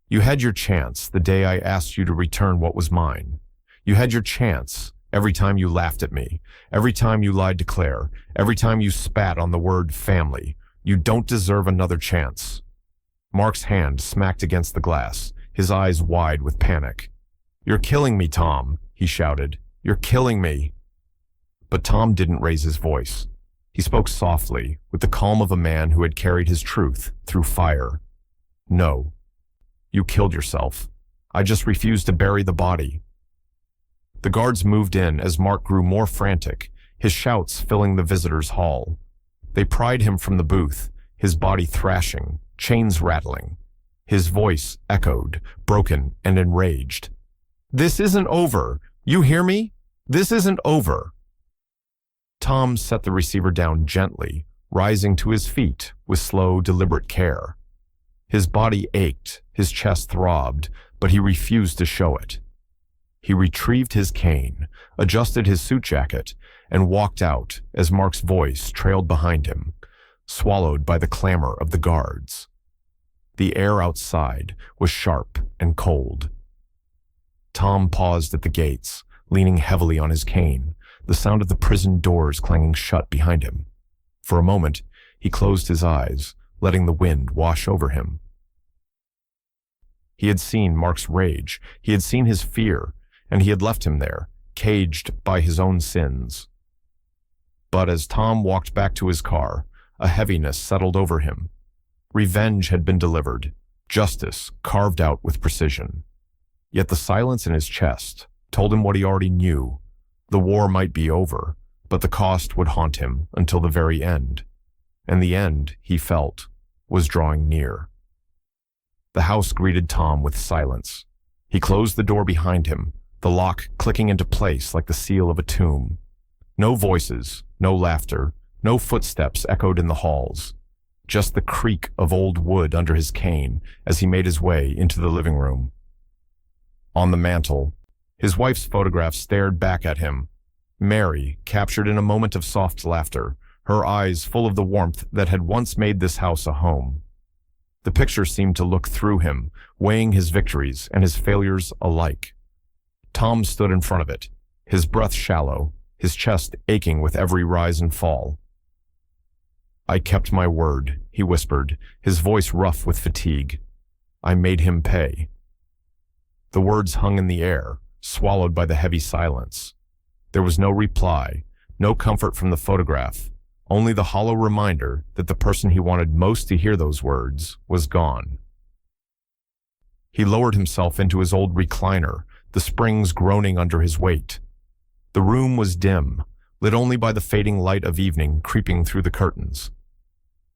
A: "You had your chance the day I asked you to return what was mine. You had your chance every time you laughed at me, every time you lied to Claire, every time you spat on the word family. You don't deserve another chance." Mark's hand smacked against the glass, his eyes wide with panic. "You're killing me, Tom," he shouted. "You're killing me." But Tom didn't raise his voice. He spoke softly, with the calm of a man who had carried his truth through fire. "No. You killed yourself. I just refused to bury the body." The guards moved in as Mark grew more frantic, his shouts filling the visitors' hall. They pried him from the booth, his body thrashing, chains rattling. His voice echoed, broken and enraged. "This isn't over. You hear me? This isn't over." Tom set the receiver down gently, rising to his feet with slow, deliberate care. His body ached, his chest throbbed, but he refused to show it. He retrieved his cane, adjusted his suit jacket, and walked out as Mark's voice trailed behind him, swallowed by the clamor of the guards. The air outside was sharp and cold. Tom paused at the gates, leaning heavily on his cane, the sound of the prison doors clanging shut behind him. For a moment, he closed his eyes, letting the wind wash over him. He had seen Mark's rage, he had seen his fear, and he had left him there, caged by his own sins. But as Tom walked back to his car, a heaviness settled over him. Revenge had been delivered, justice carved out with precision. Yet the silence in his chest told him what he already knew. The war might be over, but the cost would haunt him until the very end. And the end, he felt, was drawing near. The house greeted Tom with silence. He closed the door behind him, the lock clicking into place like the seal of a tomb. No voices, no laughter, no footsteps echoed in the halls. Just the creak of old wood under his cane as he made his way into the living room. On the mantel, his wife's photograph stared back at him. Mary, captured in a moment of soft laughter, her eyes full of the warmth that had once made this house a home. The picture seemed to look through him, weighing his victories and his failures alike. Tom stood in front of it, his breath shallow, his chest aching with every rise and fall. "I kept my word," he whispered, his voice rough with fatigue. "I made him pay." The words hung in the air, swallowed by the heavy silence. There was no reply, no comfort from the photograph, only the hollow reminder that the person he wanted most to hear those words was gone. He lowered himself into his old recliner, the springs groaning under his weight. The room was dim, lit only by the fading light of evening creeping through the curtains.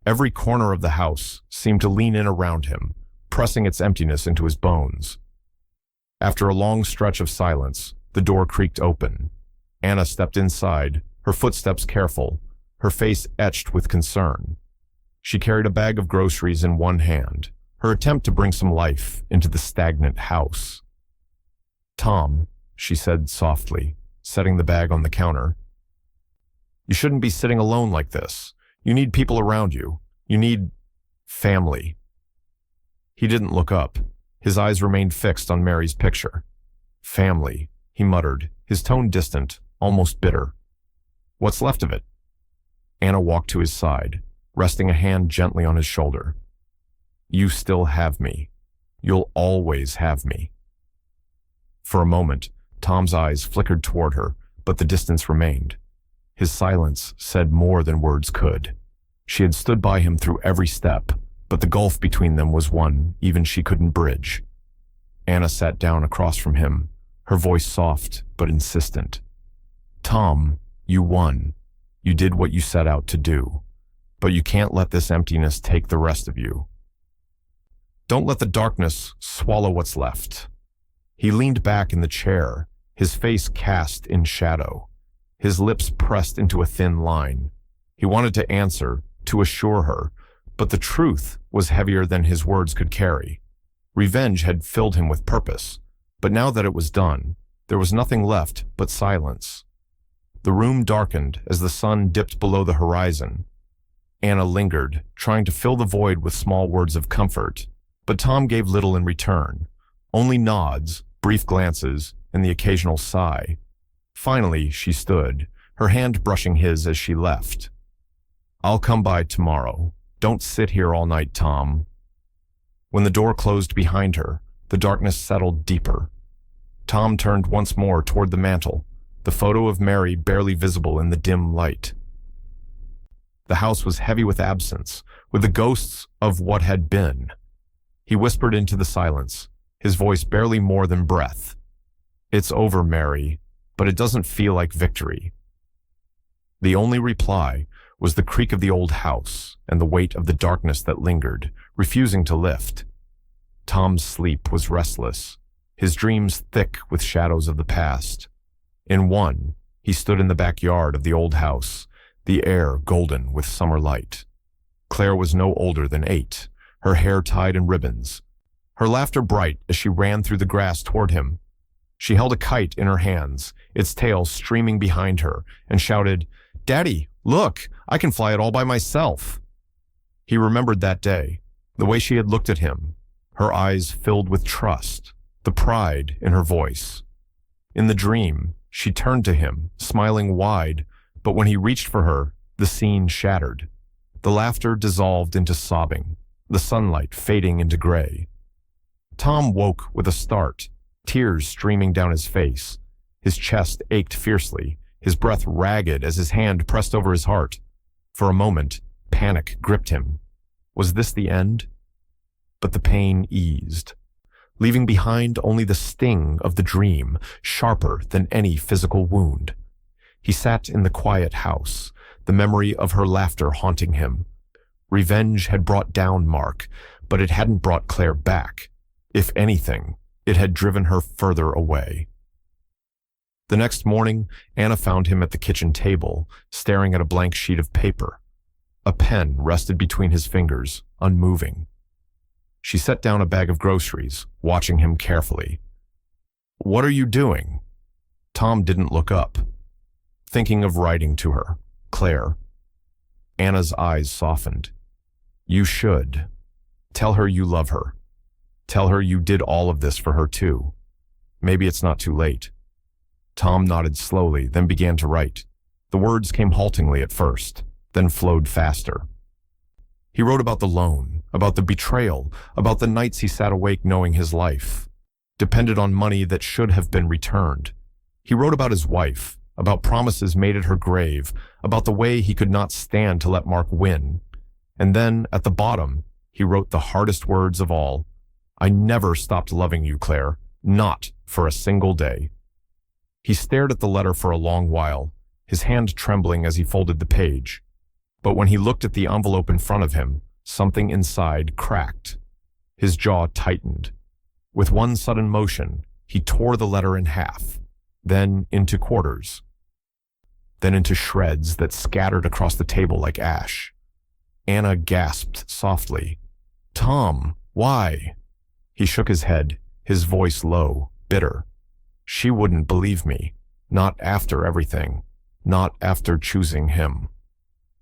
A: Every corner of the house seemed to lean in around him, pressing its emptiness into his bones. After a long stretch of silence, the door creaked open. Anna stepped inside, her footsteps careful, her face etched with concern. She carried a bag of groceries in one hand, her attempt to bring some life into the stagnant house. "Tom," she said softly, setting the bag on the counter. "You shouldn't be sitting alone like this. You need people around you. You need family." He didn't look up. His eyes remained fixed on Mary's picture. "Family," he muttered, his tone distant, almost bitter. "What's left of it?" Anna walked to his side, resting a hand gently on his shoulder. "You still have me. You'll always have me." For a moment, Tom's eyes flickered toward her, but the distance remained. His silence said more than words could. She had stood by him through every step, but the gulf between them was one even she couldn't bridge. Anna sat down across from him, her voice soft but insistent. "Tom, you won. You did what you set out to do. But you can't let this emptiness take the rest of you. Don't let the darkness swallow what's left." He leaned back in the chair, his face cast in shadow, his lips pressed into a thin line. He wanted to answer, to assure her, but the truth was heavier than his words could carry. Revenge had filled him with purpose, but now that it was done, there was nothing left but silence. The room darkened as the sun dipped below the horizon. Anna lingered, trying to fill the void with small words of comfort, but Tom gave little in return, only nods, brief glances, and the occasional sigh. Finally, she stood, her hand brushing his as she left. "I'll come by tomorrow. Don't sit here all night, Tom." When the door closed behind her, the darkness settled deeper. Tom turned once more toward the mantel, the photo of Mary barely visible in the dim light. The house was heavy with absence, with the ghosts of what had been. He whispered into the silence, his voice barely more than breath. "It's over, Mary, but it doesn't feel like victory." The only reply was the creak of the old house and the weight of the darkness that lingered, refusing to lift. Tom's sleep was restless, his dreams thick with shadows of the past. In one, he stood in the backyard of the old house, the air golden with summer light. Claire was no older than 8, her hair tied in ribbons, her laughter bright as she ran through the grass toward him. She held a kite in her hands, its tail streaming behind her, and shouted, "Daddy, look, I can fly it all by myself." He remembered that day, the way she had looked at him, her eyes filled with trust, the pride in her voice. In the dream, she turned to him, smiling wide, but when he reached for her, the scene shattered. The laughter dissolved into sobbing, the sunlight fading into gray. Tom woke with a start, tears streaming down his face. His chest ached fiercely, his breath ragged as his hand pressed over his heart. For a moment, panic gripped him. Was this the end? But the pain eased, leaving behind only the sting of the dream, sharper than any physical wound. He sat in the quiet house, the memory of her laughter haunting him. Revenge had brought down Mark, but it hadn't brought Claire back. If anything, it had driven her further away. The next morning, Anna found him at the kitchen table, staring at a blank sheet of paper. A pen rested between his fingers, unmoving. She set down a bag of groceries, watching him carefully. "What are you doing?" Tom didn't look up. Thinking of writing to her, Claire. Anna's eyes softened. "You should. Tell her you love her. Tell her you did all of this for her too. Maybe it's not too late." Tom nodded slowly, then began to write. The words came haltingly at first, then flowed faster. He wrote about the loan, about the betrayal, about the nights he sat awake knowing his life depended on money that should have been returned. He wrote about his wife, about promises made at her grave, about the way he could not stand to let Mark win. And then, at the bottom, he wrote the hardest words of all. "I never stopped loving you, Claire. Not for a single day." He stared at the letter for a long while, his hand trembling as he folded the page. But when he looked at the envelope in front of him, something inside cracked. His jaw tightened. With one sudden motion, he tore the letter in half, then into quarters, then into shreds that scattered across the table like ash. Anna gasped softly. "Tom, why?" He shook his head, his voice low, bitter. "She wouldn't believe me. Not after everything. Not after choosing him."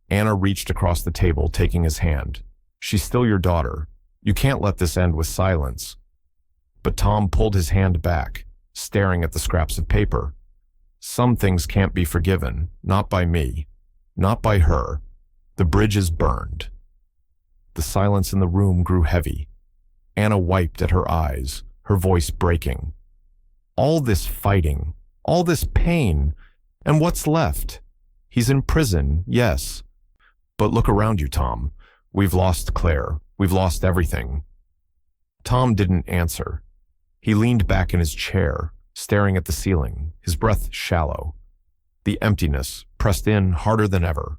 A: Anna reached across the table, taking his hand. "She's still your daughter. You can't let this end with silence." But Tom pulled his hand back, staring at the scraps of paper. "Some things can't be forgiven, not by me, not by her. The bridge is burned." The silence in the room grew heavy. Anna wiped at her eyes, her voice breaking. "All this fighting, all this pain, and what's left? He's in prison, yes. But look around you, Tom. We've lost Claire. We've lost everything." Tom didn't answer. He leaned back in his chair, staring at the ceiling, his breath shallow. The emptiness pressed in harder than ever.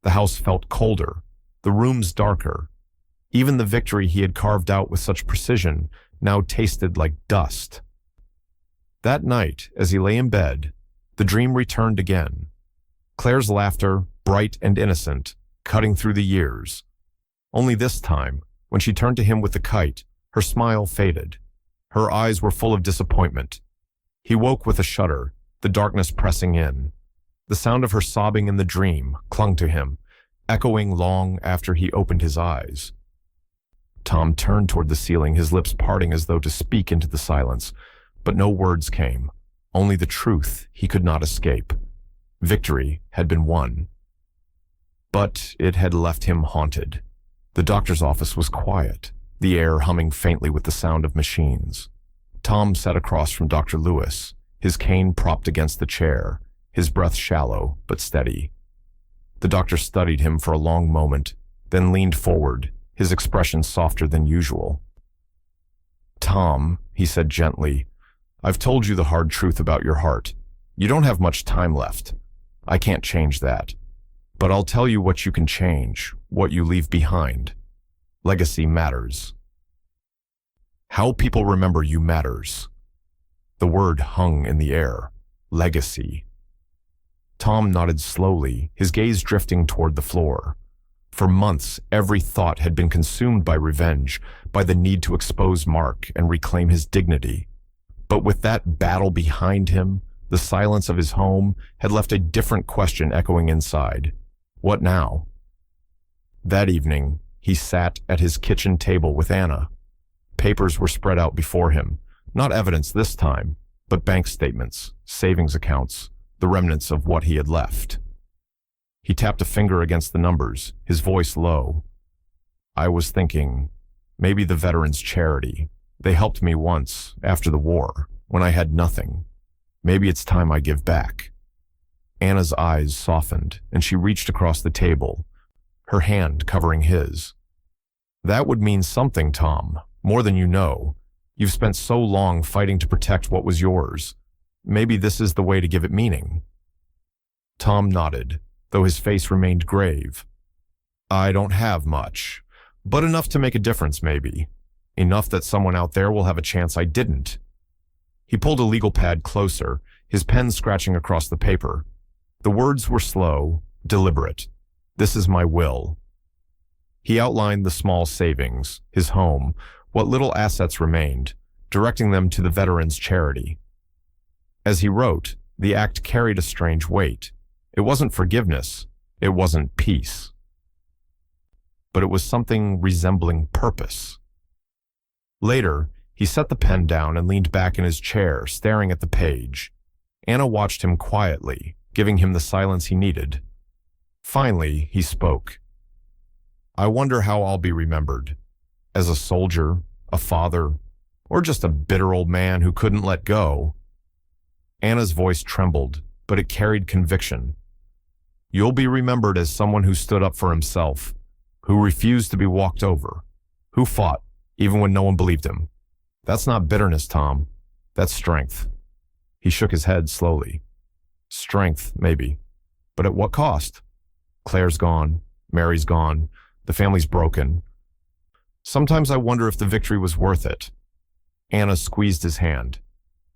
A: The house felt colder, the rooms darker. Even the victory he had carved out with such precision now tasted like dust. That night, as he lay in bed, the dream returned again. Claire's laughter, bright and innocent, cutting through the years. Only this time, when she turned to him with the kite, her smile faded. Her eyes were full of disappointment. He woke with a shudder, the darkness pressing in. The sound of her sobbing in the dream clung to him, echoing long after he opened his eyes. Tom turned toward the ceiling, his lips parting as though to speak into the silence, but no words came, only the truth he could not escape. Victory had been won. But it had left him haunted. The doctor's office was quiet, the air humming faintly with the sound of machines. Tom sat across from Dr. Lewis, his cane propped against the chair, his breath shallow but steady. The doctor studied him for a long moment, then leaned forward, his expression softer than usual. "Tom," he said gently, "I've told you the hard truth about your heart. You don't have much time left. I can't change that. But I'll tell you what you can change, what you leave behind. Legacy matters. How people remember you matters." The word hung in the air. Legacy. Tom nodded slowly, his gaze drifting toward the floor. For months, every thought had been consumed by revenge, by the need to expose Mark and reclaim his dignity. But with that battle behind him, the silence of his home had left a different question echoing inside. What now? That evening, he sat at his kitchen table with Anna. Papers were spread out before him, not evidence this time, but bank statements, savings accounts, the remnants of what he had left. He tapped a finger against the numbers, his voice low. "I was thinking, maybe the Veterans Charity, They helped me once, after the war, when I had nothing. Maybe it's time I give back." Anna's eyes softened, and she reached across the table, her hand covering his. "That would mean something, Tom, more than you know. You've spent so long fighting to protect what was yours. Maybe this is the way to give it meaning." Tom nodded, though his face remained grave. "I don't have much, but enough to make a difference, maybe. Enough that someone out there will have a chance I didn't." He pulled a legal pad closer, his pen scratching across the paper. The words were slow, deliberate. "This is my will." He outlined the small savings, his home, what little assets remained, directing them to the veterans' charity. As he wrote, the act carried a strange weight. It wasn't forgiveness, it wasn't peace. But it was something resembling purpose. Later, he set the pen down and leaned back in his chair, staring at the page. Anna watched him quietly, giving him the silence he needed. Finally, he spoke. "I wonder how I'll be remembered. As a soldier, a father, or just a bitter old man who couldn't let go." Anna's voice trembled, but it carried conviction. "You'll be remembered as someone who stood up for himself, who refused to be walked over, who fought, even when no one believed him. That's not bitterness, Tom. That's strength." He shook his head slowly. "Strength, maybe. But at what cost? Claire's gone. Mary's gone. The family's broken. Sometimes I wonder if the victory was worth it." Anna squeezed his hand.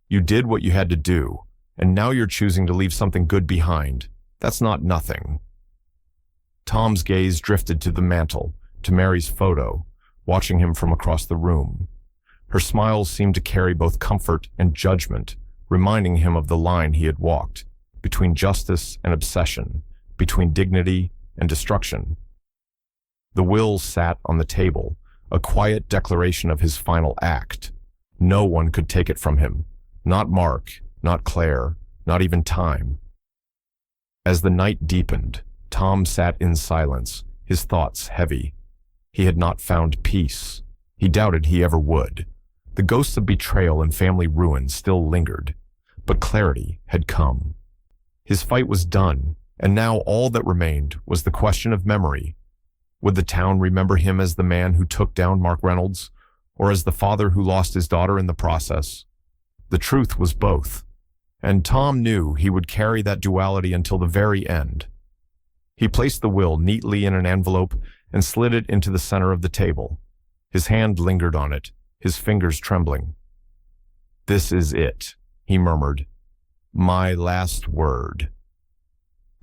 A: "You did what you had to do, and now you're choosing to leave something good behind. That's not nothing." Tom's gaze drifted to the mantel, to Mary's photo, watching him from across the room. Her smile seemed to carry both comfort and judgment, reminding him of the line he had walked, between justice and obsession, between dignity and destruction. The will sat on the table, a quiet declaration of his final act. No one could take it from him. Not Mark, not Claire, not even time. As the night deepened, Tom sat in silence, his thoughts heavy. He had not found peace. He doubted he ever would. The ghosts of betrayal and family ruin still lingered, but clarity had come. His fight was done, and now all that remained was the question of memory. Would the town remember him as the man who took down Mark Reynolds, or as the father who lost his daughter in the process? The truth was both, and Tom knew he would carry that duality until the very end. He placed the will neatly in an envelope and slid it into the center of the table. His hand lingered on it, his fingers trembling. "This is it," he murmured. "My last word."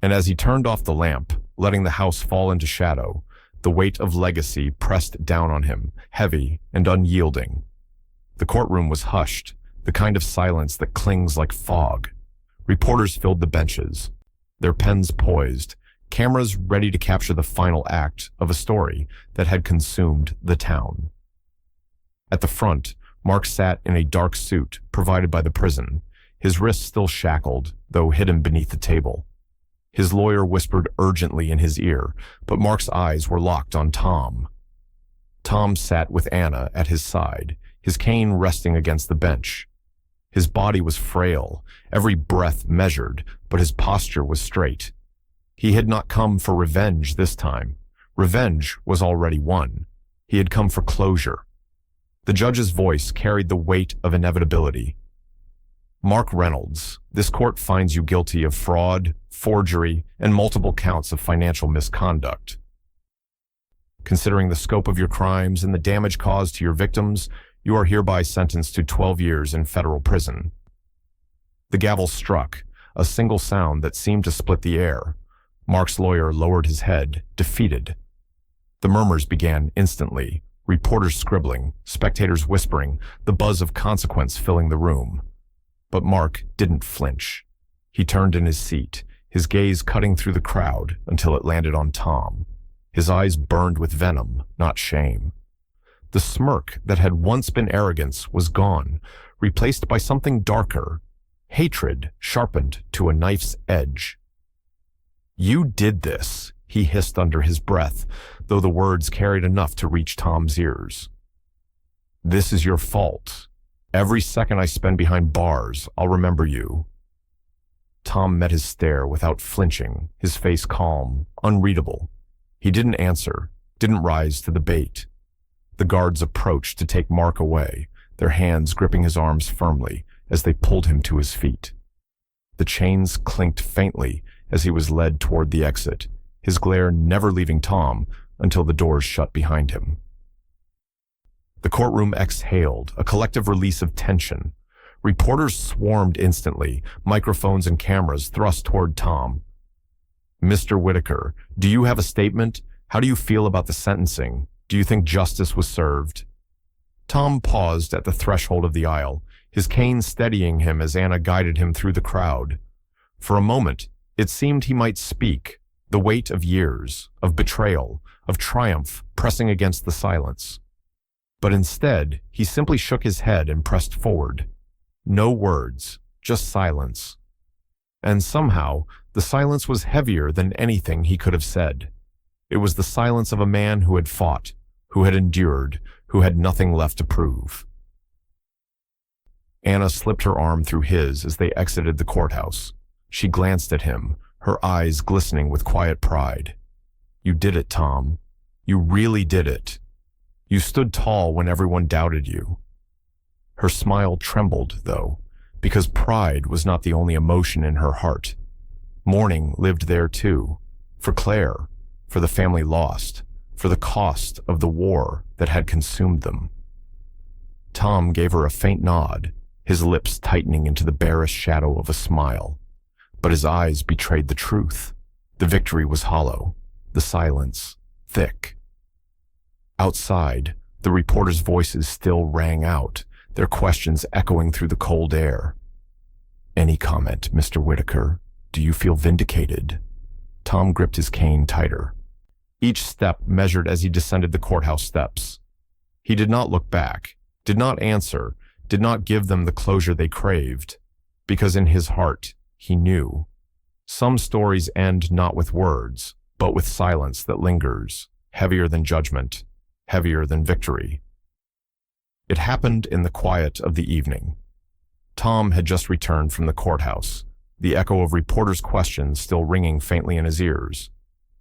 A: And as he turned off the lamp, letting the house fall into shadow, the weight of legacy pressed down on him, heavy and unyielding. The courtroom was hushed, the kind of silence that clings like fog. Reporters filled the benches, their pens poised, cameras ready to capture the final act of a story that had consumed the town. At the front, Mark sat in a dark suit provided by the prison, his wrists still shackled, though hidden beneath the table. His lawyer whispered urgently in his ear, but Mark's eyes were locked on Tom. Tom sat with Anna at his side, his cane resting against the bench. His body was frail, every breath measured, but his posture was straight. He had not come for revenge this time. Revenge was already won. He had come for closure. The judge's voice carried the weight of inevitability. "Mark Reynolds, this court finds you guilty of fraud, forgery, and multiple counts of financial misconduct. Considering the scope of your crimes and the damage caused to your victims, you are hereby sentenced to 12 years in federal prison." The gavel struck, a single sound that seemed to split the air. Mark's lawyer lowered his head, defeated. The murmurs began instantly, reporters scribbling, spectators whispering, the buzz of consequence filling the room. But Mark didn't flinch. He turned in his seat, his gaze cutting through the crowd until it landed on Tom. His eyes burned with venom, not shame. The smirk that had once been arrogance was gone, replaced by something darker, hatred sharpened to a knife's edge. "You did this," he hissed under his breath, though the words carried enough to reach Tom's ears. This is your fault. Every second I spend behind bars, I'll remember you." Tom met his stare without flinching, his face calm, unreadable. He didn't answer, didn't rise to the bait. The guards approached to take Mark away, their hands gripping his arms firmly as they pulled him to his feet. The chains clinked faintly as he was led toward the exit, his glare never leaving Tom until the doors shut behind him. The courtroom exhaled, a collective release of tension. Reporters swarmed instantly, microphones and cameras thrust toward Tom. "Mr. Whitaker, do you have a statement? How do you feel about the sentencing? Do you think justice was served?" Tom paused at the threshold of the aisle, his cane steadying him as Anna guided him through the crowd. For a moment, it seemed he might speak, the weight of years, of betrayal, of triumph pressing against the silence. But instead, he simply shook his head and pressed forward. No words, just silence. And somehow, the silence was heavier than anything he could have said. It was the silence of a man who had fought, who had endured, who had nothing left to prove. Anna slipped her arm through his as they exited the courthouse. She glanced at him, her eyes glistening with quiet pride. "You did it, Tom. You really did it. You stood tall when everyone doubted you." Her smile trembled, though, because pride was not the only emotion in her heart. Mourning lived there too, for Claire, for the family lost, for the cost of the war that had consumed them. Tom gave her a faint nod, his lips tightening into the barest shadow of a smile. But his eyes betrayed the truth. The victory was hollow, the silence thick. Outside, the reporters' voices still rang out, their questions echoing through the cold air. "Any comment, Mr. Whitaker? Do you feel vindicated?" Tom gripped his cane tighter. Each step measured as he descended the courthouse steps. He did not look back, did not answer, did not give them the closure they craved, because in his heart, he knew. Some stories end not with words, but with silence that lingers, heavier than judgment, heavier than victory. It happened in the quiet of the evening. Tom had just returned from the courthouse, the echo of reporters' questions still ringing faintly in his ears.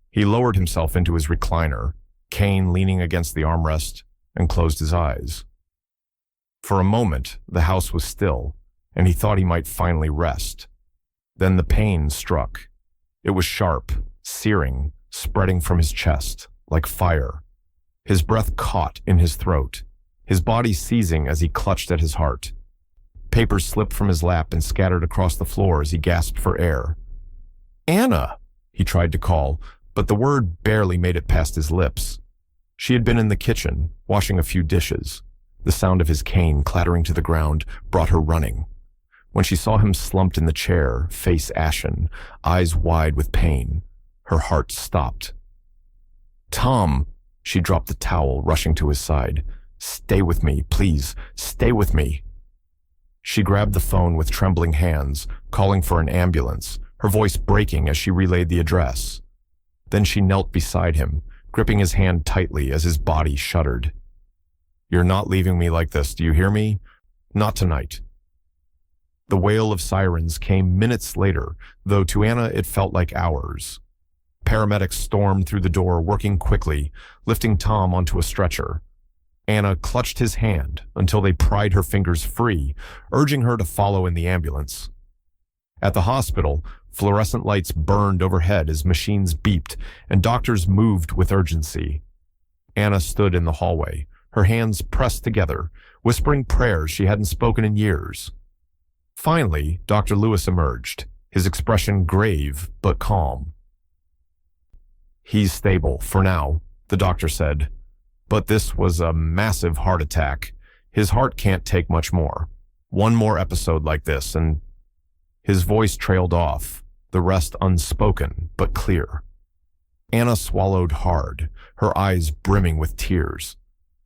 A: He lowered himself into his recliner, cane leaning against the armrest, and closed his eyes. For a moment, the house was still, and he thought he might finally rest. Then the pain struck. It was sharp, searing, spreading from his chest, like fire. His breath caught in his throat, his body seizing as he clutched at his heart. Papers slipped from his lap and scattered across the floor as he gasped for air. "Anna!" he tried to call, but the word barely made it past his lips. She had been in the kitchen, washing a few dishes. The sound of his cane clattering to the ground brought her running. When she saw him slumped in the chair, face ashen, eyes wide with pain, her heart stopped. "Tom!" She dropped the towel, rushing to his side. "Stay with me, please. Stay with me." She grabbed the phone with trembling hands, calling for an ambulance, her voice breaking as she relayed the address. Then she knelt beside him, gripping his hand tightly as his body shuddered. "You're not leaving me like this, do you hear me? Not tonight." The wail of sirens came minutes later, though to Anna it felt like hours. Paramedics stormed through the door, working quickly, lifting Tom onto a stretcher. Anna clutched his hand until they pried her fingers free, urging her to follow in the ambulance. At the hospital, fluorescent lights burned overhead as machines beeped and doctors moved with urgency. Anna stood in the hallway, her hands pressed together, whispering prayers she hadn't spoken in years. Finally, Dr. Lewis emerged, his expression grave but calm. "He's stable, for now," the doctor said. "But this was a massive heart attack. His heart can't take much more. One more episode like this, and..." His voice trailed off, the rest unspoken but clear. Anna swallowed hard, her eyes brimming with tears.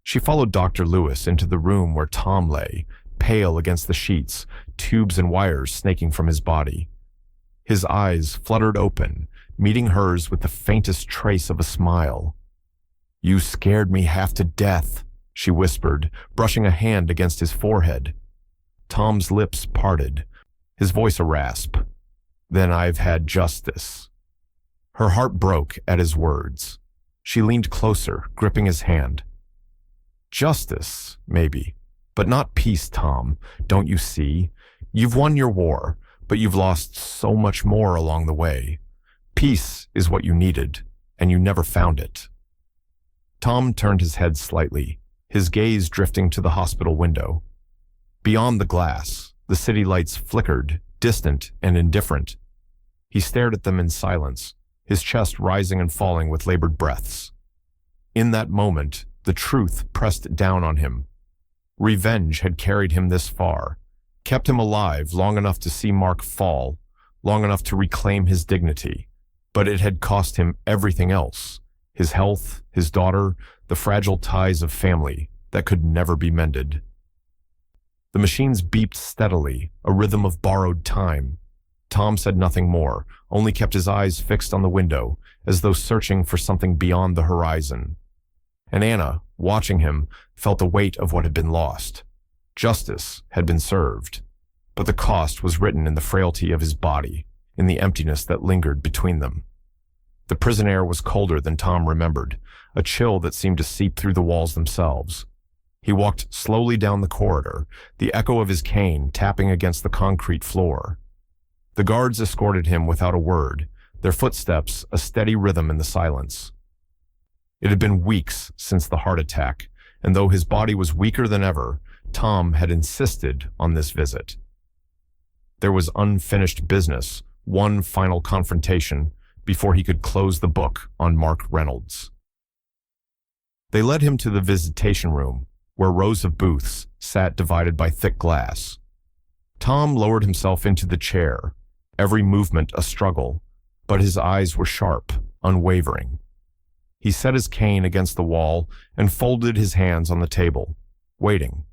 A: She followed Dr. Lewis into the room where Tom lay, pale against the sheets, tubes and wires snaking from his body. His eyes fluttered open, meeting hers with the faintest trace of a smile. "You scared me half to death," she whispered, brushing a hand against his forehead. Tom's lips parted, his voice a rasp. Then I've had justice. Her heart broke at his words. She leaned closer, gripping his hand. Justice, maybe, but not peace, Tom. Don't you see? You've won your war, but you've lost so much more along the way. Peace is what you needed, and you never found it. Tom turned his head slightly, his gaze drifting to the hospital window. Beyond the glass, the city lights flickered, distant and indifferent. He stared at them in silence, his chest rising and falling with labored breaths. In that moment, the truth pressed down on him. Revenge had carried him this far, kept him alive long enough to see Mark fall, long enough to reclaim his dignity. But it had cost him everything else, his health, his daughter, the fragile ties of family that could never be mended. The machines beeped steadily, a rhythm of borrowed time. Tom said nothing more, only kept his eyes fixed on the window, as though searching for something beyond the horizon. And Anna, watching him, felt the weight of what had been lost. Justice had been served, but the cost was written in the frailty of his body, in the emptiness that lingered between them. The prison air was colder than Tom remembered, a chill that seemed to seep through the walls themselves. He walked slowly down the corridor, the echo of his cane tapping against the concrete floor. The guards escorted him without a word, their footsteps a steady rhythm in the silence. It had been weeks since the heart attack, and though his body was weaker than ever, Tom had insisted on this visit. There was unfinished business, one final confrontation, before he could close the book on Mark Reynolds. They led him to the visitation room, where rows of booths sat divided by thick glass. Tom lowered himself into the chair, every movement a struggle, but his eyes were sharp, unwavering. He set his cane against the wall and folded his hands on the table, waiting.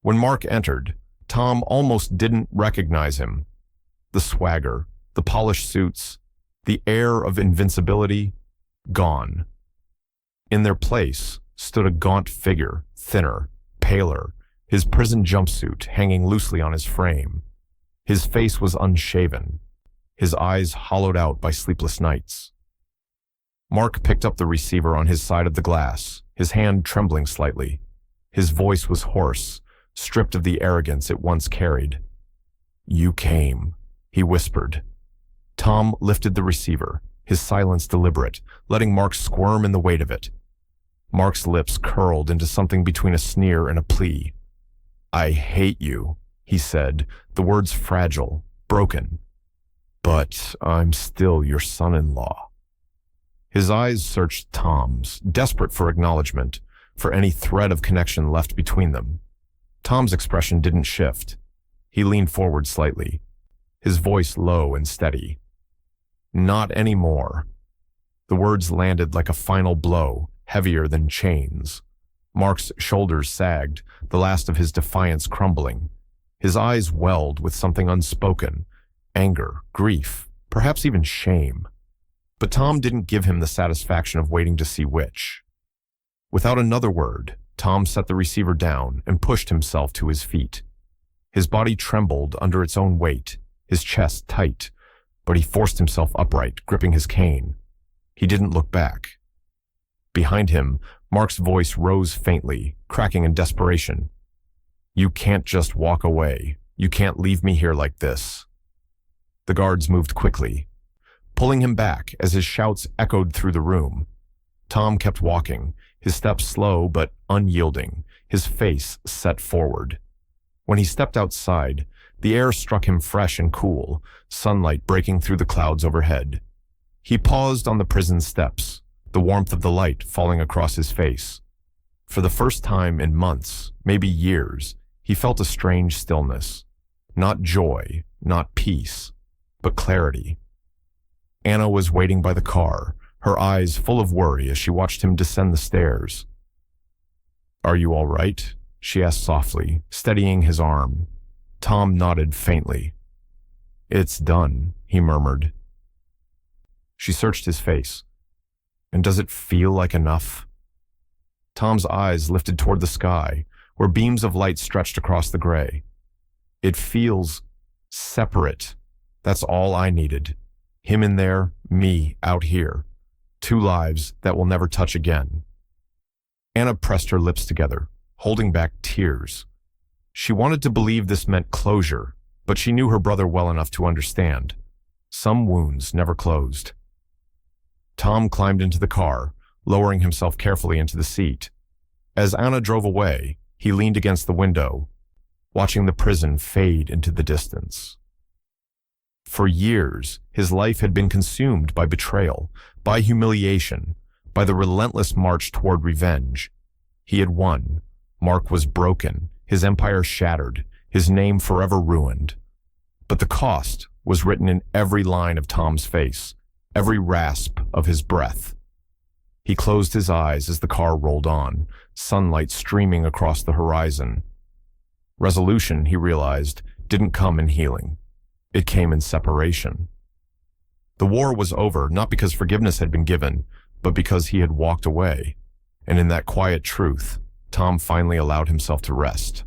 A: When Mark entered, Tom almost didn't recognize him. The swagger, the polished suits, the air of invincibility, gone. In their place stood a gaunt figure, thinner, paler, his prison jumpsuit hanging loosely on his frame. His face was unshaven, his eyes hollowed out by sleepless nights. Mark picked up the receiver on his side of the glass, his hand trembling slightly. His voice was hoarse, stripped of the arrogance it once carried. "You came," he whispered. Tom lifted the receiver, his silence deliberate, letting Mark squirm in the weight of it. Mark's lips curled into something between a sneer and a plea. "I hate you," he said, the words fragile, broken. "But I'm still your son-in-law." His eyes searched Tom's, desperate for acknowledgement, for any thread of connection left between them. Tom's expression didn't shift. He leaned forward slightly, his voice low and steady. "Not anymore." The words landed like a final blow, heavier than chains. Mark's shoulders sagged, the last of his defiance crumbling. His eyes welled with something unspoken, anger, grief, perhaps even shame. But Tom didn't give him the satisfaction of waiting to see which. Without another word, Tom set the receiver down and pushed himself to his feet. His body trembled under its own weight, his chest tight, but he forced himself upright, gripping his cane. He didn't look back. Behind him, Mark's voice rose faintly, cracking in desperation. "You can't just walk away. You can't leave me here like this." The guards moved quickly, pulling him back as his shouts echoed through the room. Tom kept walking, his steps slow but unyielding, his face set forward. When he stepped outside, the air struck him fresh and cool, sunlight breaking through the clouds overhead. He paused on the prison steps, the warmth of the light falling across his face. For the first time in months, maybe years, he felt a strange stillness. Not joy, not peace, but clarity. Anna was waiting by the car, her eyes full of worry as she watched him descend the stairs. "Are you all right?" she asked softly, steadying his arm. Tom nodded faintly. "It's done," he murmured. She searched his face. "And does it feel like enough?" Tom's eyes lifted toward the sky, where beams of light stretched across the gray. It feels separate. That's all I needed. Him in there, me out here. Two lives that will never touch again. Anna pressed her lips together, holding back tears. She wanted to believe this meant closure, but she knew her brother well enough to understand. Some wounds never closed. Tom climbed into the car, lowering himself carefully into the seat. As Anna drove away, he leaned against the window, watching the prison fade into the distance. For years, his life had been consumed by betrayal, by humiliation, by the relentless march toward revenge. He had won. Mark was broken, his empire shattered, his name forever ruined. But the cost was written in every line of Tom's face, every rasp of his breath. He closed his eyes as the car rolled on, sunlight streaming across the horizon. Resolution, he realized, didn't come in healing. It came in separation. The war was over, not because forgiveness had been given, but because he had walked away. And in that quiet truth, Tom finally allowed himself to rest.